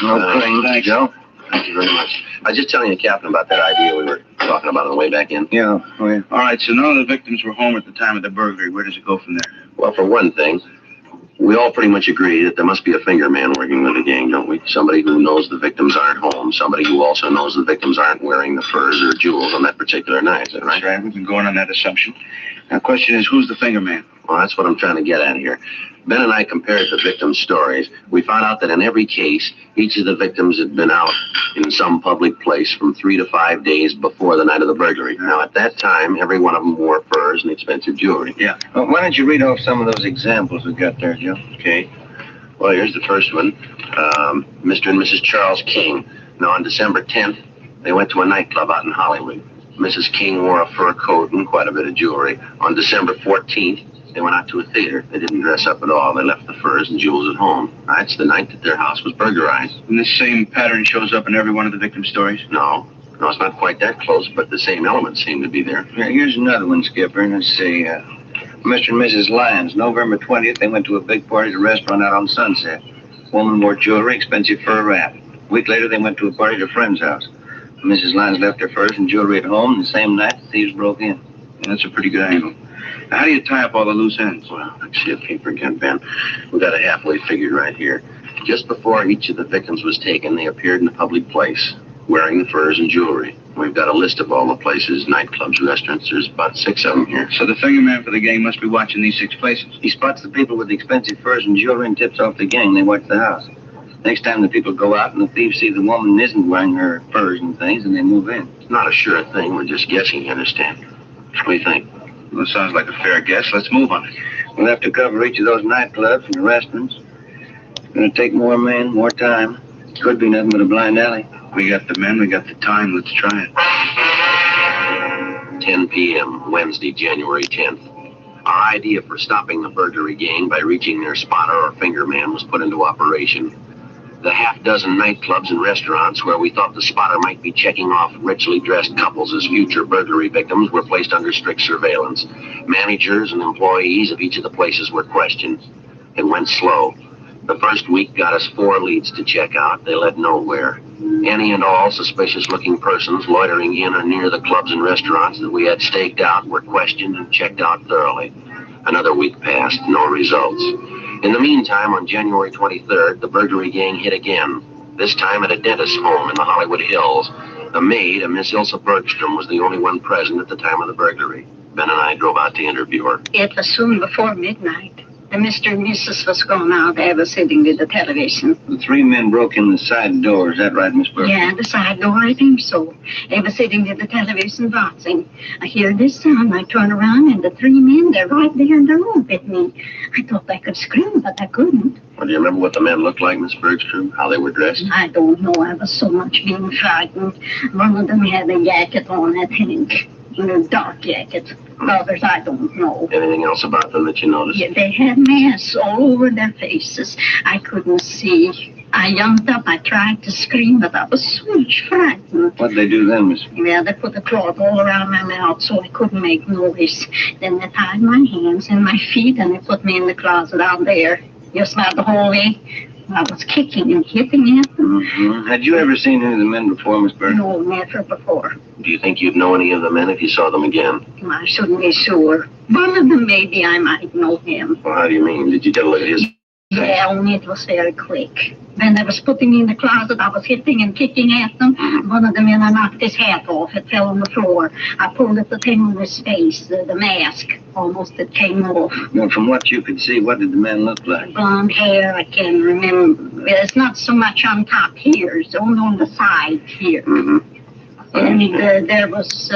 No claim, thanks, Joe. Thank you very much. I was just telling the captain about that idea we were talking about on the way back in. Yeah, oh, yeah. All right, so none of the victims were home at the time of the burglary. Where does it go from there? Well, for one thing, we all pretty much agree that there must be a finger man working with the gang, don't we? Somebody who knows the victims aren't home. Somebody who also knows the victims aren't wearing the furs or jewels on that particular night. Is that right? That's right. We've been going on that assumption. Now, the question is, who's the finger man? Well, that's what I'm trying to get at here. Ben and I compared the victims' stories. We found out that in every case, each of the victims had been out in some public place from 3 to 5 days before the night of the burglary. Now, at that time, every one of them wore furs and expensive jewelry. Yeah. Well, why don't you read off some of those examples we got there, Joe? Okay. Well, here's the first one. Mr. and Mrs. Charles King. Now, on December 10th, they went to a nightclub out in Hollywood. Mrs. King wore a fur coat and quite a bit of jewelry. On December 14th, they went out to a theater. They didn't dress up at all. They left the furs and jewels at home. That's the night that their house was burglarized. And this same pattern shows up in every one of the victims' stories? No, it's not quite that close, but the same elements seem to be there. Yeah, here's another one, Skipper. Let's see. Mr. and Mrs. Lyons, November 20th, they went to a big party at a restaurant out on Sunset. Woman wore jewelry, expensive fur wrap. A week later, they went to a party at a friend's house. Mrs. Lyons left her furs and jewelry at home, and the same night, the thieves broke in. Yeah, that's a pretty good angle. Now, how do you tie up all the loose ends? Well, let's see a paper again, Ben. We got a halfway figured right here. Just before each of the victims was taken, they appeared in a public place, wearing the furs and jewelry. We've got a list of all the places, nightclubs, restaurants. There's about 6 of them here. So the finger man for the gang must be watching these 6 places. He spots the people with the expensive furs and jewelry and tips off the gang. They watch the house. Next time the people go out and the thieves see the woman isn't wearing her furs and things, and they move in. It's not a sure thing. We're just guessing, you understand? What do you think? Well, it sounds like a fair guess. Let's move on it. We'll have to cover each of those nightclubs and restaurants. It's going to take more men, more time. Could be nothing but a blind alley. We got the men, we got the time. Let's try it. 10 p.m., Wednesday, January 10th. Our idea for stopping the burglary gang by reaching their spotter or finger man was put into operation. The half-dozen nightclubs and restaurants where we thought the spotter might be checking off richly dressed couples as future burglary victims were placed under strict surveillance. Managers and employees of each of the places were questioned. It went slow. The first week got us 4 leads to check out. They led nowhere. Any and all suspicious-looking persons loitering in or near the clubs and restaurants that we had staked out were questioned and checked out thoroughly. Another week passed, no results. In the meantime, on January 23rd, the burglary gang hit again, this time at a dentist's home in the Hollywood Hills. The maid, a Miss Ilsa Bergstrom, was the only one present at the time of the burglary. Ben and I drove out to interview her. It was soon before midnight. The Mr. and Mrs. was gone out. They were sitting with the television. The 3 men broke in the side door. Is that right, Miss Bergstrom? Yeah, the side door, I think so. They were sitting with the television watching. I hear this sound. I turn around, and the 3 men, they're right there in the room with me. I thought I could scream, but I couldn't. Well, do you remember what the men looked like, Miss Bergstrom? How they were dressed? I don't know. I was so much being frightened. One of them had a jacket on, I think. A dark jacket. The others, I don't know. Anything else about them that you noticed? Yeah, they had masks all over their faces. I couldn't see. I jumped up. I tried to scream, but I was so much frightened. What'd they do then, Miss? Yeah, they put a cloth all around my mouth so I couldn't make noise. Then they tied my hands and my feet, and they put me in the closet out there. Just about the whole way. I was kicking and hitting at them. Mm-hmm. Had you ever seen any of the men before, Miss Bergstrom? No, never before. Do you think you'd know any of the men if you saw them again? I shouldn't be sure. One of them, maybe I might know him. Well, how do you mean? Did you get a look at his? Yeah, only it was very quick. When they was putting me in the closet, I was hitting and kicking at them. One of the men, I knocked his hat off. It fell on the floor. I pulled at the thing on his face, the mask. Almost it came off. Well, from what you could see, what did the man look like? Blonde hair, I can't remember. It's not so much on top here. It's only on the side here. And there was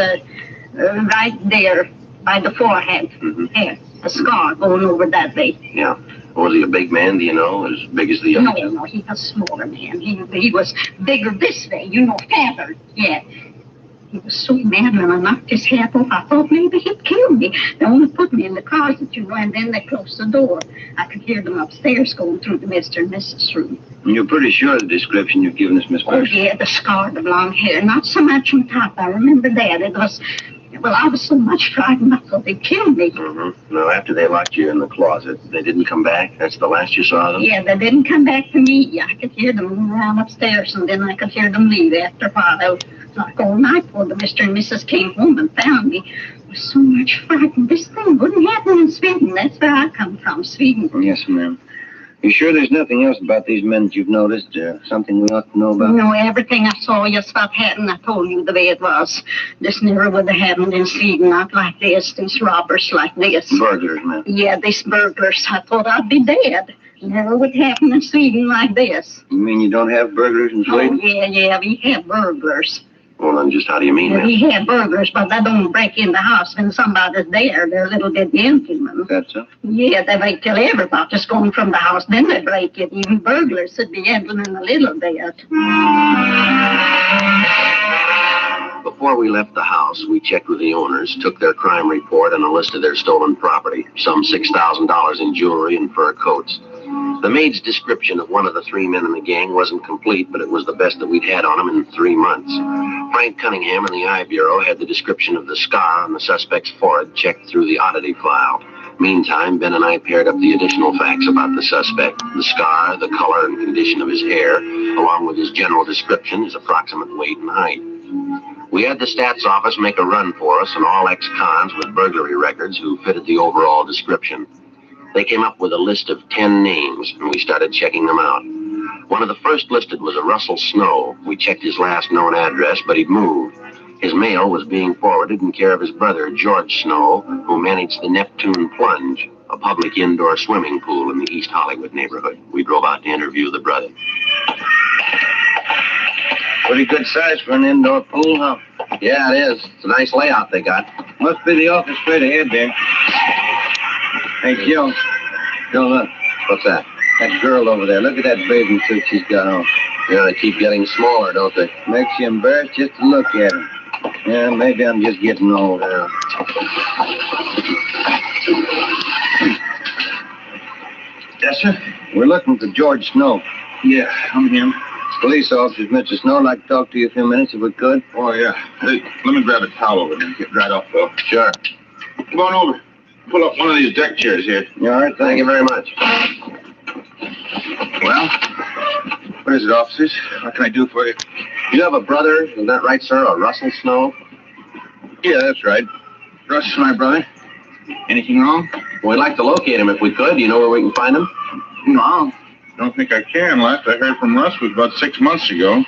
right there by the forehead, there, a scar going over that way. Yeah. Was he a big man, do you know? As big as the other? No, he was a smaller man. He was bigger this way, fatter. Yeah. He was so mad when I knocked his hat off. I thought maybe he'd kill me. They only put me in the closet, and then they closed the door. I could hear them upstairs going through the Mr. and Mrs. room. And you're pretty sure of the description you've given us, Miss Oh, Parks? yeah, the scar, the blonde hair. Not so much on top. I remember that. It was... Well, I was so much frightened, I thought they'd kill me. Now, after they locked you in the closet, they didn't come back? That's the last you saw of them? Yeah, they didn't come back to me. I could hear them move around upstairs, and then I could hear them leave after a while. Like all night before the Mr. and Mrs. came home and found me. I was so much frightened. This thing wouldn't happen in Sweden. That's where I come from, Sweden. Yes, ma'am. You sure there's nothing else about these men that you've noticed? Something we ought to know about? No, everything I saw, just what happened, I told you the way it was. This never would have happened in Sweden, not like this. These robbers like this. Burglars, ma'am. Yeah, these burglars. I thought I'd be dead. Never would happen in Sweden like this. You mean you don't have burglars in Sweden? Oh, yeah, we have burglars. Well, then just how do you mean that? We have burglars, but they don't break in the house when somebody's there. They're little bit gentlemen. That's so? Yeah, they wait till everybody's gone from the house, then they break it. Even burglars should be gentlemen a little bit. Before we left the house, we checked with the owners, took their crime report and a list of their stolen property, some $6,000 in jewelry and fur coats. The maid's description of one of the three men in the gang wasn't complete, but it was the best that we'd had on him in 3 months. Frank Cunningham in the I Bureau had the description of the scar on the suspect's forehead checked through the oddity file. Meantime, Ben and I paired up the additional facts about the suspect, the scar, the color and condition of his hair, along with his general description, his approximate weight and height. We had the stats office make a run for us and all ex-cons with burglary records who fitted the overall description. They came up with a list of 10 names, and we started checking them out. One of the first listed was a Russell Snow. We checked his last known address, but he'd moved. His mail was being forwarded in care of his brother, George Snow, who managed the Neptune Plunge, a public indoor swimming pool in the East Hollywood neighborhood. We drove out to interview the brother. Pretty good size for an indoor pool, huh? Yeah, it is. It's a nice layout they got. Must be the office straight ahead there. Hey, Joe. Joe, look. What's that? That girl over there. Look at that bathing suit she's got on. Yeah, they keep getting smaller, don't they? Makes you embarrassed just to look at her. Yeah, maybe I'm just getting old now. Yes, sir? We're looking for George Snow. Yeah, I'm him. Police officers, Mr. Snow. I'd like to talk to you a few minutes if we could. Oh, yeah. Hey, let me grab a towel over there and get dried off, though. Sure. Come on over. Pull up one of these deck chairs here. All right, Thank you very much. Well, what is it, officers? What can I do for you? You have a brother, is that right, sir? A Russell Snow? Yeah, that's right. Russ is my brother. Anything wrong? We'd like to locate him if we could. Do you know where we can find him? No, I don't think I can. Last I heard from Russ was about 6 months ago.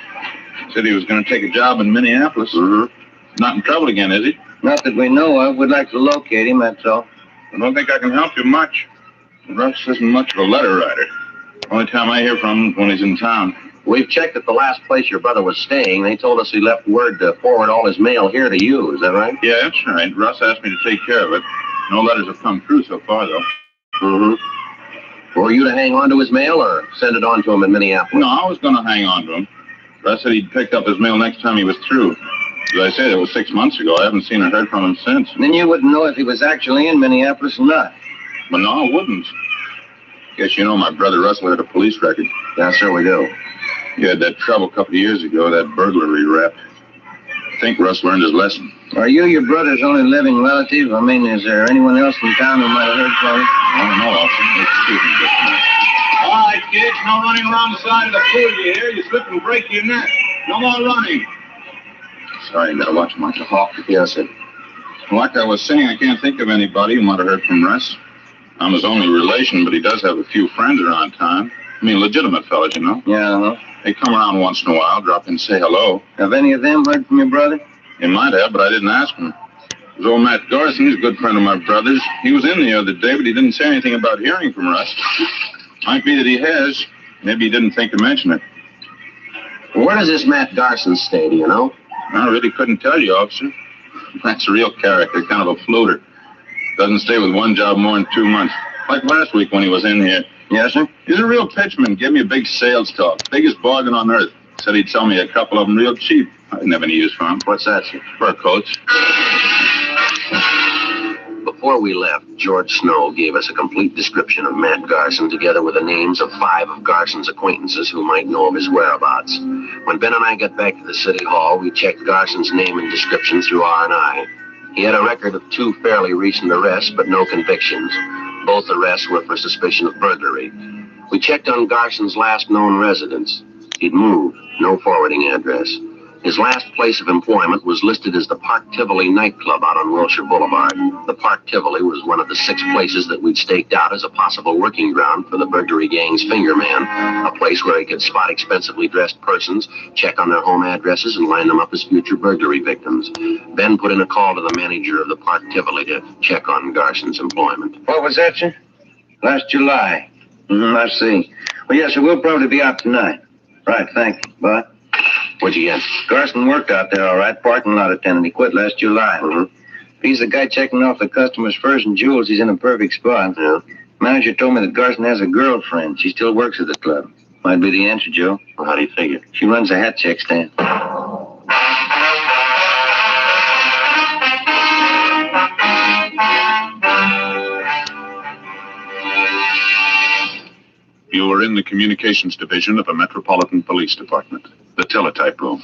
Said he was going to take a job in Minneapolis. Not in trouble again, is he? Not that we know of. We'd like to locate him, that's all. I don't think I can help you much. Russ isn't much of a letter writer. Only time I hear from him is when he's in town. We've checked at the last place your brother was staying. They told us he left word to forward all his mail here to you. Is that right? Yeah, that's right. Russ asked me to take care of it. No letters have come through so far, though. Were you to hang on to his mail or send it on to him in Minneapolis? No, I was going to hang on to him. Russ said he'd pick up his mail next time he was through. As I said, it was 6 months ago. I haven't seen or heard from him since. Then you wouldn't know if he was actually in Minneapolis or not. But no, I wouldn't. Guess you know my brother Russell had a police record. Yeah, sure we do. He had that trouble a couple of years ago, that burglary rap. I think Russ learned his lesson. Are you your brother's only living relative? I mean, is there anyone else in town who might have heard from him? I don't know, officer. Excuse me just a minute. All right, kids, no running around the side of the pool, you hear? You slip and break your neck. No more running. Sorry, I gotta watch him like a hawk. Yes, sir. Like I was saying, I can't think of anybody who might have heard from Russ. I'm his only relation, but he does have a few friends around town. I mean, legitimate fellas, you know. Yeah. They come around once in a while, drop in and say hello. Have any of them heard from your brother? They might have, but I didn't ask them. There's old Matt Garson. He's a good friend of my brother's. He was in the other day, but he didn't say anything about hearing from Russ. Might be that he has. Maybe he didn't think to mention it. Where does this Matt Garson stay, do you know? I really couldn't tell you, officer. That's a real character, kind of a floater. Doesn't stay with one job more than 2 months. Like last week when he was in here. Yes, sir? He's a real pitchman. Gave me a big sales talk. Biggest bargain on earth. Said he'd sell me a couple of them real cheap. I didn't have any use for them. What's that, sir? Fur coats. Before we left, George Snow gave us a complete description of Matt Garson together with the names of 5 of Garson's acquaintances who might know of his whereabouts. When Ben and I got back to the city hall, we checked Garson's name and description through R&I. He had a record of 2 fairly recent arrests, but no convictions. Both arrests were for suspicion of burglary. We checked on Garson's last known residence. He'd moved, no forwarding address. His last place of employment was listed as the Park Tivoli nightclub out on Wilshire Boulevard. The Park Tivoli was one of the 6 places that we'd staked out as a possible working ground for the burglary gang's finger man, a place where he could spot expensively dressed persons, check on their home addresses, and line them up as future burglary victims. Ben put in a call to the manager of the Park Tivoli to check on Garson's employment. What was that, sir? Last July. I see. Well, yes, sir, we'll probably be out tonight. Right, thank you. Bye. What'd you get? Garson worked out there, all right. Parking lot attendant. He quit last July. If he's the guy checking off the customers' furs and jewels, he's in a perfect spot. Yeah. Manager told me that Garson has a girlfriend. She still works at the club. Might be the answer, Joe. Well, how do you figure? She runs a hat check stand. You were in the communications division of a Metropolitan Police Department, the teletype room.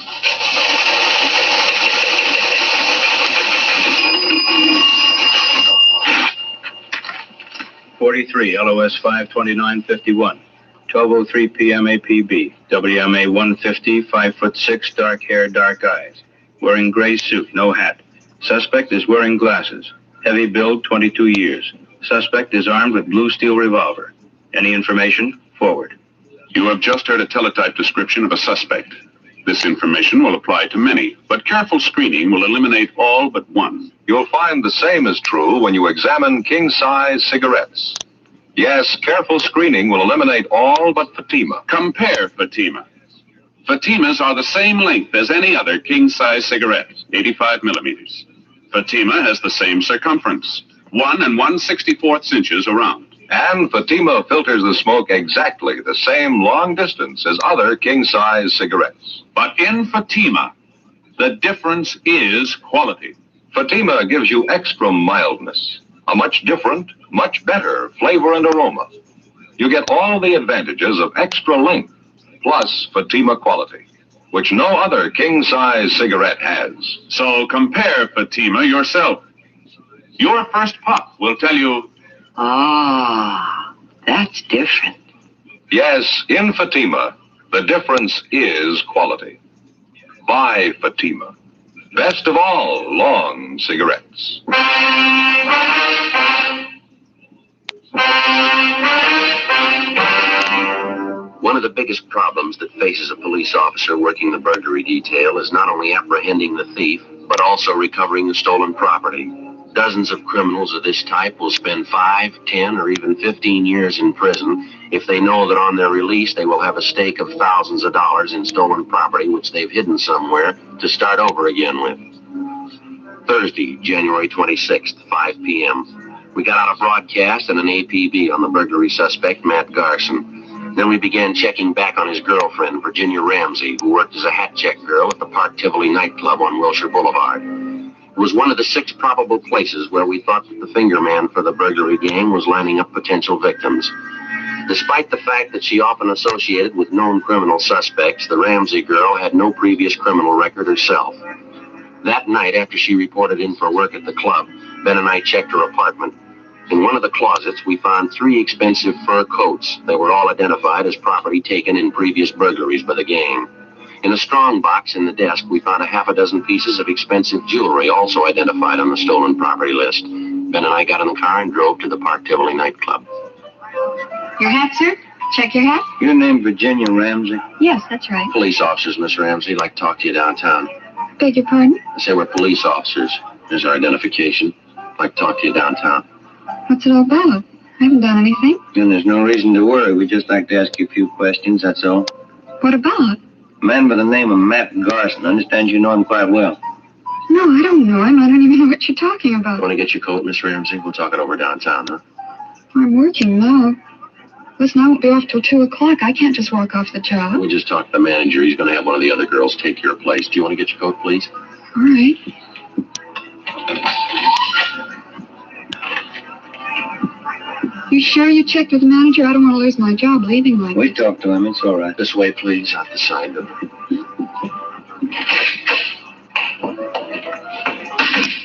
'43 LOS 52951, 12:03 p.m. APB, WMA 150, 5'6", dark hair, dark eyes, wearing gray suit, no hat. Suspect is wearing glasses. Heavy build, 22 years. Suspect is armed with blue steel revolver. Any information? Forward. You have just heard a teletype description of a suspect. This information will apply to many, but careful screening will eliminate all but one. You'll find the same is true when you examine king-size cigarettes. Yes, careful screening will eliminate all but Fatima. Compare Fatima. Fatimas are the same length as any other king-size cigarette, 85 millimeters. Fatima has the same circumference, 1 1/64 inches around. And Fatima filters the smoke exactly the same long distance as other king-size cigarettes. But in Fatima, the difference is quality. Fatima gives you extra mildness, a much different, much better flavor and aroma. You get all the advantages of extra length, plus Fatima quality, which no other king-size cigarette has. So compare Fatima yourself. Your first puff will tell you, Ah, that's different. Yes, in Fatima, the difference is quality. Buy Fatima. Best of all long cigarettes. One of the biggest problems that faces a police officer working the burglary detail is not only apprehending the thief, but also recovering the stolen property. Dozens of criminals of this type will spend 5, 10, or even 15 years in prison if they know that on their release they will have a stake of thousands of dollars in stolen property which they've hidden somewhere to start over again with. Thursday, January 26th, 5 p.m. We got out a broadcast and an APB on the burglary suspect, Matt Garson. Then we began checking back on his girlfriend, Virginia Ramsey, who worked as a hat check girl at the Park Tivoli nightclub on Wilshire Boulevard. It was one of the 6 probable places where we thought that the finger man for the burglary gang was lining up potential victims. Despite the fact that she often associated with known criminal suspects, the Ramsey girl had no previous criminal record herself. That night, after she reported in for work at the club, Ben and I checked her apartment. In one of the closets, we found 3 expensive fur coats. They were all identified as property taken in previous burglaries by the gang. In a strong box in the desk, we found a half a dozen pieces of expensive jewelry, also identified on the stolen property list. Ben and I got in the car and drove to the Park Tivoli nightclub. Your hat, sir? Check your hat? Your name Virginia Ramsey? Yes, that's right. Police officers, Miss Ramsey. Like to talk to you downtown. Beg your pardon? I say we're police officers. Here's our identification. Like to talk to you downtown. What's it all about? I haven't done anything. And there's no reason to worry. We'd just like to ask you a few questions, that's all. What about? A man by the name of Matt Garson. I understand you know him quite well. No, I don't know him. I don't even know what you're talking about. Want to get your coat, Miss Ramsey? We'll talk it over downtown, huh? I'm working now. Listen, I won't be off till 2 o'clock. I can't just walk off the job. We just talked to the manager. He's going to have one of the other girls take your place. Do you want to get your coat, please? All right. You sure you checked with the manager? I don't want to lose my job leaving like We talked to him. It's all right. This way, please. Out the side door.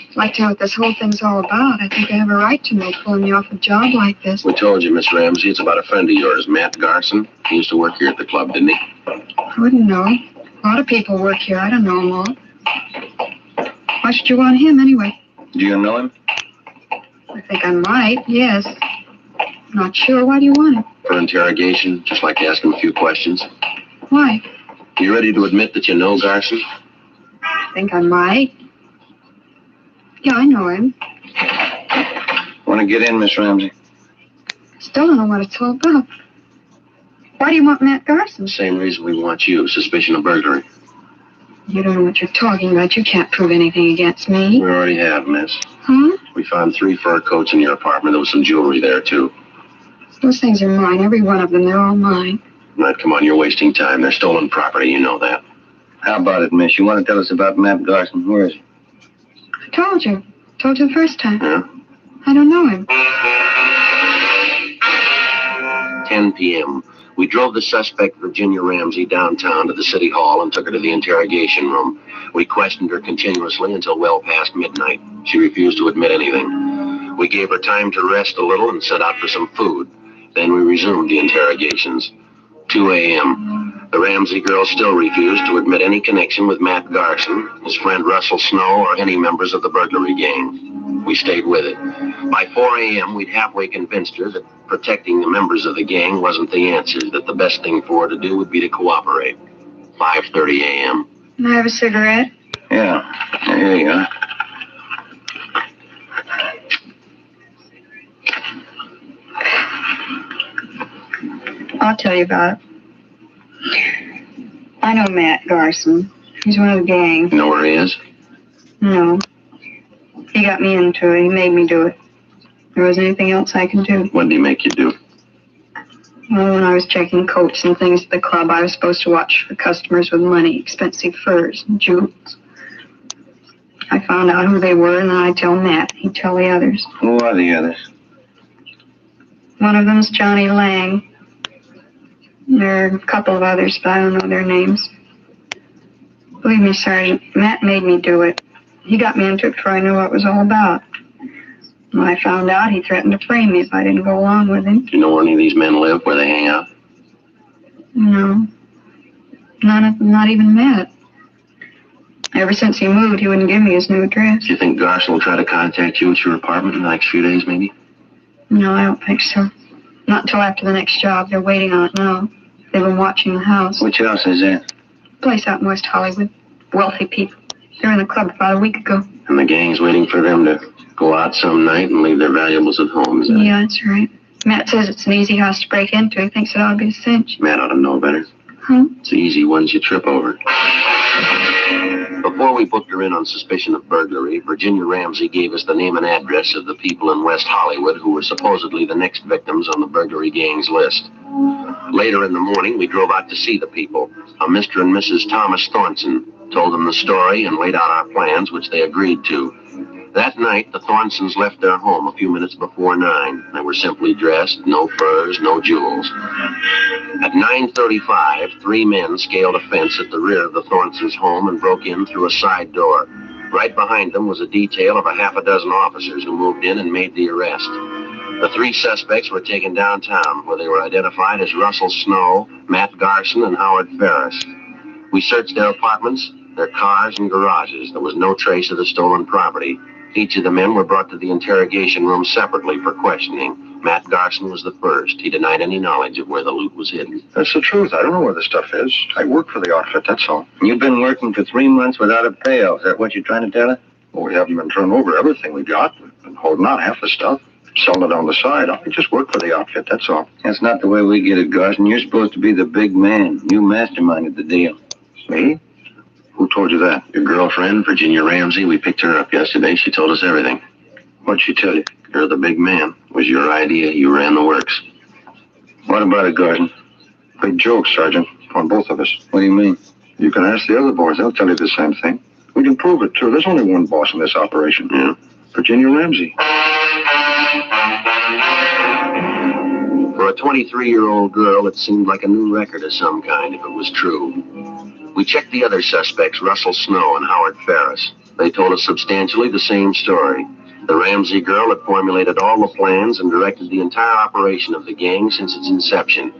I'd like to know what this whole thing's all about. I think I have a right to know pulling me off a job like this. We told you, Miss Ramsey. It's about a friend of yours, Matt Garson. He used to work here at the club, didn't he? I wouldn't know. A lot of people work here. I don't know them all. Why should you want him anyway? Do you know him? I think I might, yes. Not sure. Why do you want him? For interrogation. Just like to ask him a few questions. Why? You ready to admit that you know Garson? I think I might. Yeah, I know him. Want to get in, Miss Ramsey? Still don't know what it's all about. Why do you want Matt Garson? Same reason we want you. Suspicion of burglary. You don't know what you're talking about. You can't prove anything against me. We already have, miss. Huh? We found 3 fur coats in your apartment. There was some jewelry there, too. Those things are mine. Every one of them. They're all mine. Matt, come on. You're wasting time. They're stolen property. You know that. How about it, miss? You want to tell us about Matt Garson? Where is he? I told you. Told you the first time. Yeah? I don't know him. 10 p.m. We drove the suspect, Virginia Ramsey, downtown to the city hall and took her to the interrogation room. We questioned her continuously until well past midnight. She refused to admit anything. We gave her time to rest a little and set out for some food. Then we resumed the interrogations. 2 a.m. The Ramsey girl still refused to admit any connection with Matt Garson, his friend Russell Snow, or any members of the burglary gang. We stayed with it. By 4 a.m., we'd halfway convinced her that protecting the members of the gang wasn't the answer, that the best thing for her to do would be to cooperate. 5:30 a.m. Can I have a cigarette? Yeah. Here you are. I'll tell you about it. I know Matt Garson. He's one of the gang. You know where he is? No. He got me into it. He made me do it. There wasn't anything else I could do. What did he make you do? Well, when I was checking coats and things at the club, I was supposed to watch for customers with money, expensive furs and jewels. I found out who they were, and then I'd tell Matt. He'd tell the others. Who are the others? One of them's Johnny Lang. There are a couple of others, but I don't know their names. Believe me, Sergeant, Matt made me do it. He got me into it before I knew what it was all about. When I found out, he threatened to frame me if I didn't go along with him. Do you know where any of these men live, where they hang out? No. None of them, not even Matt. Ever since he moved, he wouldn't give me his new address. Do you think Garson will try to contact you at your apartment in the next few days, maybe? No, I don't think so. Not until after the next job. They're waiting on it now. They've been watching the house. Which house is that? Place out in West Hollywood. Wealthy people. They were in the club about a week ago. And the gang's waiting for them to go out some night and leave their valuables at home, is that it? Yeah, that's right. Matt says it's an easy house to break into. He thinks it ought to be a cinch. Matt ought to know better. Huh? It's the easy ones you trip over. Before we booked her in on suspicion of burglary, Virginia Ramsey gave us the name and address of the people in West Hollywood who were supposedly the next victims on the burglary gang's list. Later in the morning, we drove out to see the people. A Mr. and Mrs. Thomas Thornton, told them the story and laid out our plans, which they agreed to. That night, the Thornsons left their home a few minutes before 9. They were simply dressed, no furs, no jewels. At 9:35, 3 men scaled a fence at the rear of the Thornsons' home and broke in through a side door. Right behind them was a detail of a half a dozen officers who moved in and made the arrest. The 3 suspects were taken downtown, where they were identified as Russell Snow, Matt Garson, and Howard Ferris. We searched their apartments, their cars, and garages. There was no trace of the stolen property. Each of the men were brought to the interrogation room separately for questioning. Matt Garson was the first. He denied any knowledge of where the loot was hidden. That's the truth. I don't know where the stuff is. I work for the outfit, that's all. You've been working for 3 months without a payout. Is that what you're trying to tell us? Well, we haven't been turning over everything we got. We've been holding out half the stuff, selling it on the side. I just work for the outfit, that's all. That's not the way we get it, Garson. You're supposed to be the big man. You masterminded the deal. Me? Who told you that? Your girlfriend, Virginia Ramsey. We picked her up yesterday. She told us everything. What'd she tell you? You're the big man. It was your idea. You ran the works. What about it, Garson? Big joke, Sergeant, on both of us. What do you mean? You can ask the other boys. They'll tell you the same thing. We can prove it, too. There's only one boss in this operation. Yeah? Virginia Ramsey. For a 23-year-old girl, it seemed like a new record of some kind, if it was true. We checked the other suspects, Russell Snow and Howard Ferris. They told us substantially the same story. The Ramsey girl had formulated all the plans and directed the entire operation of the gang since its inception.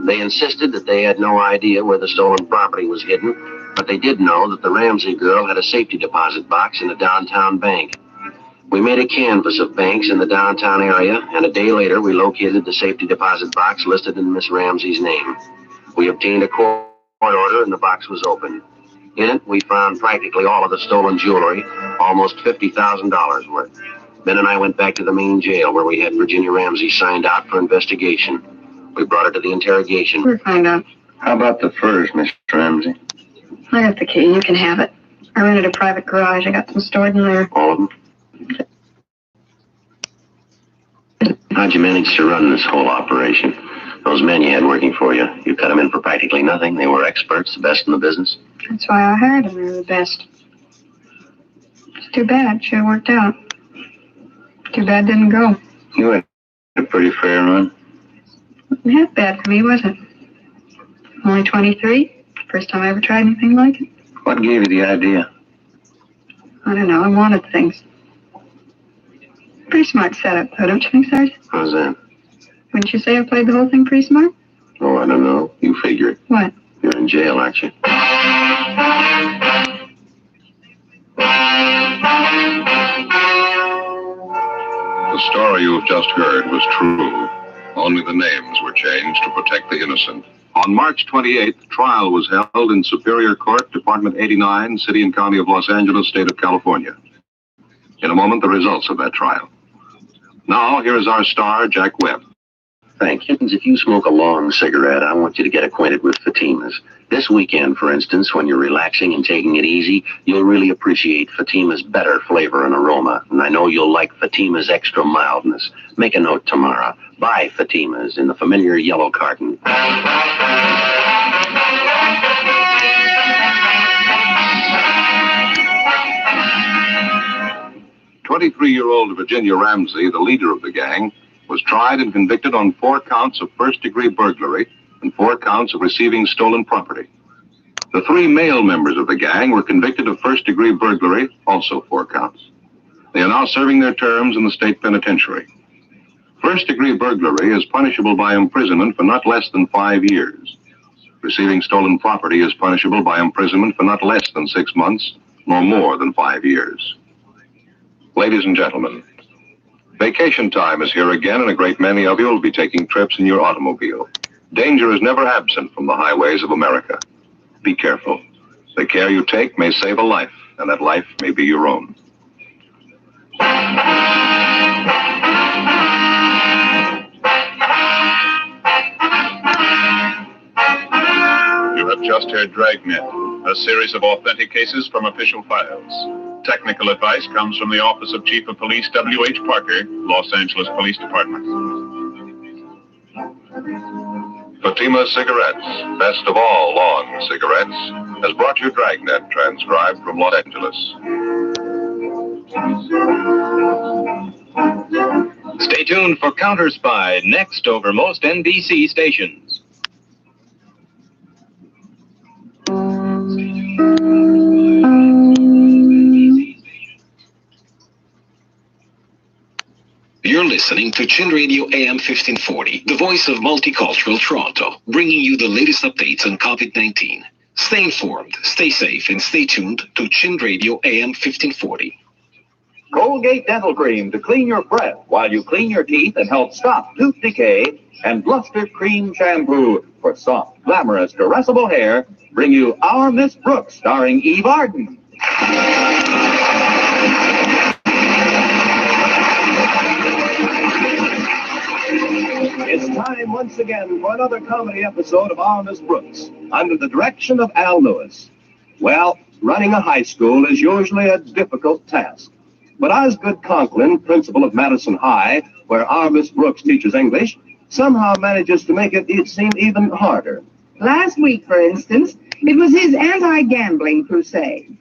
They insisted that they had no idea where the stolen property was hidden, but they did know that the Ramsey girl had a safety deposit box in a downtown bank. We made a canvass of banks in the downtown area, and a day later we located the safety deposit box listed in Miss Ramsey's name. We obtained a court order and the box was opened. In it, we found practically all of the stolen jewelry, almost $50,000 worth. Ben and I went back to the main jail where we had Virginia Ramsey signed out for investigation. We brought her to the interrogation. We'll find out. How about the furs, Miss Ramsey? I got the key. You can have it. I rented a private garage. I got them stored in there. All of them? How'd you manage to run this whole operation? Those men you had working for you, you cut them in for practically nothing. They were experts, the best in the business. That's why I hired them. They're the best. It's too bad. Should have worked out. Too bad didn't go. You had a pretty fair run. Wasn't half bad for me, was it? Only 23. First time I ever tried anything like it. What gave you the idea? I don't know. I wanted things. Pretty smart setup, though, don't you think, Sergeant? How's that? Wouldn't you say I played the whole thing pretty smart? Oh, I don't know. You figure it. What? You're in jail, aren't you? The story you've just heard was true. Only the names were changed to protect the innocent. On March 28th, trial was held in Superior Court, Department 89, City and County of Los Angeles, State of California. In a moment, the results of that trial. Now, here is our star, Jack Webb. Thank you. If you smoke a long cigarette, I want you to get acquainted with Fatima's. This weekend, for instance, when you're relaxing and taking it easy, you'll really appreciate Fatima's better flavor and aroma. And I know you'll like Fatima's extra mildness. Make a note tomorrow. Buy Fatima's in the familiar yellow carton. 23-year-old Virginia Ramsey, the leader of the gang, was tried and convicted on 4 counts of first-degree burglary and 4 counts of receiving stolen property. The 3 male members of the gang were convicted of first-degree burglary, also 4 counts. They are now serving their terms in the state penitentiary. First-degree burglary is punishable by imprisonment for not less than 5 years. Receiving stolen property is punishable by imprisonment for not less than 6 months, nor more than 5 years. Ladies and gentlemen, vacation time is here again, and a great many of you will be taking trips in your automobile. Danger is never absent from the highways of America. Be careful. The care you take may save a life, and that life may be your own. You have just heard Dragnet, a series of authentic cases from official files. Technical advice comes from the Office of Chief of Police W.H. Parker, Los Angeles Police Department. Fatima Cigarettes, best of all long cigarettes, has brought you Dragnet, transcribed from Los Angeles. Stay tuned for Counter Spy, next over most NBC stations. You're listening to Chin Radio AM 1540, the voice of multicultural Toronto, bringing you the latest updates on COVID-19. Stay informed, stay safe, and stay tuned to Chin Radio AM 1540. Colgate Dental Cream to clean your breath while you clean your teeth and help stop tooth decay. And Luster Cream Shampoo for soft, glamorous, caressable hair bring you Our Miss Brooks, starring Eve Arden. It's time once again for another comedy episode of Our Miss Brooks, under the direction of Al Lewis. Well, running a high school is usually a difficult task. But Osgood Conklin, principal of Madison High, where Our Miss Brooks teaches English, somehow manages to make it seem even harder. Last week, for instance, it was his anti-gambling crusade.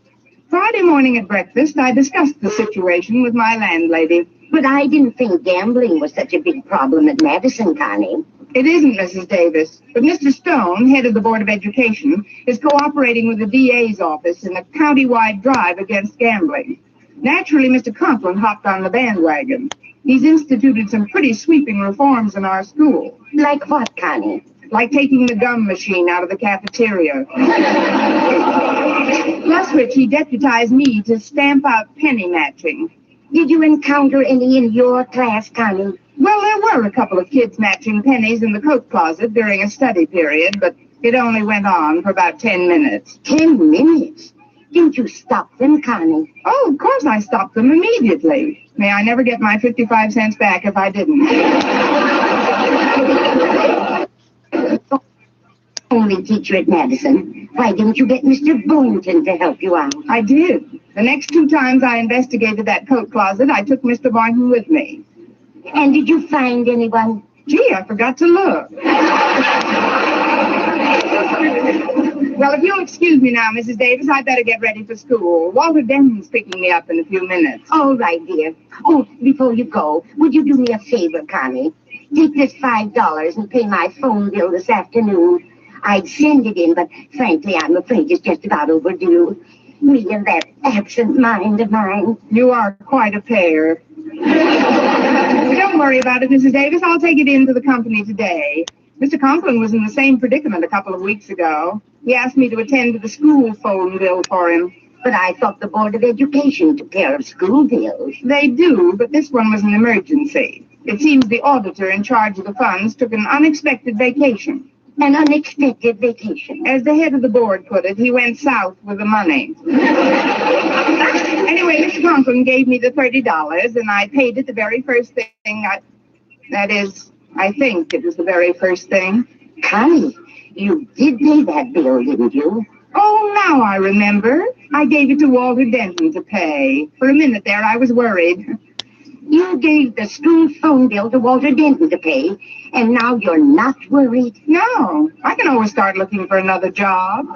Friday morning at breakfast, I discussed the situation with my landlady. But I didn't think gambling was such a big problem at Madison, Connie. It isn't, Mrs. Davis. But Mr. Stone, head of the Board of Education, is cooperating with the DA's office in a county-wide drive against gambling. Naturally, Mr. Conklin hopped on the bandwagon. He's instituted some pretty sweeping reforms in our school. Like what, Connie? Like taking the gum machine out of the cafeteria. Plus which he deputized me to stamp out penny matching. Did you encounter any in your class, Connie? Well, there were a couple of kids matching pennies in the coat closet during a study period, but it only went on for about 10 minutes. 10 minutes? Didn't you stop them, Connie? Oh, of course I stopped them immediately. May I never get my 55 cents back if I didn't. Only teacher at Madison. Why didn't you get Mr. Boynton to help you out? I did. The next 2 times I investigated that coat closet, I took Mr. Boynton with me. And did you find anyone? Gee, I forgot to look. Well, if you'll excuse me now, Mrs. Davis, I'd better get ready for school. Walter Denton's picking me up in a few minutes. All right, dear. Oh, before you go, would you do me a favor, Connie? Take this $5 and pay my phone bill this afternoon. I'd send it in, but frankly, I'm afraid it's just about overdue. Me and that absent mind of mine. You are quite a pair. Don't worry about it, Mrs. Davis. I'll take it into the company today. Mr. Conklin was in the same predicament a couple of weeks ago. He asked me to attend to the school phone bill for him. But I thought the Board of Education took care of school bills. They do, but this one was an emergency. It seems the auditor in charge of the funds took an unexpected vacation. An unexpected vacation. As the head of the board put it, he went south with the money. Anyway, Mr. Conklin gave me the $30, and I paid it the very first thing I think it was the very first thing. Connie, you did pay that bill, didn't you? Oh, now I remember. I gave it to Walter Denton to pay. For a minute there, I was worried. You gave the school phone bill to Walter Denton to pay, and now you're not worried? No, I can always start looking for another job.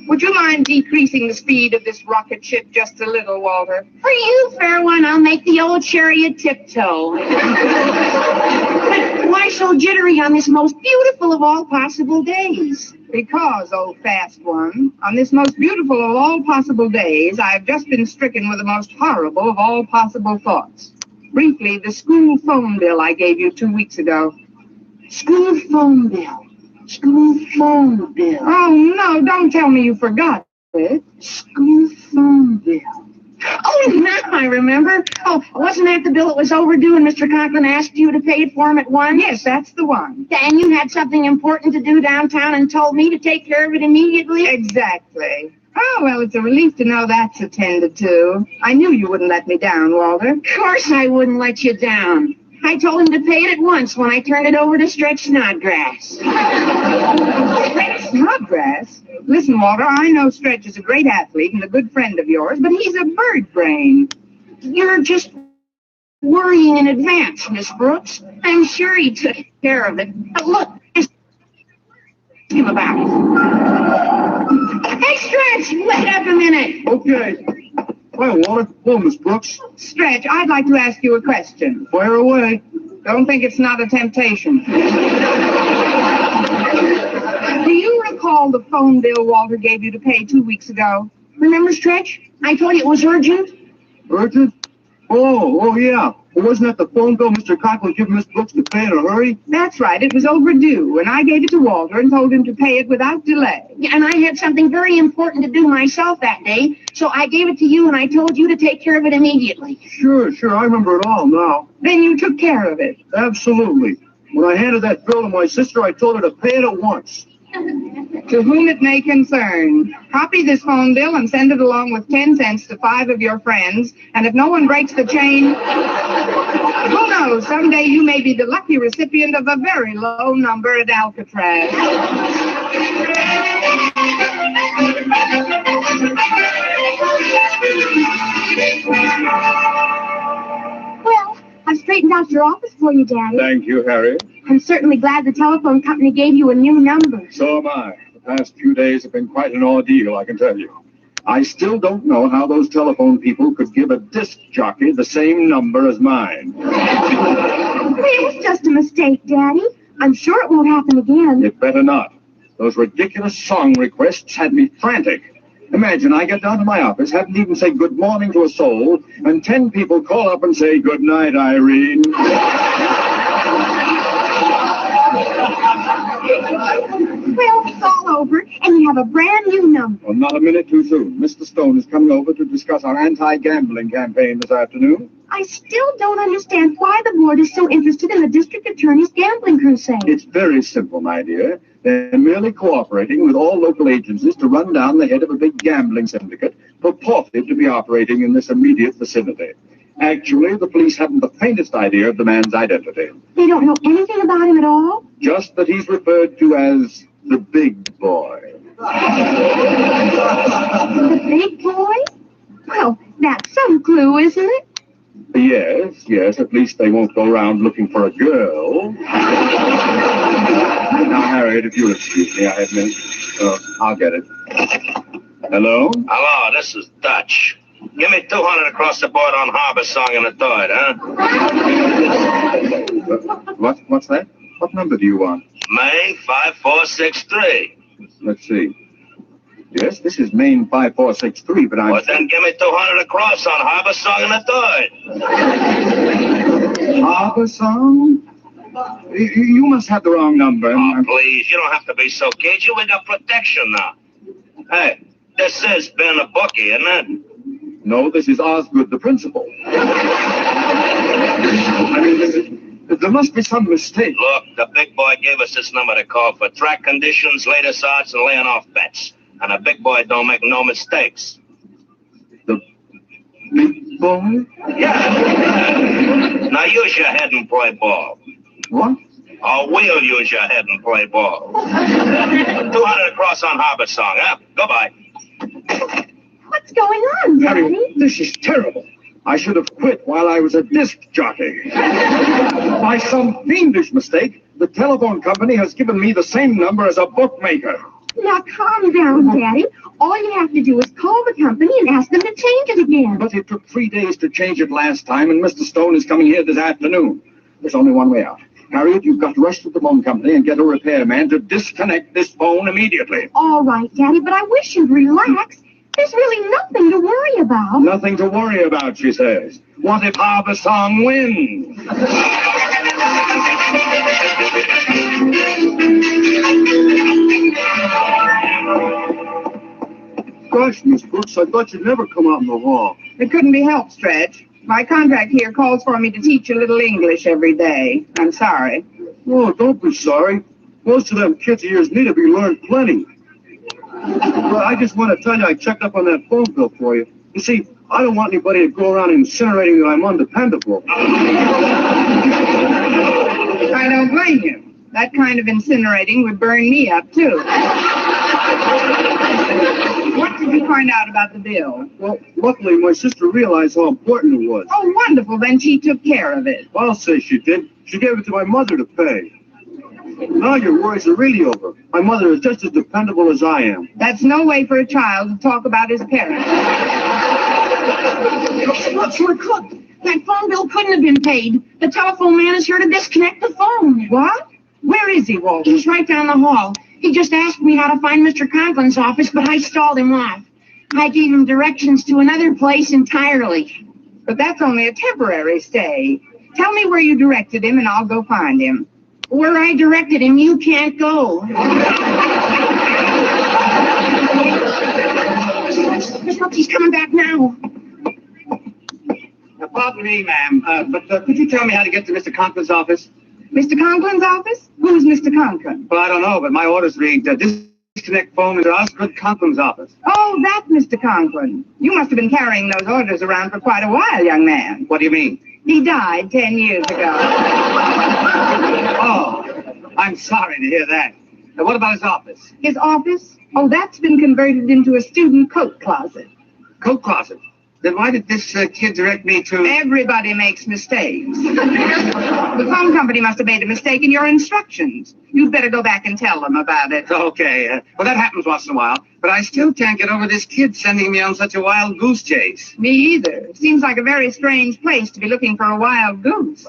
Would you mind decreasing the speed of this rocket ship just a little, Walter? For you, fair one, I'll make the old chariot tiptoe. But why so jittery on this most beautiful of all possible days? Because, old fast one, on this most beautiful of all possible days, I've just been stricken with the most horrible of all possible thoughts. Briefly, the school phone bill I gave you 2 weeks ago. School phone bill. School phone bill. Oh, no, don't tell me you forgot it. School phone bill. Oh, now I remember. Oh, wasn't that the bill that was overdue and Mr. Conklin asked you to pay it for him at once? Yes, that's the one. And you had something important to do downtown and told me to take care of it immediately? Exactly. Oh, well, it's a relief to know that's attended to. I knew you wouldn't let me down, Walter. Of course I wouldn't let you down. I told him to pay it at once when I turned it over to Stretch Snodgrass. Stretch Snodgrass? Listen, Walter, I know Stretch is a great athlete and a good friend of yours, but he's a bird brain. You're just worrying in advance, Miss Brooks. I'm sure he took care of it. But look, ask him about it. Hey, Stretch, wait up a minute. Okay. Hi, Walter. Hello, Miss Brooks. Stretch, I'd like to ask you a question. Fire away. Don't think it's not a temptation. Do you recall the phone bill Walter gave you to pay 2 weeks ago? Remember, Stretch? I told you it was urgent. Urgent? Oh, yeah. Wasn't that the phone bill Mr. Conklin gave Miss Brooks to pay in a hurry? That's right. It was overdue, and I gave it to Walter and told him to pay it without delay. Yeah, and I had something very important to do myself that day, so I gave it to you and I told you to take care of it immediately. Sure, I remember it all now. Then you took care of it. Absolutely. When I handed that bill to my sister, I told her to pay it at once. To whom it may concern, copy this phone bill and send it along with 10 cents to 5 of your friends, and if no one breaks the chain, who knows, someday you may be the lucky recipient of a very low number at Alcatraz. Well, I've straightened out your office for you, Daddy. Thank you, Harriet. I'm certainly glad the telephone company gave you a new number. So am I. The past few days have been quite an ordeal, I can tell you. I still don't know how those telephone people could give a disc jockey the same number as mine. It was just a mistake, Daddy. I'm sure it won't happen again. It better not. Those ridiculous song requests had me frantic. Imagine I get down to my office, haven't even said good morning to a soul, and 10 people call up and say, good night, Irene. Well, it's all over, and you have a brand new number. Well, not a minute too soon. Mr. Stone is coming over to discuss our anti-gambling campaign this afternoon. I still don't understand why the board is so interested in the district attorney's gambling crusade. It's very simple, my dear. They're merely cooperating with all local agencies to run down the head of a big gambling syndicate purported to be operating in this immediate vicinity. Actually, the police haven't the faintest idea of the man's identity. They don't know anything about him at all? Just that he's referred to as the big boy. The big boy? Well, that's some clue, isn't it? Yes, at least they won't go around looking for a girl. Now, Harriet, if you'll excuse me, I have minutes. I'll get it. Hello? Hello, this is Dutch. Give me 200 across the board on Harbor Song and the third, huh? What's that? What number do you want? Main 5463. Let's see. Yes, this is Main 5463, but I'm... Well, then give me 200 across on Harbor Song and the third. Harbor Song? You must have the wrong number. Oh, please, you don't have to be so cagey. We got protection now. Hey, this is Ben a bookie, isn't it? No, this is Osgood, the principal. I mean, there must be some mistake. Look, the big boy gave us this number to call for track conditions, latest odds, and laying off bets. And a big boy don't make no mistakes. The big boy? Yeah. Now use your head and play ball. What? Or we'll use your head and play ball. 200 across on Harbor Song, huh? Goodbye. What's going on, Daddy? Harry, this is terrible. I should have quit while I was a disc jockey. By some fiendish mistake, the telephone company has given me the same number as a bookmaker. Now, calm down, Daddy. All you have to do is call the company and ask them to change it again. But it took 3 days to change it last time, and Mr. Stone is coming here this afternoon. There's only one way out. Harriet, you've got to rush to the phone company and get a repairman to disconnect this phone immediately. All right, Daddy, but I wish you'd relax. There's really nothing to worry about. Nothing to worry about, she says. What if Harbor Song wins? Gosh, Miss Brooks, I thought you'd never come out in the hall. It couldn't be helped, Stretch. My contract here calls for me to teach a little English every day. I'm sorry. Oh, don't be sorry. Most of them kids of yours need to be learned plenty. Well, I just want to tell you I checked up on that phone bill for you. You see, I don't want anybody to go around incinerating that I'm undependable. I don't blame you. That kind of incinerating would burn me up, too. What did you find out about the bill? Well, luckily, my sister realized how important it was. Oh, wonderful. Then she took care of it. I'll say she did. She gave it to my mother to pay. Now your worries are really over. My mother is just as dependable as I am. That's no way for a child to talk about his parents. Look. That phone bill couldn't have been paid. The telephone man is here to disconnect the phone. What? Where is he, Walter? He's right down the hall. He just asked me how to find Mr. Conklin's office, but I stalled him off. I gave him directions to another place entirely. But that's only a temporary stay. Tell me where you directed him, and I'll go find him. Where I directed him, you can't go. Look, he's coming back now. Pardon me, ma'am, but could you tell me how to get to Mr. Conklin's office? Mr. Conklin's office? Who's Mr. Conklin? Well, I don't know, but my orders read, disconnect phone to Osgood Conklin's office. Oh, that's Mr. Conklin. You must have been carrying those orders around for quite a while, young man. What do you mean? He died 10 years ago. Oh, I'm sorry to hear that. Now, what about his office? His office? Oh, that's been converted into a student coat closet. Coat closet? Then why did this kid direct me to... Everybody makes mistakes. The phone company must have made a mistake in your instructions. You'd better go back and tell them about it. Okay, well, that happens once in a while. But I still can't get over this kid sending me on such a wild goose chase. Me either. Seems like a very strange place to be looking for a wild goose.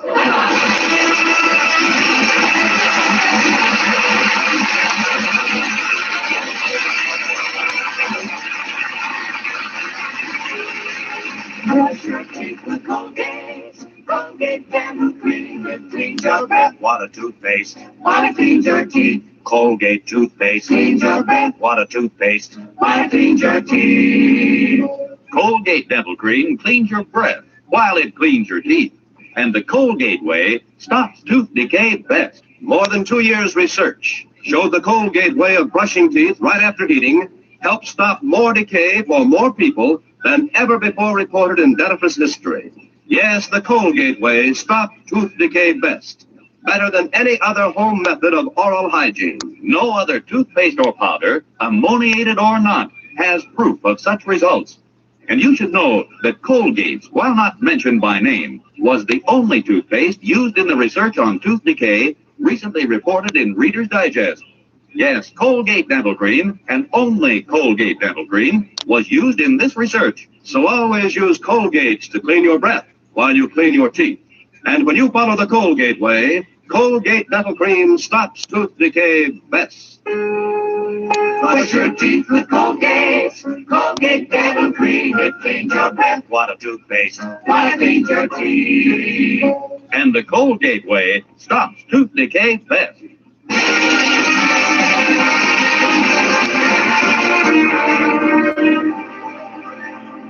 Brush your teeth with Colgate. Colgate Dental Cream. It cleans your breath. Water toothpaste. Water cleans your teeth. Colgate toothpaste. Cleans your breath. Water toothpaste. Water cleans your teeth. Colgate Dental Cream cleans your breath while it cleans your teeth. And the Colgate way stops tooth decay best. More than 2 years research showed the Colgate way of brushing teeth right after eating helps stop more decay for more people than ever before reported in dentifrice history. Yes, the Colgate way stopped tooth decay best. Better than any other home method of oral hygiene. No other toothpaste or powder, ammoniated or not, has proof of such results. And you should know that Colgate, while not mentioned by name, was the only toothpaste used in the research on tooth decay recently reported in Reader's Digest. Yes, Colgate Dental Cream, and only Colgate Dental Cream, was used in this research. So always use Colgate to clean your breath while you clean your teeth. And when you follow the Colgate way, Colgate Dental Cream stops tooth decay best. Brush your teeth with Colgate. Colgate Dental Cream. It cleans your breath. Water toothpaste. Water cleans your teeth. And the Colgate way stops tooth decay best.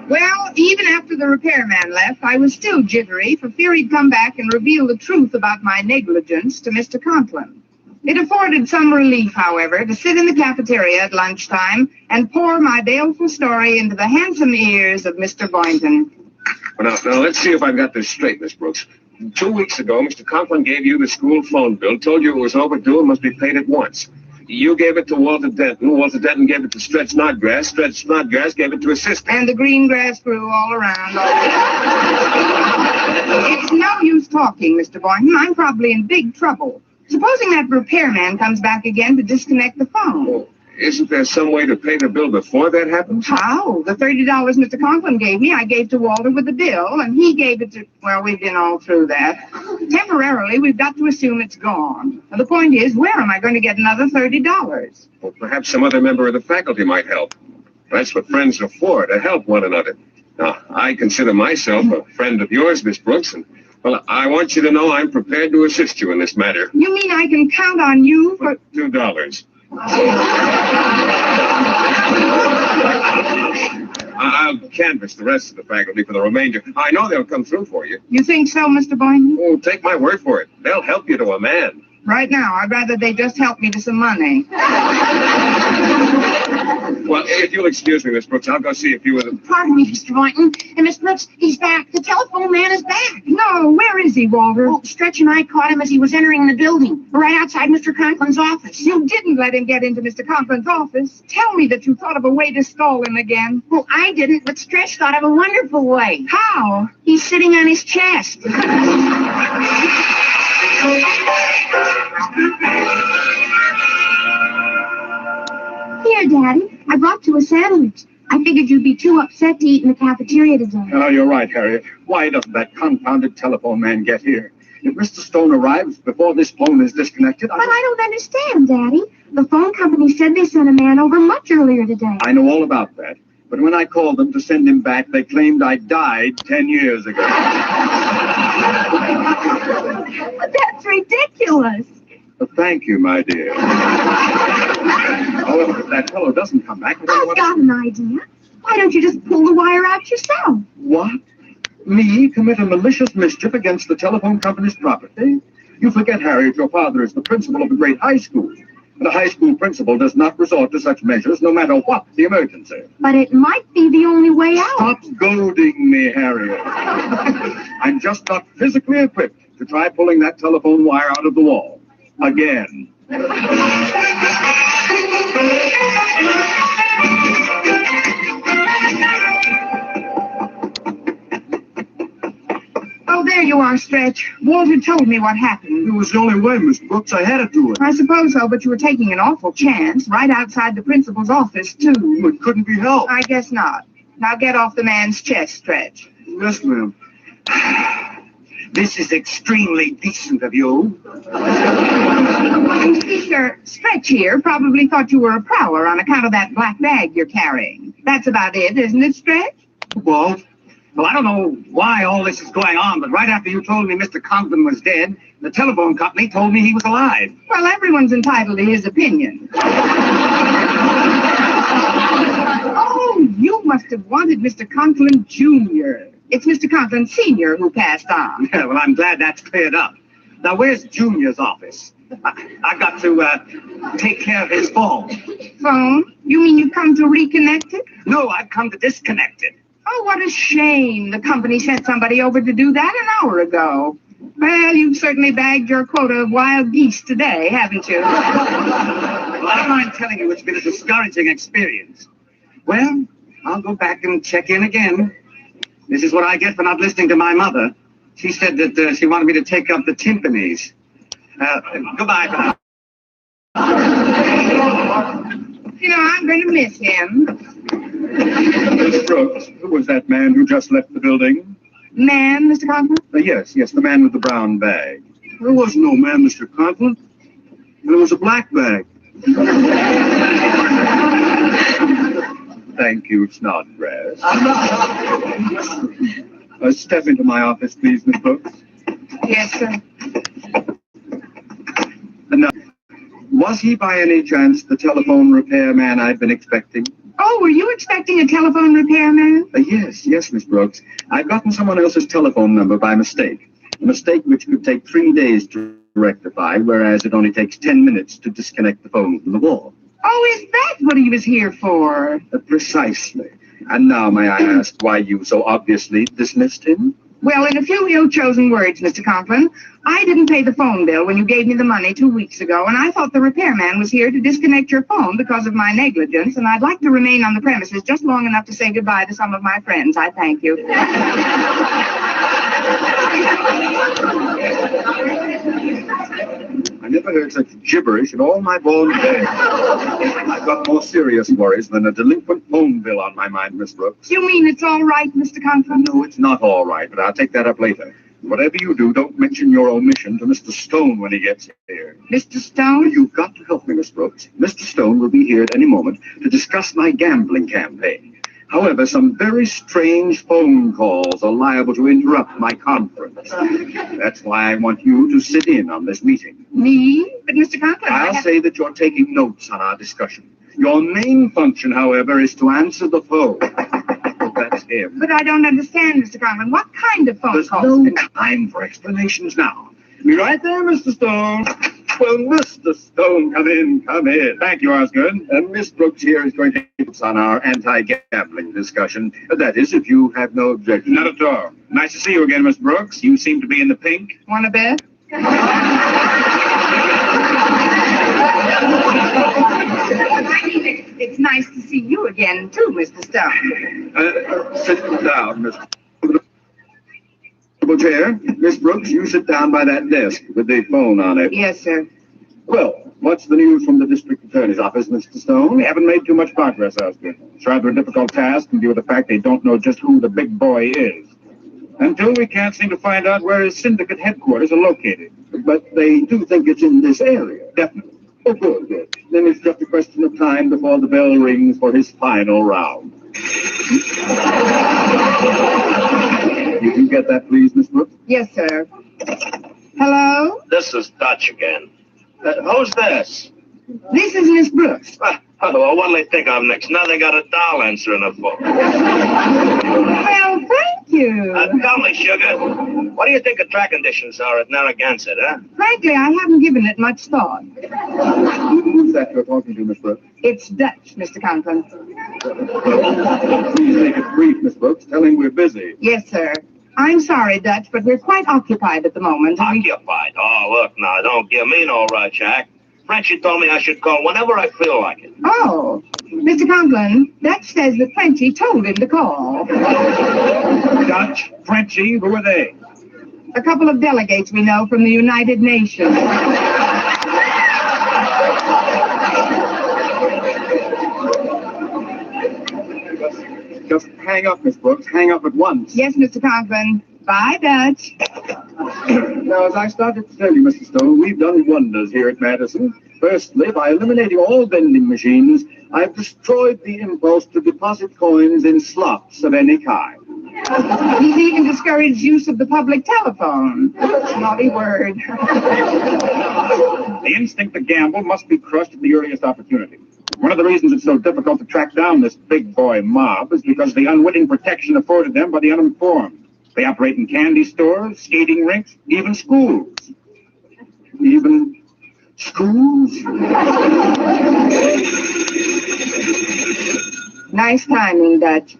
Well, even after the repairman left, I was still jittery for fear he'd come back and reveal the truth about my negligence to Mr. Conklin. It afforded some relief, however, to sit in the cafeteria at lunchtime and pour my baleful story into the handsome ears of Mr. Boynton. Well, now, let's see if I've got this straight, Miss Brooks. 2 weeks ago, Mr. Conklin gave you the school phone bill, told you it was overdue and must be paid at once. You gave it to Walter Denton. Walter Denton gave it to Stretch Snodgrass. Stretch Snodgrass gave it to his sister. And the green grass grew all around. It's no use talking, Mr. Boynton. I'm probably in big trouble. Supposing that repairman comes back again to disconnect the phone. Oh, isn't there some way to pay the bill before that happens? How? The $30 Mr. Conklin gave me, I gave to Walter with the bill, and he gave it to... Well, we've been all through that. Temporarily, we've got to assume it's gone. Now, the point is, where am I going to get another $30? Well, perhaps some other member of the faculty might help. That's what friends are for, to help one another. Now, I consider myself a friend of yours, Miss Brooks, and, well, I want you to know I'm prepared to assist you in this matter. You mean I can count on you for... $2. I'll canvass the rest of the faculty for the remainder. I know they'll come through for you. You think so, Mr. Boynton? Oh, take my word for it. They'll help you to a man. Right now, I'd rather they just help me to some money. Well, if you'll excuse me, Miss Brooks, I'll go see a few of them. Pardon me, Mr. Boynton. And Miss Brooks, he's back. The telephone man is back. No, where is he, Walter? Well, Stretch and I caught him as he was entering the building, right outside Mr. Conklin's office. You didn't let him get into Mr. Conklin's office. Tell me that you thought of a way to stall him again. Well, I didn't, but Stretch thought of a wonderful way. How? He's sitting on his chest. Here, Daddy, I brought you a sandwich. I figured you'd be too upset to eat in the cafeteria today. Oh, you're right, Harriet. Why doesn't that confounded telephone man get here? If Mr. Stone arrives before this phone is disconnected, But I don't understand, Daddy. The phone company said they sent a man over much earlier today. I know all about that. But when I called them to send him back, they claimed I died 10 years ago. But that's ridiculous. Thank you, my dear. However, if that fellow doesn't come back, I don't know I've what... got an idea. Why don't you just pull the wire out yourself? What? Me commit a malicious mischief against the telephone company's property? You forget, Harriet, your father is the principal of a great high school. And a high school principal does not resort to such measures, no matter what the emergency. But it might be the only way out. Stop goading me, Harriet. I'm just not physically equipped to try pulling that telephone wire out of the wall. Again. Oh, there you are, Stretch. Walter told me what happened. It was the only way, Miss Brooks. I had to do it. I suppose so, but you were taking an awful chance right outside the principal's office, too. It couldn't be helped. I guess not. Now get off the man's chest, Stretch. Yes, ma'am. This is extremely decent of you. Speaker, Stretch here probably thought you were a prowler on account of that black bag you're carrying. That's about it, isn't it, Stretch? Well, I don't know why all this is going on, but right after you told me Mr. Conklin was dead, the telephone company told me he was alive. Well, everyone's entitled to his opinion. Oh, you must have wanted Mr. Conklin Jr. It's Mr. Conklin Sr. who passed on. Yeah, well, I'm glad that's cleared up. Now, where's Junior's office? I've got to take care of his phone. Phone? You mean you've come to reconnect it? No, I've come to disconnect it. Oh, what a shame. The company sent somebody over to do that an hour ago. Well, you've certainly bagged your quota of wild geese today, haven't you? Well, I don't mind telling you it's been a discouraging experience. Well, I'll go back and check in again. This is what I get for not listening to my mother. She said that she wanted me to take up the timpanis. Goodbye for now. You know, I'm going to miss him. Miss Brooks, who was that man who just left the building? Man, Mr. Conklin? Yes, the man with the brown bag. There was no man, Mr. Conklin. There was a black bag. Thank you, Snodgrass. Step into my office, please, Miss Brooks. Yes, sir. Now, was he by any chance the telephone repairman I'd been expecting? Oh, were you expecting a telephone repairman? Yes, Miss Brooks. I've gotten someone else's telephone number by mistake. A mistake which could take 3 days to rectify, whereas it only takes 10 minutes to disconnect the phone from the wall. Oh, is that what he was here for? Precisely. And now may I ask why you so obviously dismissed him? Well, in a few ill-chosen words, Mr. Conklin, I didn't pay the phone bill when you gave me the money 2 weeks ago, and I thought the repairman was here to disconnect your phone because of my negligence, and I'd like to remain on the premises just long enough to say goodbye to some of my friends. I thank you. I never heard such gibberish in all my born days. I've got more serious worries than a delinquent phone bill on my mind, Miss Brooks. You mean it's all right, Mr. Conklin? No, it's not all right, but I'll take that up later. Whatever you do, don't mention your omission to Mr. Stone when he gets here. Mr. Stone? You've got to help me, Miss Brooks. Mr. Stone will be here at any moment to discuss my gambling campaign. However, some very strange phone calls are liable to interrupt my conference. That's why I want you to sit in on this meeting. Me? But Mr. Conklin, I'll say that you're taking notes on our discussion. Your main function, however, is to answer the phone. That's him. But I don't understand, Mr. Conklin. What kind of phone calls? There's no time for explanations now. Be right there, Mr. Stone. Well, Mr. Stone, come in. Thank you, Osgood. Miss Brooks here is going to focus on our anti-gambling discussion. That is, if you have no objection. Not at all. Nice to see you again, Miss Brooks. You seem to be in the pink. Want a bet? It's nice to see you again, too, Mr. Stone. Sit down, Miss Chair. Miss Brooks, you sit down by that desk with the phone on it. Yes, sir. Well, what's the news from the district attorney's office, Mr. Stone? We haven't made too much progress, Osgood. It's rather a difficult task in view of the fact they don't know just who the big boy is. Until we can't seem to find out where his syndicate headquarters are located. But they do think it's in this area. Definitely. Oh, good. Then it's just a question of time before the bell rings for his final round. You can get that, please, Miss Brooks? Yes, sir. Hello? This is Dutch again. Who's this? This is Miss Brooks. Well, what'll they think of next? Now they got a doll answering the phone. Well, thank you. Tell me, sugar, what do you think the track conditions are at Narragansett, huh? Frankly, I haven't given it much thought. Who's that you're talking to, Miss Brooks? It's Dutch, Mr. Conklin. Please make it brief, Miss Brooks. Tell him we're busy. Yes, sir. I'm sorry, Dutch, but we're quite occupied at the moment. Occupied? Oh, look now, don't give me no rush, Jack. Frenchie told me I should call whenever I feel like it. Oh, Mr. Conklin, Dutch says that Frenchie told him to call. Dutch, Frenchie, who are they? A couple of delegates we know from the United Nations. Just hang up, Miss Brooks. Hang up at once. Yes, Mr. Conklin. Bye, Dutch. Now, as I started to tell you, Mr. Stone, we've done wonders here at Madison. Firstly, by eliminating all vending machines, I've destroyed the impulse to deposit coins in slots of any kind. He's even discouraged use of the public telephone. Naughty word. The instinct to gamble must be crushed at the earliest opportunity. One of the reasons it's so difficult to track down this big boy mob is because of the unwitting protection afforded them by the uninformed. They operate in candy stores, skating rinks, even schools. Even schools? Nice timing, Dutch.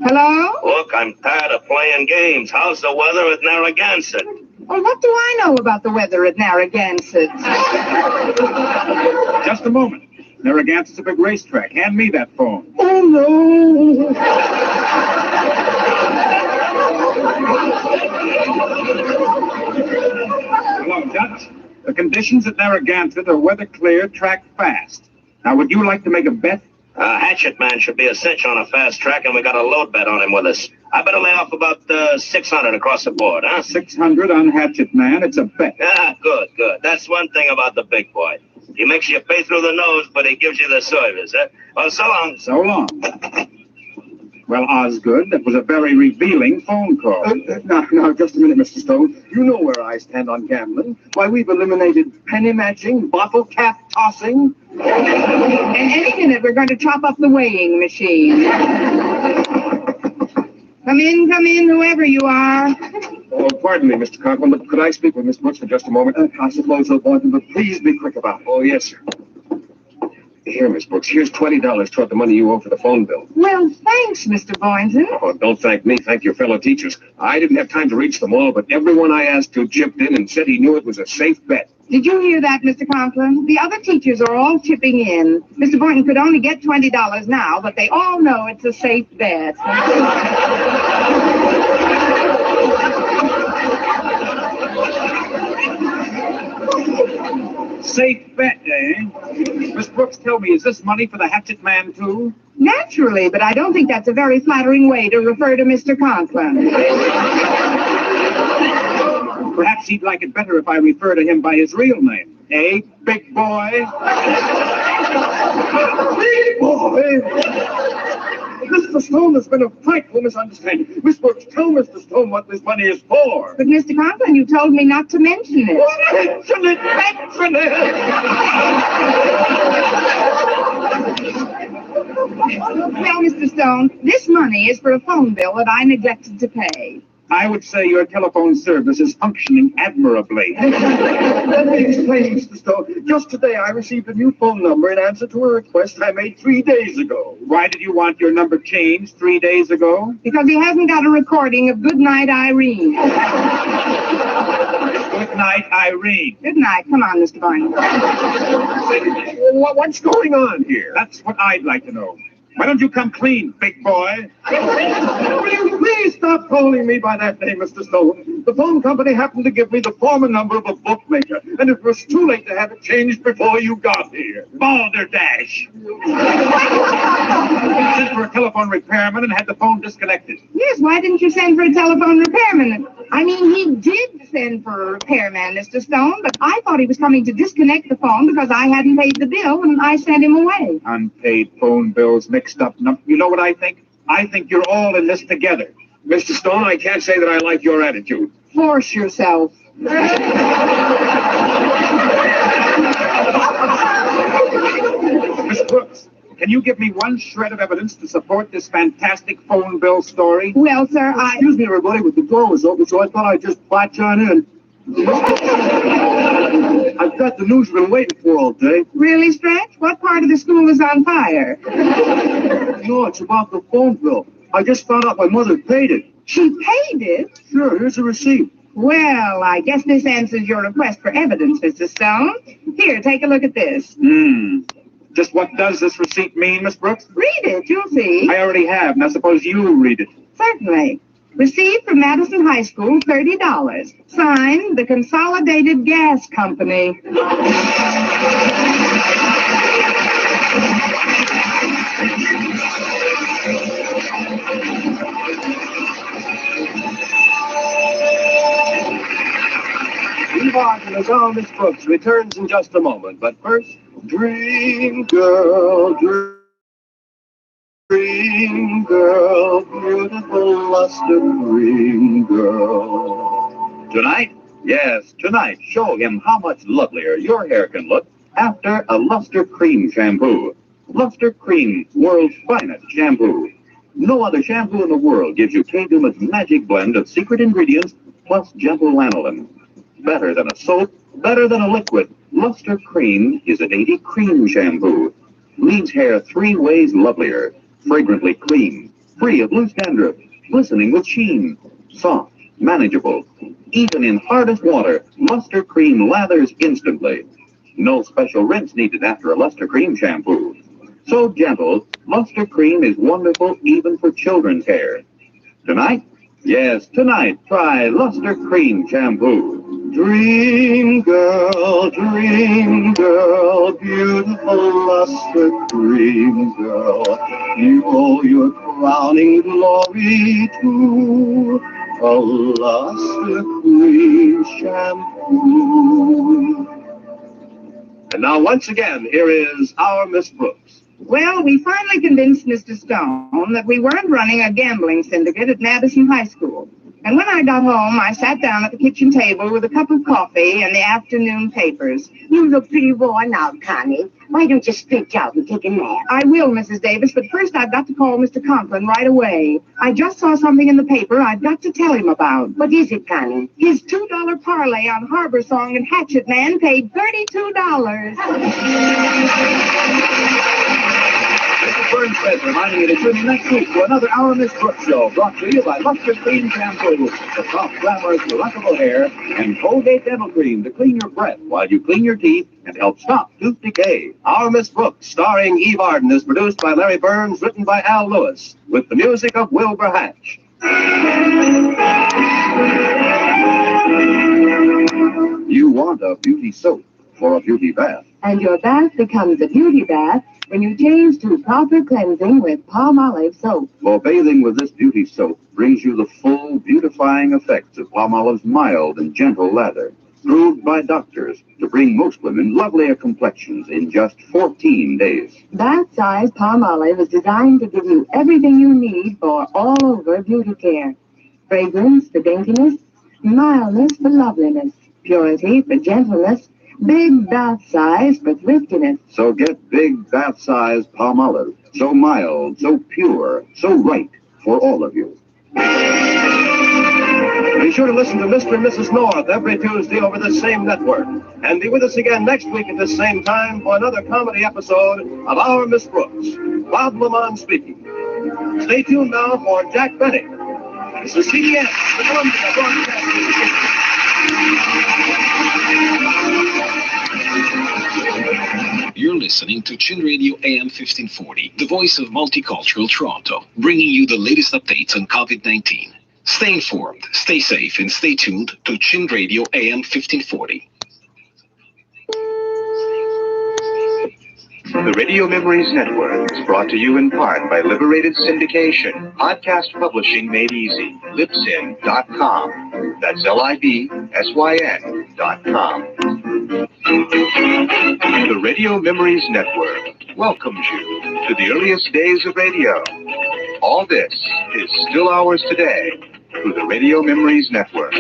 Hello? Look, I'm tired of playing games. How's the weather at Narragansett? Well, what do I know about the weather at Narragansett? Just a moment. Narragansett's a big racetrack. Hand me that phone. Oh, no. Hello, Dutch. The conditions at Narragansett are weather clear, track fast. Now, would you like to make a bet? Hatchet Man should be a cinch on a fast track, and we got a load bet on him with us. I better lay off about 600 across the board, huh? 600 on Hatchet Man. It's a bet. Ah, good, good. That's one thing about the big boy. He makes you pay through the nose, but he gives you the service, huh? Well, so long. So long. Well, Osgood, that was a very revealing phone call. Now, just a minute, Mr. Stone. You know where I stand on gambling. Why, we've eliminated penny matching, bottle cap tossing. And any minute, we're going to chop up the weighing machine. Come in, whoever you are. Oh, pardon me, Mr. Conklin, but could I speak with Miss Brooks for just a moment? I suppose so, Boynton, but please be quick about it. Oh, yes, sir. Here, Miss Brooks, here's $20 toward the money you owe for the phone bill. Well, thanks, Mr. Boynton. Oh, don't thank me. Thank your fellow teachers. I didn't have time to reach them all, but everyone I asked to chipped in and said he knew it was a safe bet. Did you hear that, Mr. Conklin? The other teachers are all chipping in. Mr. Boynton could only get $20 now, but they all know it's a safe bet. Safe bet, eh? Miss Brooks, tell me, is this money for the Hatchet Man, too? Naturally, but I don't think that's a very flattering way to refer to Mr. Conklin. Perhaps he'd like it better if I refer to him by his real name. Eh, big boy? Big boy? Mr. Stone, there's been a frightful misunderstanding. Miss Brooks, tell Mr. Stone what this money is for. But, Mr. Conklin, you told me not to mention it. Oh, mention it! Mention it! Well, Mr. Stone, this money is for a phone bill that I neglected to pay. I would say your telephone service is functioning admirably. Let me explain, Mr. Stone. Just today I received a new phone number in answer to a request I made 3 days ago. Why did you want your number changed 3 days ago? Because he hasn't got a recording of Good Night, Irene. Good night, Irene. Good night. Come on, Mr. Boynton. What's going on here? That's what I'd like to know. Why don't you come clean, big boy? Will you please stop calling me by that name, Mr. Stone? The phone company happened to give me the former number of a bookmaker, and it was too late to have it changed before you got here. Balderdash! Sent for a telephone repairman and had the phone disconnected. Yes, why didn't you send for a telephone repairman? I mean, he did send for a repairman, Mr. Stone, but I thought he was coming to disconnect the phone because I hadn't paid the bill and I sent him away. Unpaid phone bills, mixed up. You know what I think? I think you're all in this together. Mr. Stone, I can't say that I like your attitude. Force yourself. Miss Brooks, can you give me one shred of evidence to support this fantastic phone bill story? Well, sir, Excuse me, everybody, but the door was open, so I thought I'd just botch on in. I've got the news you've been waiting for all day. Really, Stretch? What part of the school is on fire? No, it's about the phone bill. I just found out my mother paid it. She paid it? Sure, here's the receipt. Well, I guess this answers your request for evidence, Mr. Stone. Here, take a look at this. Just what does this receipt mean, Miss Brooks? Read it, you'll see. I already have. Now suppose you read it. Certainly. Received from Madison High School, $30. Signed, the Consolidated Gas Company. Eve Arden as our Miss Brooks returns in just a moment, but first, dream girl, dream girl, beautiful luster dream girl. Tonight? Yes, tonight, show him how much lovelier your hair can look after a Luster Cream shampoo. Luster Cream, world's finest shampoo. No other shampoo in the world gives you K-Duma's magic blend of secret ingredients plus gentle lanolin. Better than a soap, better than a liquid, Luster Cream is a dainty cream shampoo. Leaves hair 3 ways lovelier. Fragrantly clean, free of loose dandruff, glistening with sheen, soft, manageable. Even in hardest water, Luster Cream lathers instantly. No special rinse needed after a Luster Cream shampoo. So gentle, Luster Cream is wonderful even for children's hair. Tonight? Yes, tonight, try Luster Cream shampoo. Dream girl, beautiful luster cream girl, you owe your crowning glory to a luster cream shampoo. And now, once again, here is our Miss Brooks. Well, we finally convinced Mr. Stone that we weren't running a gambling syndicate at Madison High School. And when I got home, I sat down at the kitchen table with a cup of coffee and the afternoon papers. You look pretty worn out, Connie. Why don't you stretch out and take a nap? I will, Mrs. Davis, but first I've got to call Mr. Conklin right away. I just saw something in the paper I've got to tell him about. What is it, Connie? His $2 parlay on Harbor Song and Hatchet Man paid $32. Mrs. Burns reminding you to tune in next week to another Our Miss Brooks show, brought to you by Luster Cream Shampoo, the soft, glamorous, delectable hair, and Colgate Dental Cream to clean your breath while you clean your teeth and help stop tooth decay. Our Miss Brooks, starring Eve Arden, is produced by Larry Burns, written by Al Lewis, with the music of Wilbur Hatch. You want a beauty soap for a beauty bath. And your bath becomes a beauty bath when you change to proper cleansing with Palmolive soap. For bathing with this beauty soap brings you the full beautifying effects of Palmolive's mild and gentle lather, proved by doctors to bring most women lovelier complexions in just 14 days. Bath-size Palmolive is designed to give you everything you need for all-over beauty care. Fragrance for daintiness, mildness for loveliness, purity for gentleness, big bath size for thriftiness. So get big bath size Palmolive. So mild, so pure, so right for all of you. Be sure to listen to Mr. and Mrs. North every Tuesday over this same network. And be with us again next week at this same time for another comedy episode of Our Miss Brooks. Bob Lamont speaking. Stay tuned now for Jack Benny. This is CBS, the Columbia Broadcasting System. You're listening to Chin Radio AM 1540, the voice of multicultural Toronto, bringing you the latest updates on COVID-19. Stay informed, stay safe, and stay tuned to Chin Radio AM 1540. The Radio Memories Network is brought to you in part by Liberated Syndication. Podcast publishing made easy. Libsyn.com. That's LIBSYN.com. The Radio Memories Network welcomes you to the earliest days of radio. All this is still ours today through the Radio Memories Network.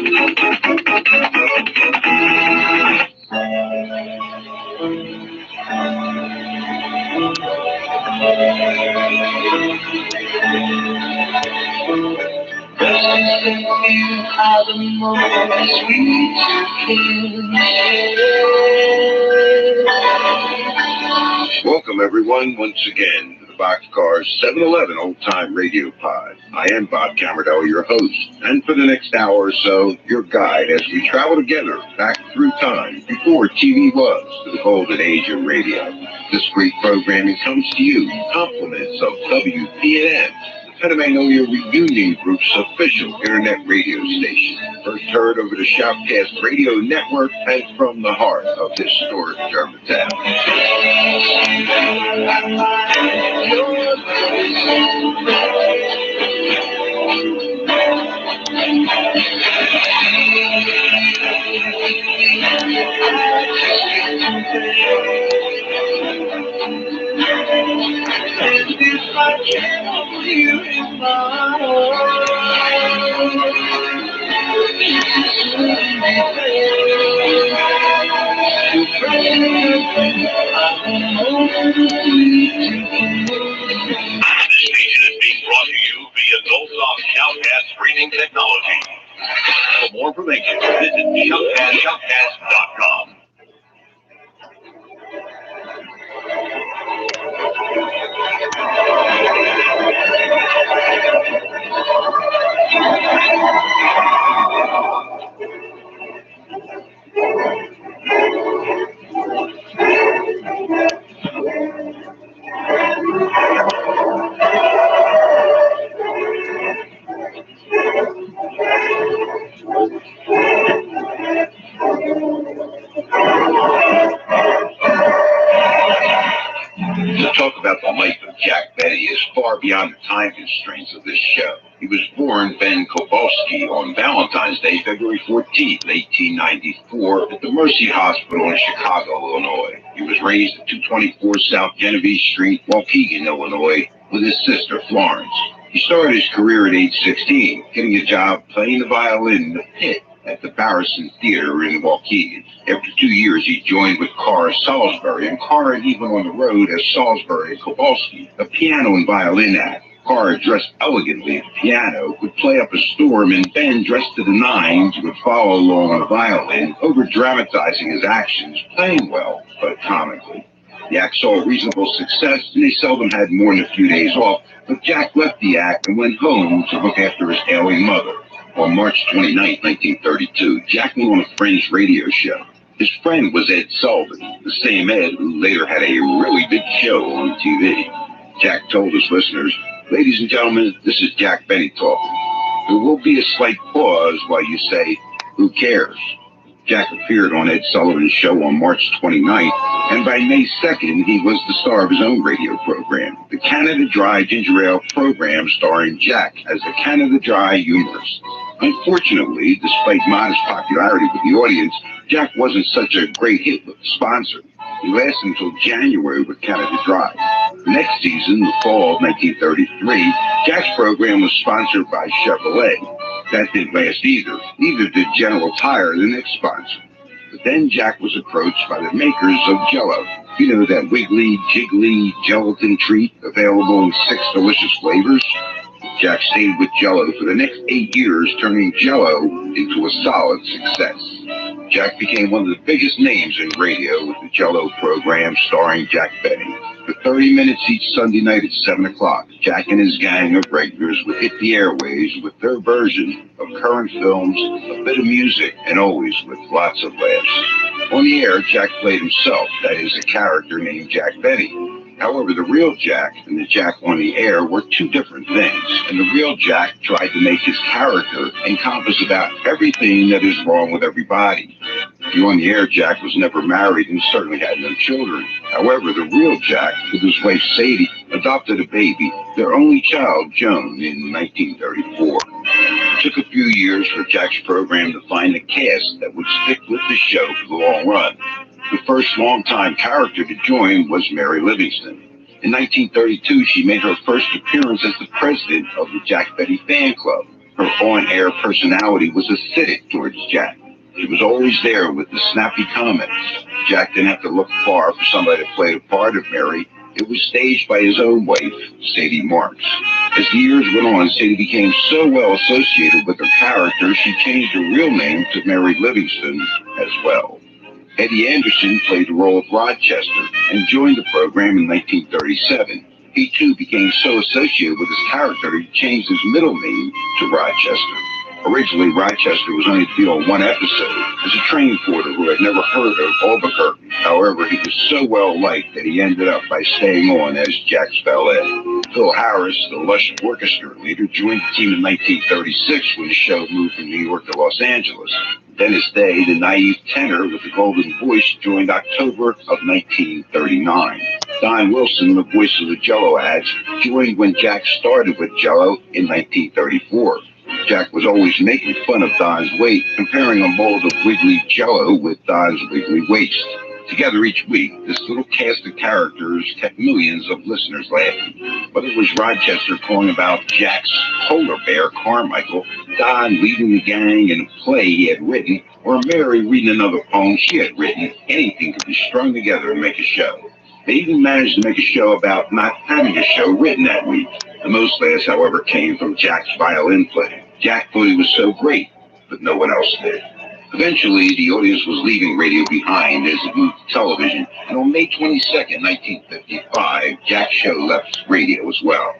Welcome, everyone, once again to the Boxcar 7-Eleven Old Time Radio Pod. I am Bob Camerdell, your host, and for the next hour or so, your guide as we travel together back through time before TV was to the golden age of radio. This great programming comes to you compliments of WPNN, the Magnolia Reunion Group's official internet radio station. First heard over the Shoutcast Radio Network and from the heart of historic Germantown. Streaming technology. For more information, visit shoutcast.com. To talk about the life of Jack Benny is far beyond the time constraints of this show. He was born Ben Kowalski on Valentine's Day, February 14th, 1894, at the Mercy Hospital in Chicago, Illinois. He was raised at 224 South Genevieve Street, Waukegan, Illinois, with his sister Florence. He started his career at age 16, getting a job playing the violin in the pit at the Barrison Theater in Waukegan. After 2 years, he joined with Carr Salisbury, and Carr even on the road as Salisbury and Kowalski, a piano and violin act. Carr, dressed elegantly at the piano, would play up a storm, and Ben, dressed to the nines, would follow along on the violin, over-dramatizing his actions, playing well, but comically. The act saw reasonable success, and they seldom had more than a few days off, but Jack left the act and went home to look after his ailing mother. On March 29, 1932, Jack went on a friend's radio show. His friend was Ed Sullivan, the same Ed who later had a really big show on TV. Jack told his listeners, "Ladies and gentlemen, this is Jack Benny talking. There will be a slight pause while you say, 'Who cares?'" Jack appeared on Ed Sullivan's show on March 29th, and by May 2nd, he was the star of his own radio program, the Canada Dry Ginger Ale program starring Jack as the Canada Dry humorist. Unfortunately, despite modest popularity with the audience, Jack wasn't such a great hit with the sponsor. He lasted until January with Canada Dry. The next season, the fall of 1933, Jack's program was sponsored by Chevrolet. That didn't last either. Neither did General Tire, the next sponsor. But then Jack was approached by the makers of Jell-O. You know, that wiggly, jiggly gelatin treat available in 6 delicious flavors? Jack stayed with Jell-O for the next 8 years, turning Jell-O into a solid success. Jack became one of the biggest names in radio with the Jell-O program starring Jack Benny. For 30 minutes each Sunday night at 7 o'clock, Jack and his gang of regulars would hit the airways with their version of current films, a bit of music, and always with lots of laughs. On the air, Jack played himself, that is, a character named Jack Benny. However, the real Jack and the Jack on the air were two different things, and the real Jack tried to make his character encompass about everything that is wrong with everybody. The on-the-air Jack was never married and certainly had no children. However, the real Jack, with his wife Sadie, adopted a baby, their only child, Joan, in 1934. It took a few years for Jack's program to find a cast that would stick with the show for the long run. The first longtime character to join was Mary Livingston. In 1932, she made her first appearance as the president of the Jack Benny fan club. Her on-air personality was acidic towards Jack. She was always there with the snappy comments. Jack didn't have to look far for somebody to play the part of Mary. It was staged by his own wife, Sadie Marks. As the years went on, Sadie became so well associated with her character, she changed her real name to Mary Livingston as well. Eddie Anderson played the role of Rochester and joined the program in 1937. He too became so associated with his character he changed his middle name to Rochester. Originally, Rochester was only to be on one episode as a train porter who had never heard of Albuquerque. However, he was so well liked that he ended up by staying on as Jack's valet. Phil Harris, the lush orchestra leader, joined the team in 1936 when the show moved from New York to Los Angeles. Dennis Day, the naive tenor with the golden voice, joined October of 1939. Don Wilson, the voice of the Jell-O ads, joined when Jack started with Jell-O in 1934. Jack was always making fun of Don's weight, comparing a mold of wiggly Jell-O with Don's wiggly waist. Together each week, this little cast of characters kept millions of listeners laughing. Whether it was Rochester calling about Jack's polar bear, Carmichael, Don leading the gang in a play he had written, or Mary reading another poem she had written, anything could be strung together and make a show. They even managed to make a show about not having a show written that week. The most laughs, however, came from Jack's violin playing. Jack thought he was so great, but no one else did. Eventually, the audience was leaving radio behind as it moved to television, and on May 22nd, 1955, Jack's show left radio as well.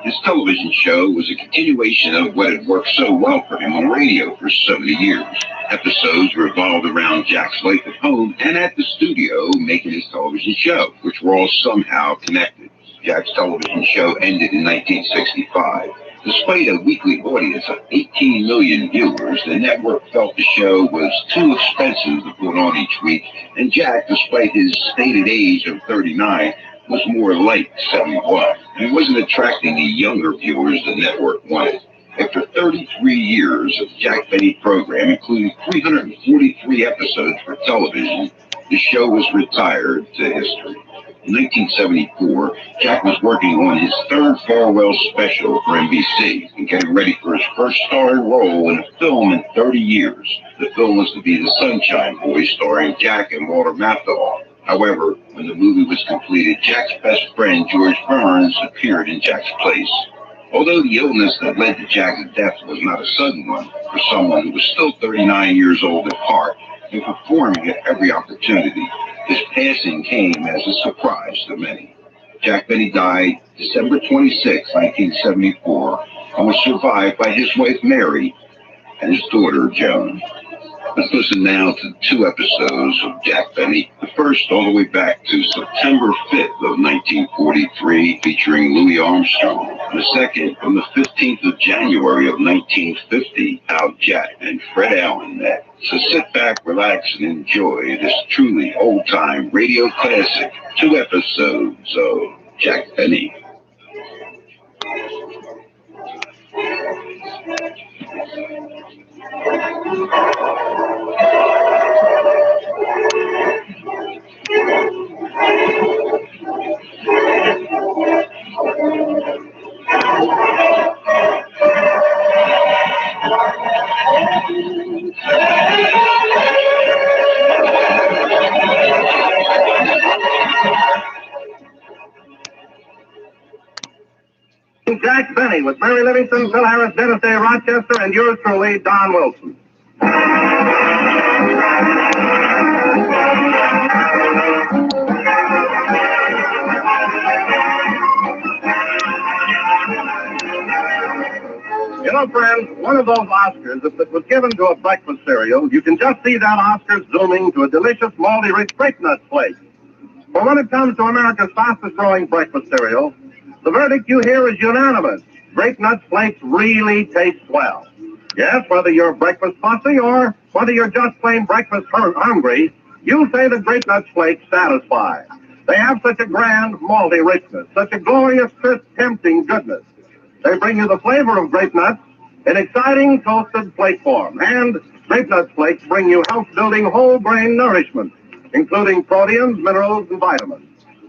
His television show was a continuation of what had worked so well for him on radio for so many years. Episodes revolved around Jack's life at home and at the studio making his television show, which were all somehow connected. Jack's television show ended in 1965. Despite a weekly audience of 18 million viewers, the network felt the show was too expensive to put on each week, and Jack, despite his stated age of 39, was more like 71. He wasn't attracting the younger viewers the network wanted. After 33 years of Jack Benny program, including 343 episodes for television, the show was retired to history. In 1974, Jack was working on his third farewell special for NBC and getting ready for his first starring role in a film in 30 years. The film was to be The Sunshine Boys, starring Jack and Walter Matthau. However, when the movie was completed, Jack's best friend, George Burns, appeared in Jack's place. Although the illness that led to Jack's death was not a sudden one, for someone who was still 39 years old at heart and performing at every opportunity, his passing came as a surprise to many. Jack Benny died December 26, 1974, and was survived by his wife Mary and his daughter Joan. Let's listen now to 2 episodes of Jack Benny. The first all the way back to September 5th of 1943, featuring Louis Armstrong. And the second from the 15th of January of 1950, how Jack and Fred Allen met. So sit back, relax, and enjoy this truly old-time radio classic. 2 episodes of Jack Benny. Jack Benny with Mary Livingston, Phil Harris, Dennis Day, Rochester, and yours truly, Don Wilson. You know, friends, one of those Oscars, if it was given to a breakfast cereal, you can just see that Oscar zooming to a delicious, malty-rich grape nut flake. But when it comes to America's fastest-growing breakfast cereal, the verdict you hear is unanimous. Grape Nut Flakes really taste well. Yes, whether you're breakfast fussy or whether you're just plain breakfast hungry, you'll say the Grape Nuts Flakes satisfy. They have such a grand malty richness, such a glorious, crisp, tempting goodness. They bring you the flavor of grape nuts in exciting toasted flake form. And Grape Nuts Flakes bring you health-building whole grain nourishment, including proteins, minerals, and vitamins.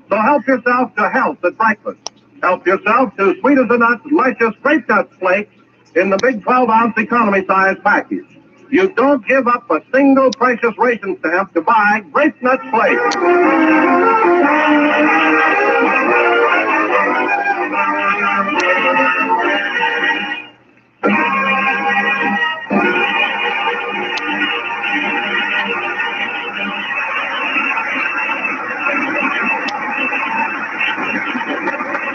So help yourself to health at breakfast. Help yourself to sweet as a nut, delicious Grape Nuts Flakes in the big 12-ounce economy size package. You don't give up a single precious ration stamp to buy Grape Nuts Flakes.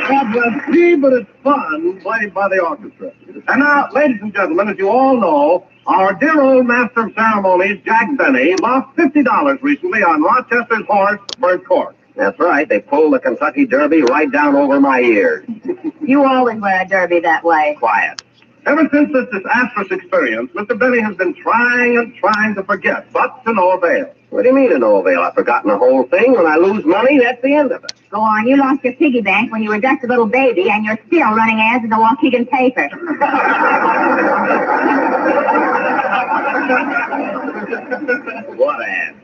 God bless me, but it's fun played by the orchestra. And now, ladies and gentlemen, as you all know, our dear old master of ceremonies, Jack Benny, lost $50 recently on Rochester's horse, Bert Cork. That's right. They pulled the Kentucky Derby right down over my ears. You always wear a derby that way. Quiet. Ever since this disastrous experience, Mr. Benny has been trying and trying to forget, but to no avail. What do you mean to no avail? I've forgotten the whole thing. When I lose money, that's the end of it. Go on, you lost your piggy bank when you were just a little baby, and you're still running ads in the Waukegan paper. What ad?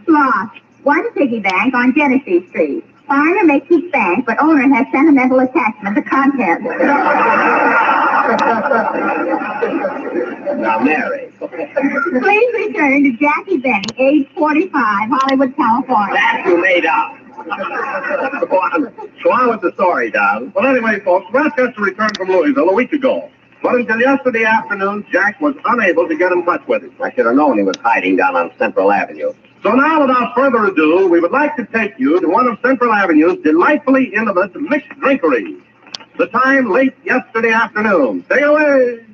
Lost. One piggy bank on Genesee Street. Foreigner may keep bank, but owner has sentimental attachment to contents. Now, Mary. Please return to Jackie Benny, age 45, Hollywood, California. That you made up. So on with the story, Don. Well, anyway, folks, Rochester returned from Louisville a week ago. But until yesterday afternoon, Jack was unable to get in touch with him. I should have known he was hiding down on Central Avenue. So now, without further ado, we would like to take you to one of Central Avenue's delightfully intimate mixed drinkeries. The time late yesterday afternoon. Stay away!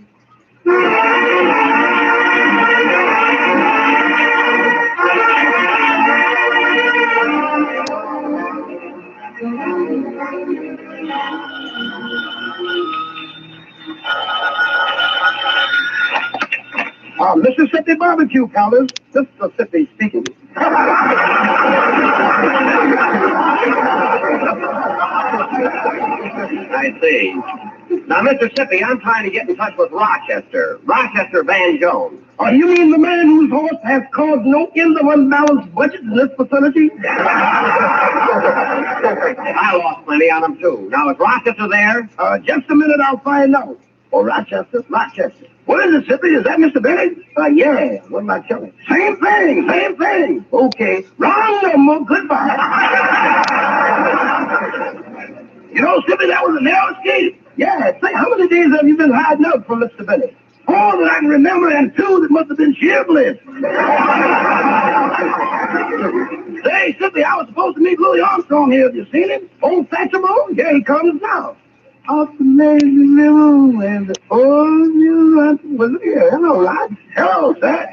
Mississippi barbecue, counters. Mississippi speaking. I see. Now, Mississippi, I'm trying to get in touch with Rochester. Rochester Van Jones. Oh, you mean the man whose horse has caused no end of unbalanced budget in this vicinity? I lost plenty on him, too. Now, is Rochester there? Just a minute, I'll find out. Oh, Rochester. What is it, Sippy? Is that Mr. Bennett? Yeah. What am I telling? Same thing. Okay. Wrong number. Goodbye. You know, Sippy, that was a narrow escape. Yeah. Say, how many days have you been hiding out from Mr. Bennett? 4 that I can remember, and 2 that must have been sheer bliss. Say, Sippy, I was supposed to meet Louis Armstrong here. Have you seen him? Old Satchmo? Here he comes now. Off the lazy river and the old new run. Well, look here. Hello, Rod. Hello, sir.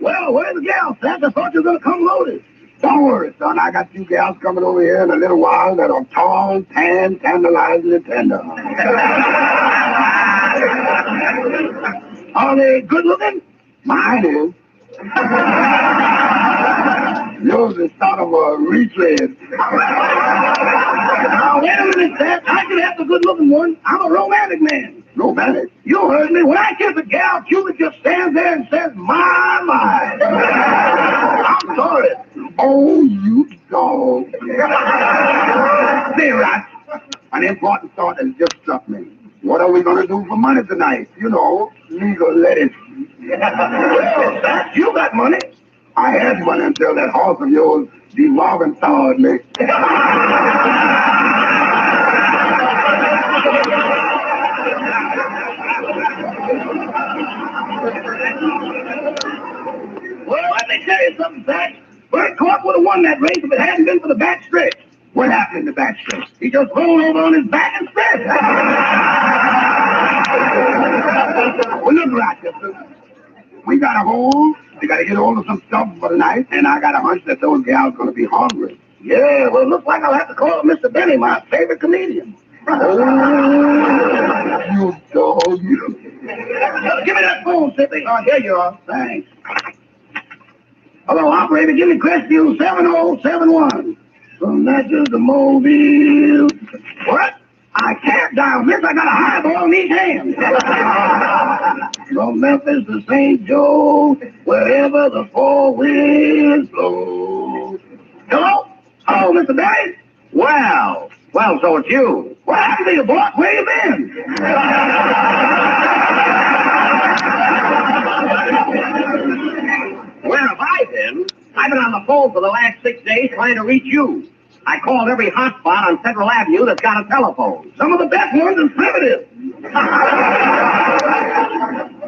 Well, where's the gal, Seth? I thought you were going to come loaded. Don't worry, son. I got 2 gals coming over here in a little while that are tall, tan, tantalizing, and tender. Are they good looking? Mine is. Yours is sort of a retread. Now, wait a minute, Seth. I can have the good-looking one. I'm a romantic man. Romantic? You heard me. When I kiss a gal, Cupid just stands there and says, my. I'm sorry. Oh, you dog. Say, Rat, an important thought has just struck me. What are we going to do for money tonight? You know, legal lettuce. Well, Seth, you got money. I had money until that horse of yours devolved and soured me. Well, let me tell you something, Zach. Bert Cork would have won that race if it hadn't been for the back stretch. What happened in the back stretch? He just rolled over on his back and stretched. Well, look, Rochester. We got a hole. We got to get hold of some stuff for the night, and I got a hunch that those gals going to be hungry. Yeah, well, it looks like I'll have to call Mr. Benny, my favorite comedian. Oh, you dog, you. Give me that phone, Sippy. Oh, here you are. Thanks. Hello, operator. Give me Crestview 7071. From Natchez to Mobile. What? I can't dial this. I got a highball in each hand. From Memphis to St. Joe, wherever the four winds blow. Hello? Hello, Mr. Benny? Well, so it's you. What happened to you, boss? Where you been? Where have I been? I've been on the phone for the last 6 days trying to reach you. I called every hotspot on Central Avenue that's got a telephone. Some of the best ones is primitive.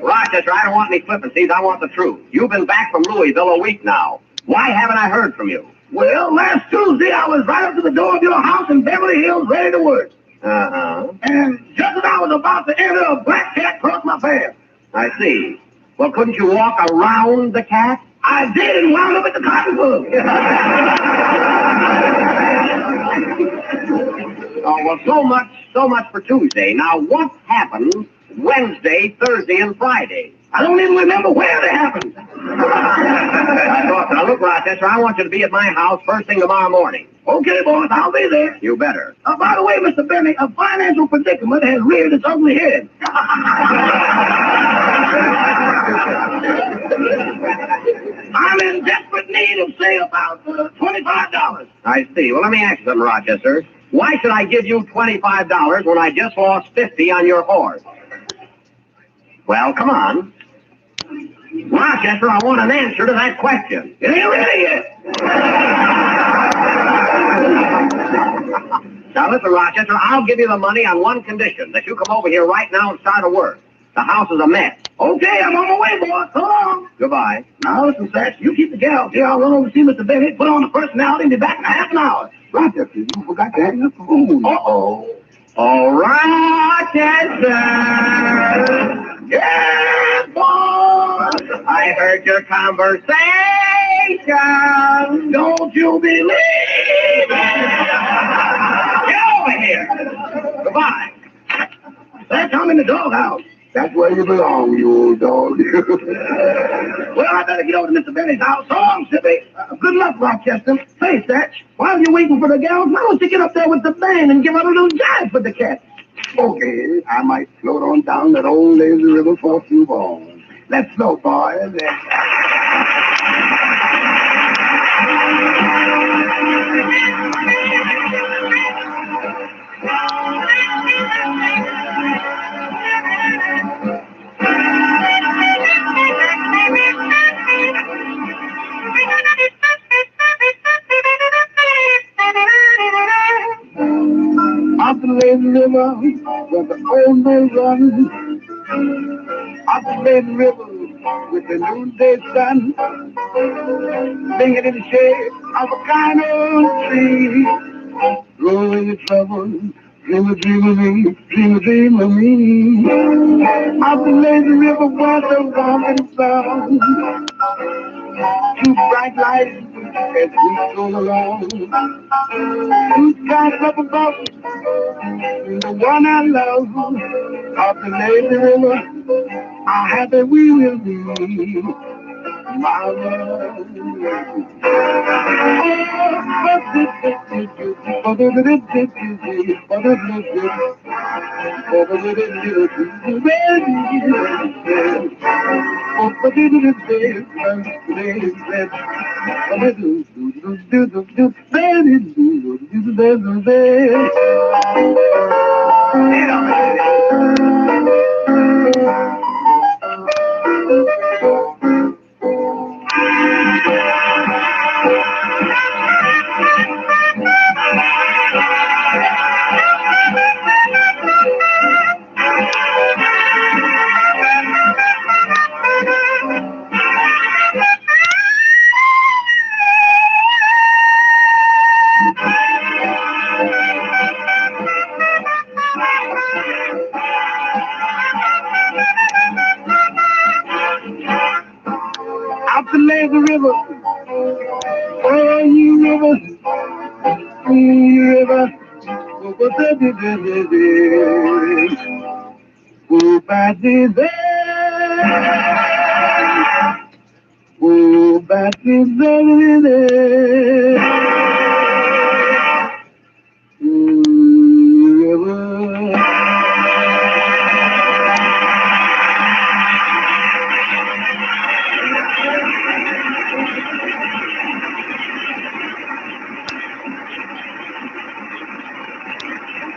Rochester, I don't want any flippancies. I want the truth. You've been back from Louisville a week now. Why haven't I heard from you? Well, last Tuesday I was right up to the door of your house in Beverly Hills ready to work. Uh-huh. And just as I was about to enter, a black cat crossed my path. I see. Well, couldn't you walk around the cat? I did and wound up at the cotton club. Oh, well, so much for Tuesday. Now, what happened Wednesday, Thursday, and Friday? I don't even remember where they happened. Now, look, Rochester, I want you to be at my house first thing tomorrow morning. Okay, boss, I'll be there. You better. By the way, Mr. Benny, a financial predicament has reared its ugly head. I'm in desperate need of, say, about $25. I see. Well, let me ask you something, Rochester. Why should I give you $25 when I just lost 50 on your horse? Well, come on. Rochester, I want an answer to that question. It ain't ready yet. Now, listen, Rochester, I'll give you the money on one condition, that you come over here right now and start to work. The house is a mess. Okay, I'm on my way, boss. So long. Goodbye. Now, listen, Satch, you keep the gals here. I'll run over to see Mr. Bennett, put on the personality, and be back in half an hour. Rochester, you forgot to hang up the phone. Uh-oh. All right, Rochester. Yeah, boss. I heard your conversation. Don't you believe it? Get over here. Goodbye. Satch, I'm in the doghouse. That's where you belong, you old dog. Well, I better get over to Mr. Benny's house. So long, Sippy. Good luck, Rochester. Say, Satch, while you're waiting for the gals, why don't you get up there with the band and give out a little jive for the cat? Okay, I might float on down that old lazy river for a few balls. Let's go, boys. Up the lazy river, where the old men run. Up the lazy river, with the noonday sun. Singing in the shade of a kind old tree. Roll away your troubles, dream a dream of me, dream a dream of me. Up the lazy river, where the warming sun. Two bright lights as we stroll along. Two skies up above, the one I love. Up the lazy river, how happy we will be, my love. Out the lazy river, oh, you river, river. Oh, Betty there. Oh, Betty there. River.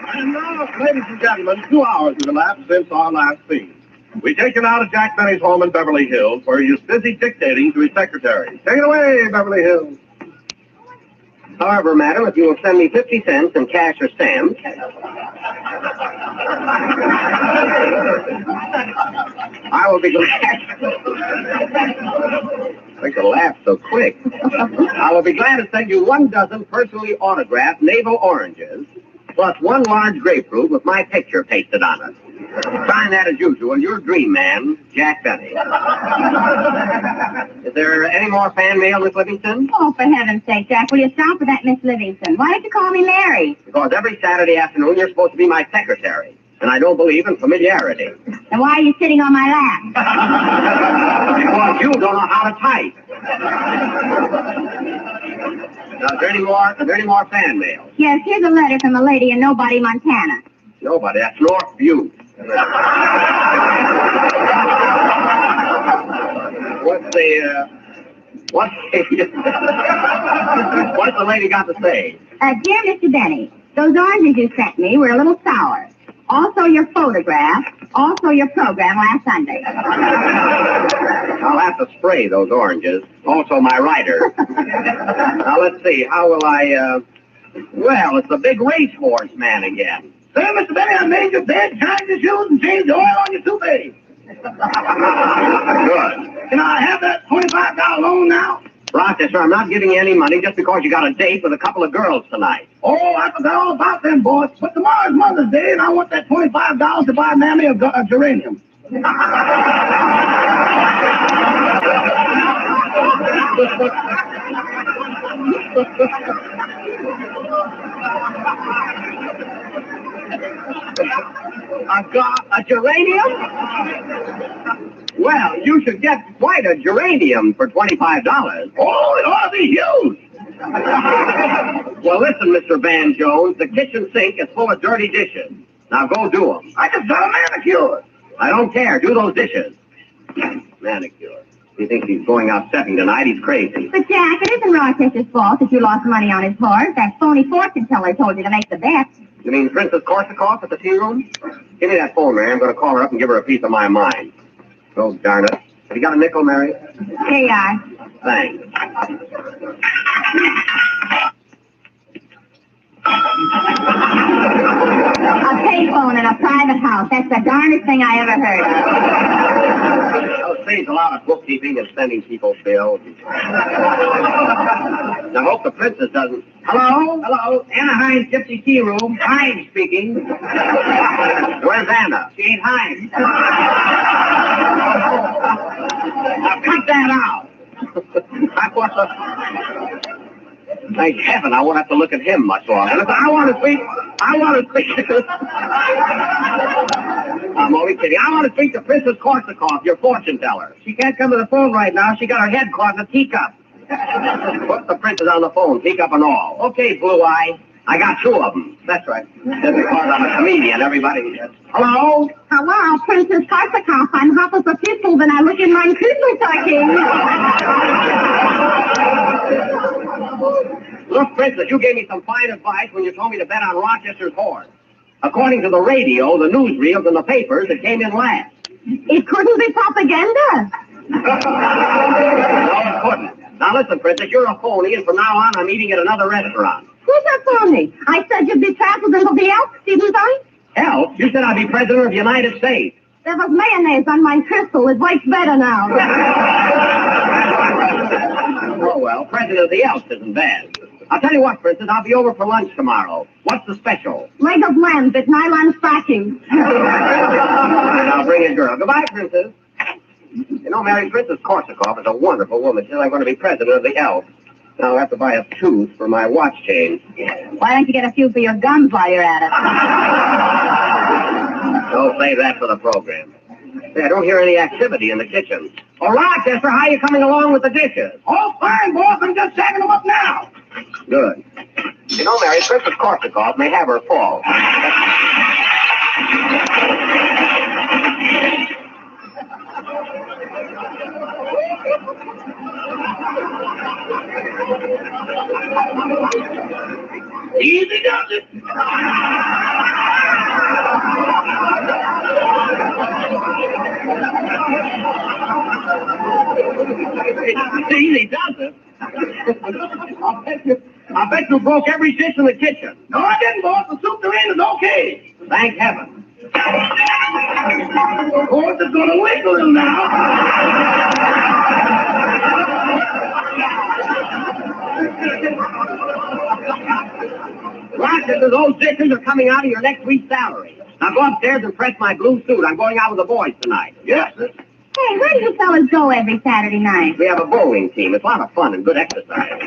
And now, ladies and gentlemen, 2 hours have elapsed since our last scene. We take you now to Jack Benny's home in Beverly Hills, where he is busy dictating to his secretary. Take it away, Beverly Hills. However, madam, if you will send me 50 cents in cash or stamps, I will be glad. I think you'll laugh so quick. I will be glad to send you 1 dozen personally autographed navel oranges, plus 1 large grapefruit with my picture pasted on it. Sign that as usual. Your dream man, Jack Benny. Is there any more fan mail, Miss Livingston? Oh, for heaven's sake, Jack, will you stop with that, Miss Livingston? Why don't you call me Mary? Because every Saturday afternoon you're supposed to be my secretary, and I don't believe in familiarity. Then why are you sitting on my lap? Because you don't know how to type. Now, is there any more fan mail? Yes, here's a letter from a lady in Nobody, Montana. Nobody. That's North View. What's the lady got to say? Dear Mr. Benny, those oranges you sent me were a little sour. Also your photograph. Also your program last Sunday. I'll have to spray those oranges. Also my writer. Now, let's see. How will I, well, it's the big racehorse man again. Sir, Mr. Benny, I made your bed, shined your shoes, and changed the oil on your toupee. Good. Can I have that $25 loan now? Rochester, I'm not giving you any money just because you got a date with a couple of girls tonight. Oh, I forgot all about them, boys. But tomorrow's Mother's Day, and I want that $25 to buy Mammy a geranium. A geranium? Well, you should get quite a geranium for $25. Oh, it ought to be huge. Well, listen, Mr. Van Jones, the kitchen sink is full of dirty dishes. Now go do them. I just got a manicure. I don't care. Do those dishes. Manicure. He thinks he's going out stepping tonight. He's crazy. But, Jack, it isn't Rochester's fault that you lost money on his horse. That phony fortune teller told you to make the bet. You mean Princess Korsakoff at the tea room? Give me that phone, Mary. I'm going to call her up and give her a piece of my mind. Oh, darn it. Have you got a nickel, Mary? Here you are. Thanks. A payphone in a private house. That's the darndest thing I ever heard of. That saves a lot of bookkeeping and sending people bills. Now, hope the princess doesn't... Hello? Hello? Anaheim Gypsy Tea Room. Hines speaking. Where's Anna? She ain't Hines. Now, cut that out. Thank heaven, I won't have to look at him much longer. I want to speak. I'm only kidding. I want to speak to Princess Korsakoff, your fortune teller. She can't come to the phone right now. She got her head caught in a teacup. Put the princess on the phone, teacup and all. Okay, Blue Eye. I got 2 of them. That's right. Just because I'm a comedian, everybody... Hello? Hello, Princess Korsakoff. I'm Hopper for Pistol when I look in my crystal talking. Look, Princess, you gave me some fine advice when you told me to bet on Rochester's horse. According to the radio, the newsreels, and the papers, it came in last. It couldn't be propaganda. No, it couldn't. Now listen, Princess, you're a phony, and from now on, I'm eating at another restaurant. Who's that phony? I said you'd be trampled into the elk, didn't I? Elk? You said I'd be president of the United States. There was mayonnaise on my crystal. It works better now. Oh, well, president of the Elks isn't bad. I'll tell you what, Princess, I'll be over for lunch tomorrow. What's the special? Leg of lamb with nylon stockings. I'll bring a girl. Goodbye, Princess. You know, Mary, Princess Korsakoff is a wonderful woman. She's like going to be president of the Elks. I'll have to buy a tooth for my watch chain. Why don't you get a few for your gums while you're at it? Don't save that for the program. Say, I don't hear any activity in the kitchen. Oh, Rochester, how are you coming along with the dishes? Oh, fine, boss. I'm just sacking them up now. Good. You know, Mary, Princess Korsakov may have her fall. Easy does it. Easy does it. I bet you broke every dish in the kitchen. No, I didn't, boss. The soup tureen is okay. Thank heaven. Of course, it's going to leak a little now. Rochester, those dishes are coming out of your next week's salary. Now go upstairs and press my blue suit. I'm going out with the boys tonight. Yes, sir. Hey, where do you fellas go every Saturday night? We have a bowling team. It's a lot of fun and good exercise.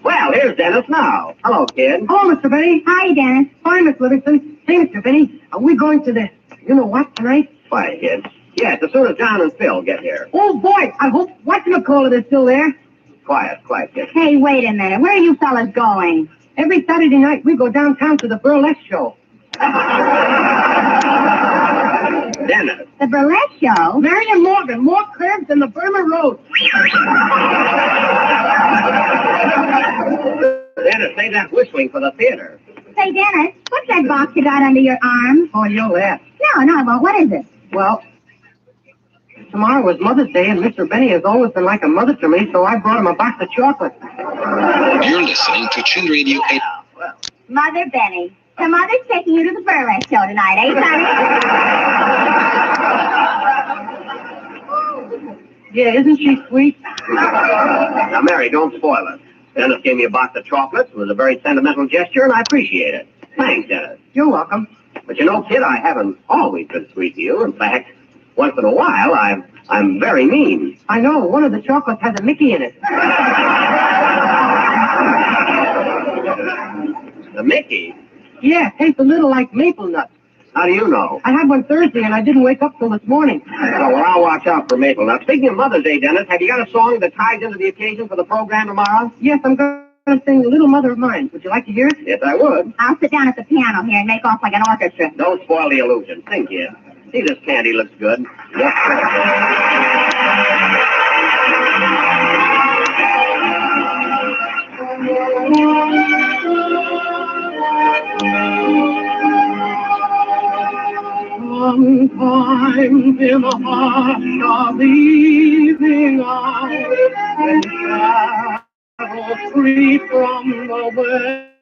Well, here's Dennis now. Hello, kid. Hello, Mr. Benny. Hi, Dennis. Hi, Miss Livingston. Hey, Mr. Benny, are we going to the, you know what, tonight? Quiet, kid. Yes, as soon as John and Phil get here. Oh, boy, I hope whatchamacallit is still there. Quiet, kid. Hey, wait a minute. Where are you fellas going? Every Saturday night, we go downtown to the burlesque show. Dennis. The burlesque show? Marion Morgan, more curves than the Burma Road. Dennis, save that whistling for the theater. Say, Dennis, what's that box you got under your arm? Oh, you'll laugh. No, I won't. What is it? Well, tomorrow was Mother's Day, and Mr. Benny has always been like a mother to me, so I brought him a box of chocolate. You're listening to Chin Radio 8. Mother Benny. So Mother's taking you to the burlesque show tonight, eh, Sonny? Yeah, isn't she sweet? Now, Mary, don't spoil it. Dennis gave me a box of chocolates. It was a very sentimental gesture, and I appreciate it. Thanks, Dennis. You're welcome. But you know, kid, I haven't always been sweet to you. In fact, once in a while, I'm very mean. I know. One of the chocolates has a Mickey in it. The Mickey? Yeah, tastes a little like maple nuts. How do you know? I had one Thursday, and I didn't wake up till this morning. Well, I'll watch out for maple nuts. Speaking of Mother's Day, Dennis, have you got a song that ties into the occasion for the program tomorrow? Yes, I'm going to sing Little Mother of Mine. Would you like to hear it? Yes, I would. I'll sit down at the piano here and make off like an orchestra. Don't spoil the illusion. Sing, kid. See, this candy looks good. Sometimes in the hush of the evening hour, when shadows creep from the west,